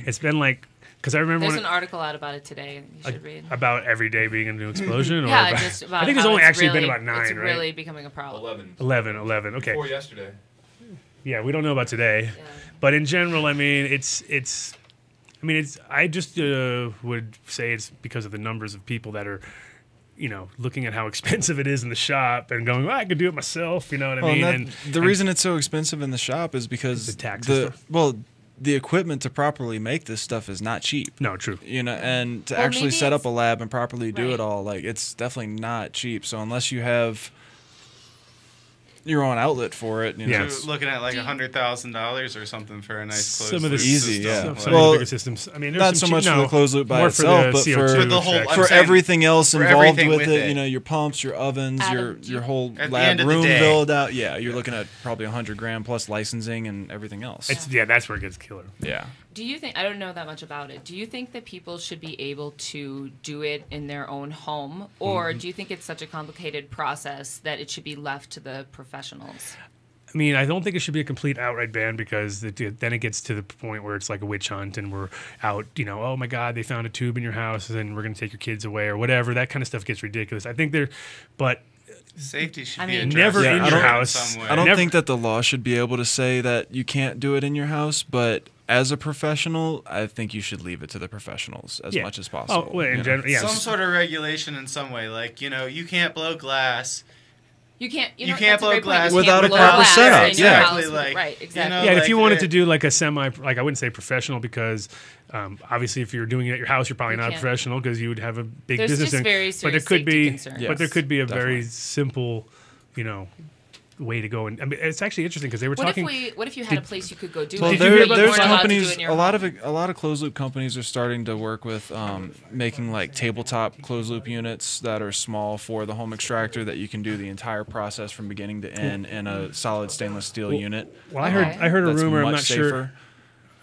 It's been like because I remember there's an article out about it today. You should read about every day being a new explosion. Yeah, or just about I think there's how only it's actually really, been about 9. It's right? really becoming a problem. 11. Okay. Before yesterday. Yeah, we don't know about today, but in general, I mean, I just would say it's because of the numbers of people that are, looking at how expensive it is in the shop and going, well, I could do it myself. You know what I mean? And the reason it's so expensive in the shop is because the taxes. The equipment to properly make this stuff is not cheap. No, true. And to actually set up a lab and properly do it all, it's definitely not cheap. So unless you have your own outlet for it, You're looking at like $100,000 or something for a nice closed some of the system. Some of the bigger systems. I mean, not so much for the closed loop by itself, but for everything else involved with it. Your pumps, your ovens, your whole lab room build out. Yeah, you're looking at probably $100,000 plus licensing and everything else. That's where it gets killer. Yeah. Do you think, I don't know that much about it, do you think that people should be able to do it in their own home? Or do you think it's such a complicated process that it should be left to the professionals? I mean, I don't think it should be a complete outright ban because then it gets to the point where it's like a witch hunt and we're out, oh my God, they found a tube in your house and we're going to take your kids away or whatever. That kind of stuff gets ridiculous. I think safety should be never in your house. I don't think that the law should be able to say that you can't do it in your house, but as a professional, I think you should leave it to the professionals as much as possible. Oh, well, in general, some sort of regulation in some way, like you can't blow glass. You can't blow glass without a proper setup. Exactly. Right. Exactly. If you wanted to do like a I wouldn't say professional because obviously if you're doing it at your house, you're probably not a professional because you would have a big business. Just very serious concerns. But there could be a very simple, way to go. And I mean, it's actually interesting because they were talking. What if you had a place you could go do it? Well, there's companies. A lot of closed loop companies are starting to work with making like tabletop closed loop units that are small for the home extractor that you can do the entire process from beginning to end in a solid stainless steel unit. Well, I heard a rumor. I'm not sure.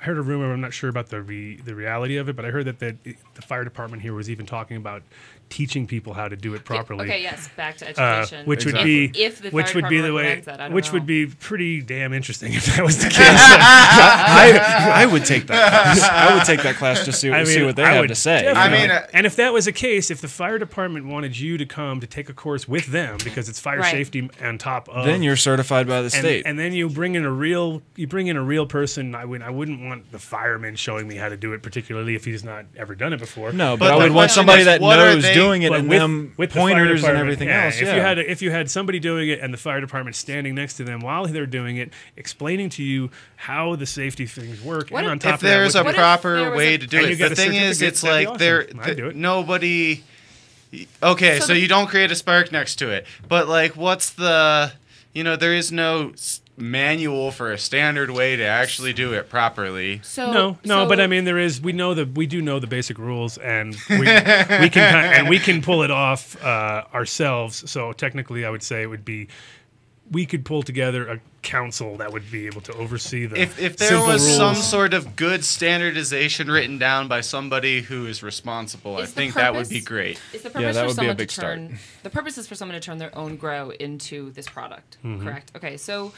I heard a rumor. I'm not sure about the reality of it, but I heard that the fire department here was even talking about teaching people how to do it properly. Okay, yes, back to education. Which would be pretty damn interesting if that was the case. I would take that class. I would take that class to see what they have to say. And if that was the case, if the fire department wanted you to come to take a course with them because it's fire safety on top of, then you're certified by the state, and then you bring in a real person. I wouldn't want the fireman showing me how to do it, particularly if he's not ever done it before. No, but I would want somebody that knows doing it and them with pointers and everything else. If you had somebody doing it and the fire department standing next to them while they're doing it, explaining to you how the safety things work, and on top if there's a proper way to do it, the thing is, it's like nobody. Okay, so you don't create a spark next to it, but like, what's the? There is no manual for a standard way to actually do it properly. But I mean, we do know the basic rules, and we can pull it off ourselves. So technically, I would say it would be we could pull together a council that would be able to oversee the If there simple was rules. some sort of good standardization written down by somebody who is responsible, I think that would be great. Is the purpose that for would be a someone big to start. turn the purpose is for someone to turn their own grow into this product, correct? Okay, so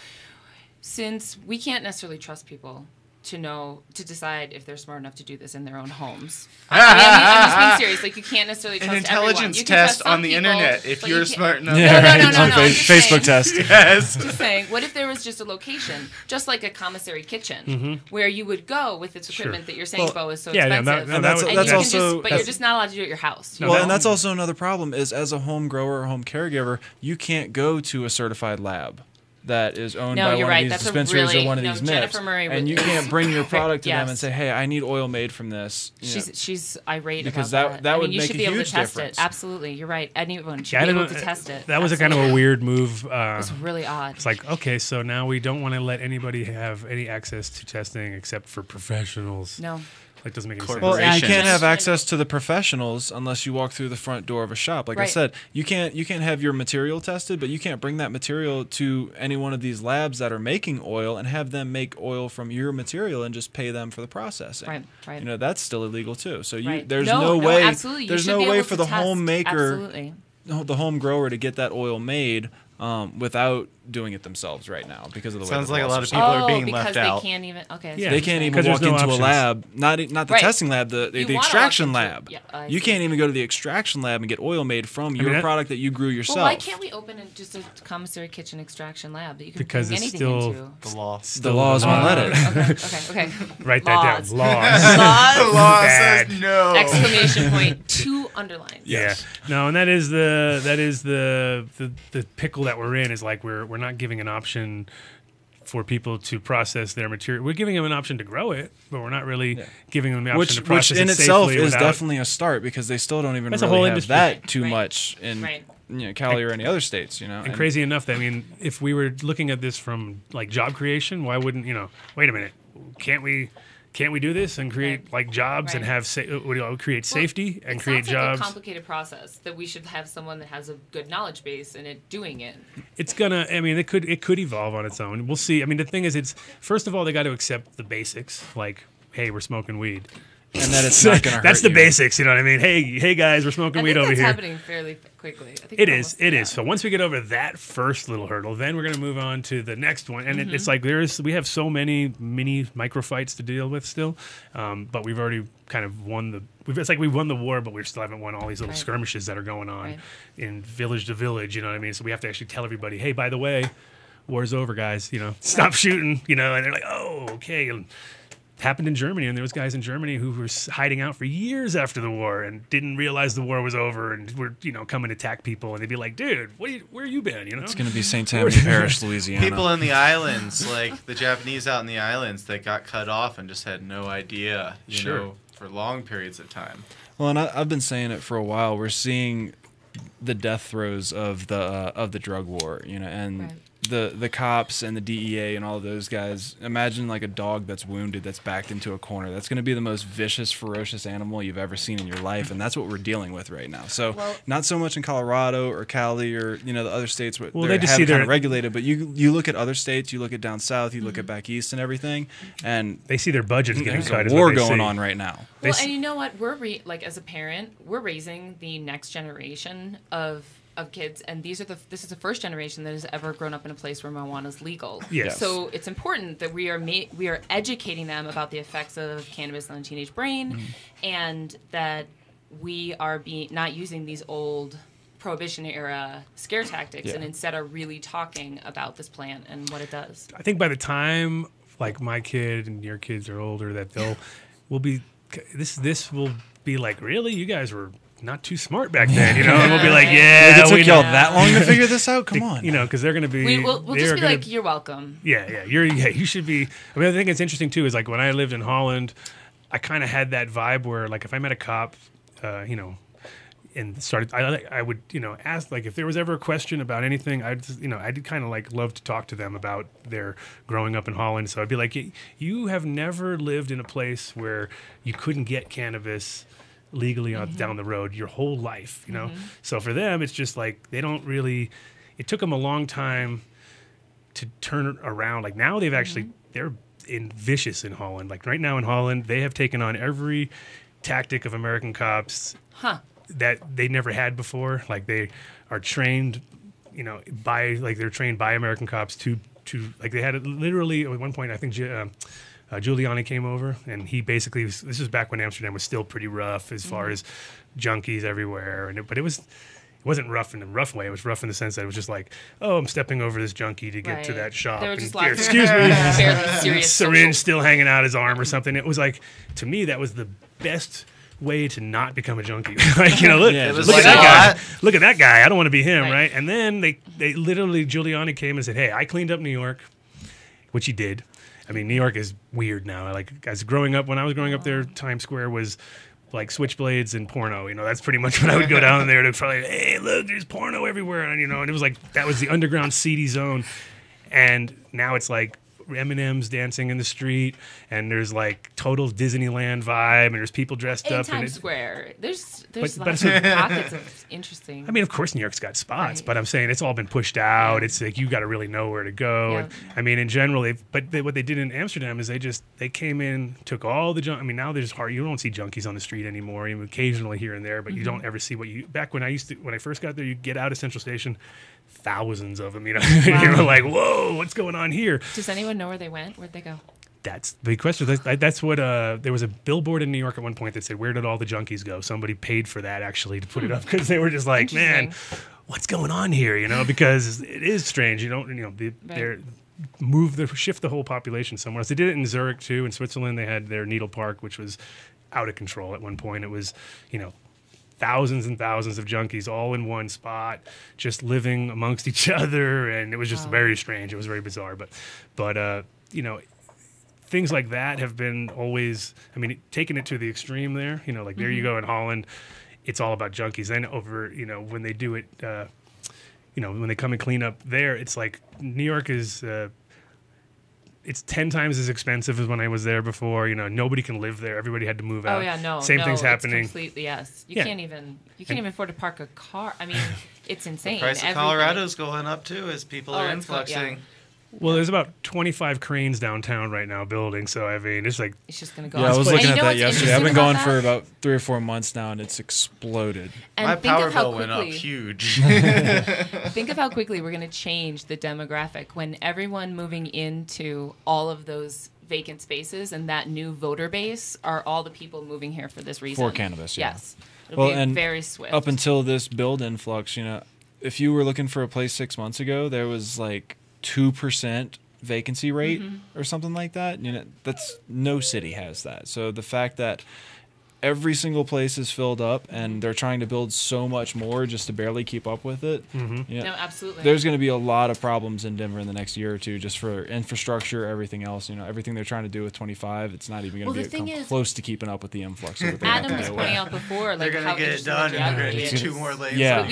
since we can't necessarily trust people to decide if they're smart enough to do this in their own homes. I'm just being serious. Like, you can't necessarily trust An intelligence everyone. You can trust test some on the people, internet if but you're you can't- smart enough. Yeah, No, right. no, It's no, on no, I'm just Facebook saying- test. Yes. Just saying, what if there was just a location, just like a commissary kitchen, where you would go with its equipment that you're saying, Bo, is so yeah, no, expensive, that- And that that's, would- and that's you can also but you're just not allowed to do it at your house. No, well, that- and that's also another problem is as a home grower or home caregiver, you can't go to a certified lab that is owned No, by you're one right. of these That's a dispensaries really- or one of no, these Jennifer MIPs, Murray and would- you can't bring your product to them Yes. and say, "Hey, I need oil made from this." You know, She's irate Because about that I would mean, you make should a be able huge to test difference. it. Absolutely, you're right. Anyone should Yeah, I be able don't to know, test it. That was a kind of a weird move. It's really odd. It's like, okay, so now we don't want to let anybody have any access to testing except for professionals. No. That doesn't make any Well, sense. Well, and you Corporations. can't have access to the professionals unless you walk through the front door of a shop. Like I Right. said, you can't have your material tested, but you can't bring that material to any one of these labs that are making oil and have them make oil from your material and just pay them for the processing. Right, right. You know, that's still illegal too. So Right. there's No, no way absolutely. You there's should no be way able for to the test. homemaker, Absolutely. the home grower to get that oil made without doing it themselves right now because of the way Sounds the like a laws lot are of set. people are being because left they out. can't even. Okay. Yeah. They can't even 'Cause walk there's no into a options. lab, not the Right. testing lab, the You wanna walk extraction into- lab. yeah, I You see. can't even go to the extraction lab and get oil made from your that- product that you grew yourself. Well, why can't we open just a commissary kitchen extraction lab that you can Because bring it's anything still- into? The law. The laws won't let it. Okay. Write that Laws. down. Laws. Laws. Law Bad. says no. Exclamation point. 2 underlines. Yeah. No, and that is the pickle that we're in is like we're not giving an option for people to process their material. We're giving them an option to grow it, but we're not really giving them the option Which to process in it itself safely is without- definitely a start because they still don't even That's a really whole have industry. that too Right. much in Right. Cali or any other states. And crazy enough, I mean, if we were looking at this from like job creation, why wouldn't wait a minute, can't we do this and create Right. like jobs and Right. have create safety and It create sounds like jobs? a complicated process that we should have someone that has a good knowledge base in it doing it. It's gonna. I mean, it could evolve on its own. We'll see. I mean, the thing is, it's first of all they got to accept the basics, like, hey, we're smoking weed. and that it's not going to hurt That's the you. basics, you know what I mean? Hey guys, we're smoking I weed think over that's here. happening fairly quickly. I think It we're is. almost It there. is. So once we get over that first little hurdle, then we're going to move on to the next one. And Mm-hmm. it's like we have so many mini micro fights to deal with still, but we've already kind of won the. It's like we won the war, but we still haven't won all these little Right. skirmishes that are going on Right. in village to village. You know what I mean? So we have to actually tell everybody, hey, by the way, war's over, guys. Stop shooting. And they're like, oh, okay. And happened in Germany, and there was guys in Germany who were hiding out for years after the war and didn't realize the war was over and were coming to attack people, and they'd be like, dude, where you been? It's going to be St. Tammany Parish, Louisiana. People in the islands, like the Japanese out in the islands, that got cut off and just had no idea, you know, for long periods of time. Well, and I've been saying it for a while. We're seeing the death throes of the drug war, and Right. the cops and the DEA and all those guys. Imagine like a dog that's wounded, that's backed into a corner. That's going to be the most vicious, ferocious animal you've ever seen in your life, and that's what we're dealing with right now. So Well- not so much in Colorado or Cali or the other states where Well, they they just have see kind their- of regulated. But you look at other states, you look at down south, you look at back east and everything, and They see their budgets getting there's cut. a is what war they going see. on right now. They Well, s- and you know what? We're as a parent, we're raising the next generation of kids, and this is the first generation that has ever grown up in a place where marijuana is legal. Yes. So it's important that we are educating them about the effects of cannabis on the teenage brain, and that we are not using these old Prohibition era scare tactics, Yeah. and instead are really talking about this plant and what it does. I think by the time like my kid and your kids are older, that will be like, really, you guys were not too smart back then, and we'll be like, yeah, It took we y'all know. that long to figure this out? Come on. Because they're going to be. We'll they're just be gonna- like, you're welcome. you should be. I mean, I think it's interesting too. Is like when I lived in Holland, I kind of had that vibe where, like, if I met a cop, and started, I would, ask, like, if there was ever a question about anything, I'd kind of like love to talk to them about their growing up in Holland. So I'd be like, you have never lived in a place where you couldn't get cannabis legally down the road your whole life, So for them, it's just like they don't really. It took them a long time to turn around. Like now they've actually they're vicious in Holland. Like right now in Holland, they have taken on every tactic of American cops that they never had before. Like they are trained, they're trained by American cops to like they had it literally at one point. I think Giuliani came over, and he basically this was back when Amsterdam was still pretty rough as far as junkies everywhere, but it wasn't rough in a rough way. It was rough in the sense that it was just like, oh, I'm stepping over this junkie to get to that shop. They were just and, excuse me, fairly serious syringe still hanging out his arm or something. It was like, to me, that was the best way to not become a junkie. Like, look at that guy. Look at that guy. I don't want to be him, right? And then they literally, Giuliani came and said, hey, I cleaned up New York, which he did. I mean, New York is weird now. Like, when I was growing up there, Times Square was like switchblades and porno. That's pretty much when I would go down there to probably, hey, look, there's porno everywhere. And, and it was like, that was the underground seedy zone. And now it's like M&M's dancing in the street, and there's like total Disneyland vibe, and there's people dressed up. Times Square. There's lots of pockets of interesting. I mean, of course, New York's got spots, but I'm saying it's all been pushed out. It's like you got to really know where to go. Yeah. And, I mean, in general, what they did in Amsterdam is they came in, took all the junk. I mean, now there's you don't see junkies on the street anymore. Even occasionally here and there, but you don't ever see back when I first got there, you get out of Central Station, thousands of them. Wow. You're like, whoa, what's going on here? Does anyone know where they went? Where'd they go? That's the big question. That's what there was a billboard in New York at one point that said, where did all the junkies go? Somebody paid for that actually to put it up because they were just like, man, what's going on here? Because it is strange. Shift the whole population somewhere else. They did it in Zurich too. In Switzerland, they had their needle park, which was out of control at one point. It was, thousands and thousands of junkies all in one spot, just living amongst each other, and it was just very strange. It was very bizarre, but things like that have been always. I mean, taking it to the extreme there. Like there you go in Holland, it's all about junkies. Then over, when they do it, when they come and clean up there, it's like New York is. It's 10 times as expensive as when I was there before. Nobody can live there. Everybody had to move out. Oh yeah, no. Same thing's happening. Completely, yes. You can't even afford to park a car. I mean, it's insane. The price of Colorado's going up too as people are influxing. Well, there's about 25 cranes downtown right now building, so I mean, it's like it's just gonna go. Yeah, I was looking at that yesterday. I've been going for about 3 or 4 months now, and it's exploded. And my power bill went up huge. Think of how quickly we're gonna change the demographic when everyone moving into all of those vacant spaces and that new voter base are all the people moving here for this reason. For cannabis, yeah. Yes. It'll be very swift. Up until this build influx, if you were looking for a place 6 months ago, there was like 2% vacancy rate or something like that. That's no city has that. So the fact that every single place is filled up and they're trying to build so much more just to barely keep up with it. No, absolutely. There's going to be a lot of problems in Denver in the next year or two just for infrastructure, everything else. Everything they're trying to do with 25, it's not even going to be close to keeping up with the influx. Adam was pointing out before, like they're how get it done and they're going to need 2 more lanes. Yeah,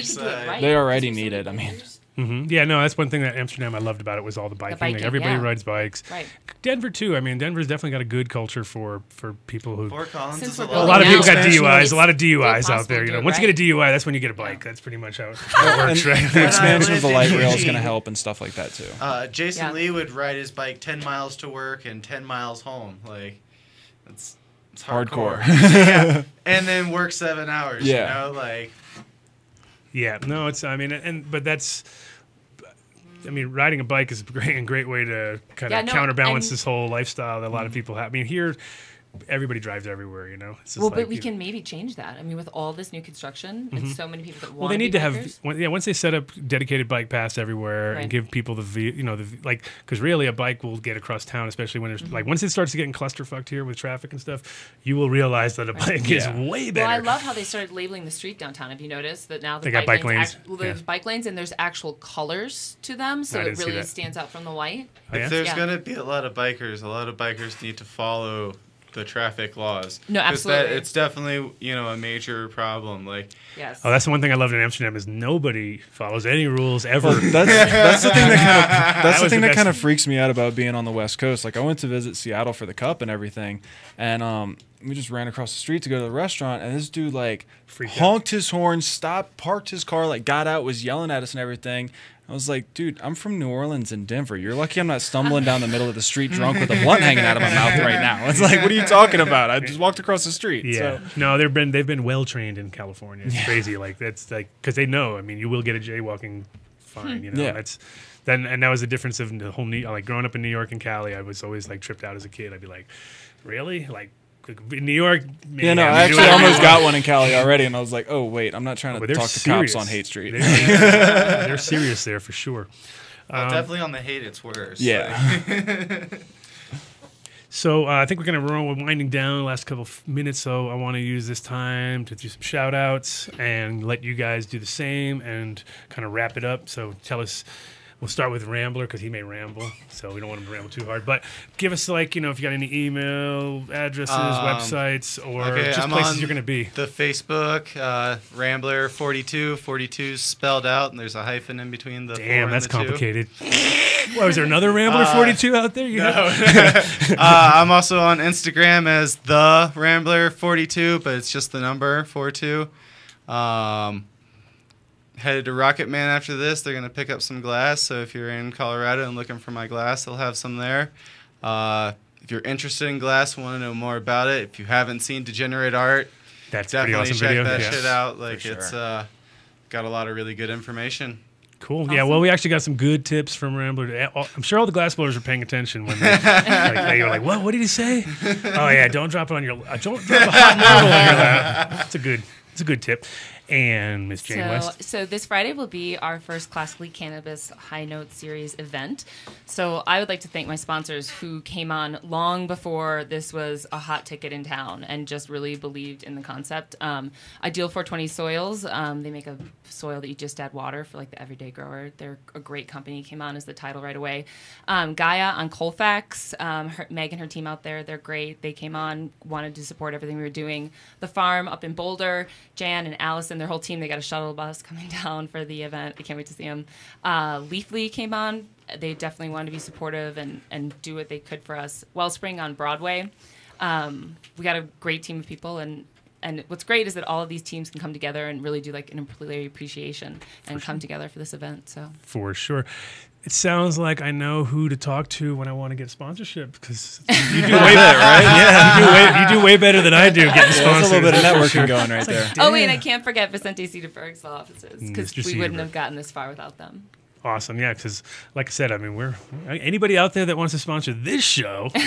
right. They already need it. I mean. Yeah, no, that's one thing that Amsterdam I loved about it was all the biking. Like everybody rides bikes. Right. Denver too. I mean, Denver's definitely got a good culture for people who. Fort Collins is a lot of people got DUIs. A lot of DUIs out there. Once right. you get a DUI, that's when you get a bike. That's pretty much how it works. Right? The expansion of the light rail is going to help and stuff like that too. Jason Lee would ride his bike 10 miles to work and 10 miles home. Like, it's hardcore. And then work 7 hours. Yeah. Yeah, no, but that's. I mean, riding a bike is a great way to kind of counterbalance this whole lifestyle that a lot of people have. I mean, here, everybody drives everywhere, It's just but we can maybe change that. I mean, with all this new construction and so many people that want they need to bikers. have once they set up dedicated bike paths everywhere and give people because really a bike will get across town, especially when there's like once it starts to getting clusterfucked here with traffic and stuff, you will realize that a bike is way better. Well, I love how they started labeling the street downtown. Have you noticed that now they got bike lanes? There's bike lanes and there's actual colors to them, so it really stands out from the white. If there's going to be a lot of bikers need to follow the traffic laws. No, absolutely. It's definitely, a major problem. Yes. Oh, that's the one thing I loved in Amsterdam is nobody follows any rules ever. Well, that's the thing that kind of freaks me out about being on the West Coast. Like I went to visit Seattle for the Cup and everything, and we just ran across the street to go to the restaurant, and this dude honked his horn, stopped, parked his car, got out, was yelling at us and everything. I was like, dude, I'm from New Orleans and Denver. You're lucky I'm not stumbling down the middle of the street drunk with a blunt hanging out of my mouth right now. It's like, what are you talking about? I just walked across the street. Yeah. So. No, they've been well trained in California. It's crazy. Like that's like because they know. I mean, you will get a jaywalking fine. You know, Yeah. that's then and that was the difference of the whole like growing up in New York and Cali. I was always like tripped out as a kid. I'd be like, really, like. In New York, yeah, no, I actually almost got one in Cali already, and I was like, "Oh wait, I'm not trying to talk to cops on Hate Street." They're serious there for sure. Definitely on the hate, it's worse. Yeah. So I think we're going to roll winding down the last couple of minutes. So I want to use this time to do some shout outs and let you guys do the same and kind of wrap it up. So tell us. We'll start with Rambler because he may ramble, so we don't want him to ramble too hard. But give us, like, if you got any email addresses, websites, or just places you're going to be. The Facebook, Rambler 42, 42 spelled out, and there's a hyphen in between the. Damn, that's and the complicated. What, is there another Rambler 42 out there? I'm also on Instagram as the Rambler 42, but it's just the number 42. Headed to Rocket Man after this. They're going to pick up some glass. So if you're in Colorado and looking for my glass, they'll have some there. If you're interested in glass, want to know more about it, if you haven't seen Degenerate Art, that's definitely awesome check video. that Yeah. shit out. Like sure. it's got a lot of really good information. Cool. Awesome. Yeah, well, we actually got some good tips from Rambler. I'm sure all the glassblowers are paying attention when they were like, "What? What did he say?" Oh yeah, don't drop it on your. Don't drop a hot marble on your lap. It's a good tip. And Miss Jane West. So this Friday will be our first Classically Cannabis High Note Series event. So I would like to thank my sponsors who came on long before this was a hot ticket in town and just really believed in the concept. Ideal 420 Soils. They make a soil that you just add water for like the everyday grower. They're a great company. Came on as the title right away. Gaia on Colfax. Meg and her team out there, they're great. They came on, wanted to support everything we were doing. The Farm up in Boulder. Jan and Allison, their whole team, they got a shuttle bus coming down for the event. I can't wait to see them. Leafly came on. They definitely wanted to be supportive and do what they could for us. Wellspring on Broadway. We got a great team of people, and what's great is that all of these teams can come together and really do like an employee appreciation and come together for this event. So for sure. It sounds like I know who to talk to when I want to get sponsorship because you do way better, right? Yeah, you do way better than I do getting sponsors. There's a little bit of networking going right there. Oh, wait, and I can't forget Vicente Cedarberg's law offices because Mr. we wouldn't Cedarberg. have gotten this far without them. Awesome, yeah, because like I said, I mean, we're anybody out there that wants to sponsor this show, give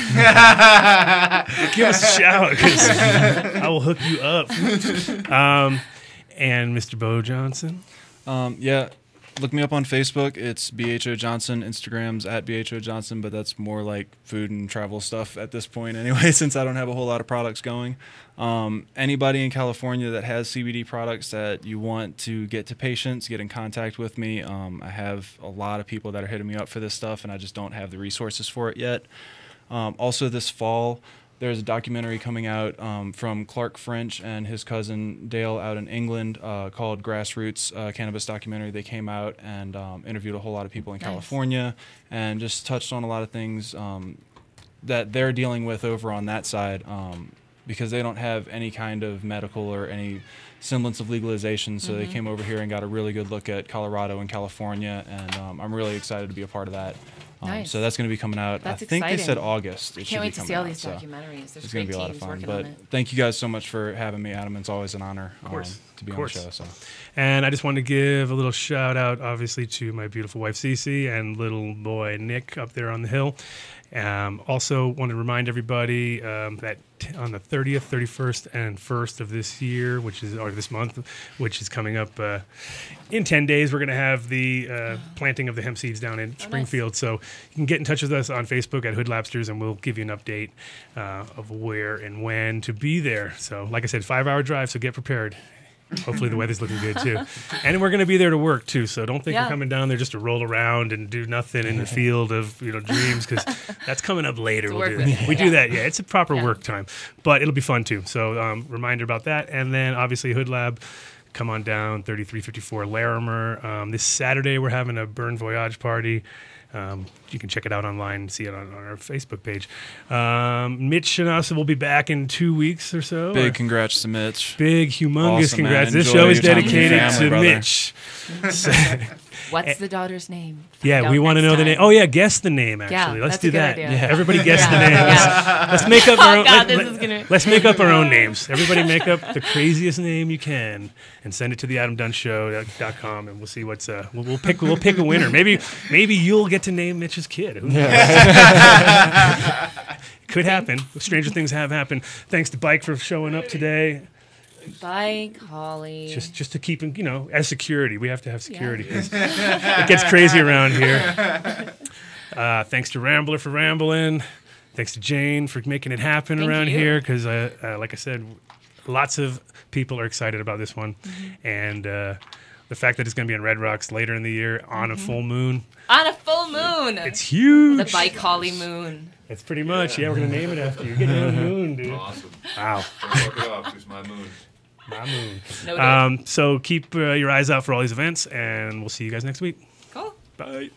us a shout because I will hook you up. And Mr. Bo Johnson. Yeah. Look me up on Facebook. It's BHO Johnson. Instagram's at BHO Johnson, but that's more like food and travel stuff at this point anyway, since I don't have a whole lot of products going. Anybody in California that has CBD products that you want to get to patients, get in contact with me. I have a lot of people that are hitting me up for this stuff, and I just don't have the resources for it yet. Also this fall, there's a documentary coming out from Clark French and his cousin Dale out in England called Grassroots Cannabis Documentary. They came out and interviewed a whole lot of people in California and just touched on a lot of things that they're dealing with over on that side because they don't have any kind of medical or any semblance of legalization. So they came over here and got a really good look at Colorado and California, and I'm really excited to be a part of that. Nice. So that's going to be coming out. That's I think exciting. they said August. Can't wait to see all these documentaries. There's it's going to be a lot of fun. But thank you guys so much for having me, Adam. It's always an honor to be on the show. So. And I just wanted to give a little shout out, obviously, to my beautiful wife, Cece, and little boy, Nick, up there on the hill. Also want to remind everybody that on the 30th, 31st, and 1st of this year, or this month, which is coming up in 10 days, we're going to have the planting of the hemp seeds down in Springfield. Nice. So you can get in touch with us on Facebook at Hood Labsters, and we'll give you an update of where and when to be there. So like I said, 5-hour drive, so get prepared. Hopefully the weather's looking good too. And we're going to be there to work too, so don't think we're coming down there just to roll around and do nothing in the field of dreams, because that's coming up later. We'll do that. We do that, it's a proper work time, but it'll be fun too. So reminder about that. And then obviously Hood Lab, come on down, 3354 Larimer. This Saturday we're having a Burn Voyage party. You can check it out online and see it on our Facebook page. Mitch and us will be back in 2 weeks or so. Big congrats to Mitch. Big, humongous awesome, congrats. Man. This show is your time with your dedicated family, to brother. Mitch. So, What's the daughter's name? Yeah, Find we out want to next know the time. name. Oh yeah, guess the name. Actually, Yeah, let's that's do a good that. idea. Yeah, everybody guess the Yeah. name. Yeah. Let's make up our own. God, this is gonna- Let's make up our own names. Everybody make up the craziest name you can and send it to the AdamDunnShow.com, and we'll see what's. We'll pick a winner. Maybe you'll get to name Mitch's kid. Who knows? Could happen. Stranger things have happened. Thanks to Bike for showing up today. Bike, Holly. Just to keep, as security. We have to have security because it gets crazy around here. Thanks to Rambler for rambling. Thanks to Jane for making it happen Thank around you. here because, like I said, lots of people are excited about this one. And the fact that it's going to be in Red Rocks later in the year on a full moon. On a full moon. It's huge. The Bike Holly moon. It's pretty much. Yeah, we're going to name it after you. Get your own moon, dude. Awesome. Wow. Don't fuck it up. It's my moon. My moon. Noted. So keep your eyes out for all these events, and we'll see you guys next week. Cool. Bye.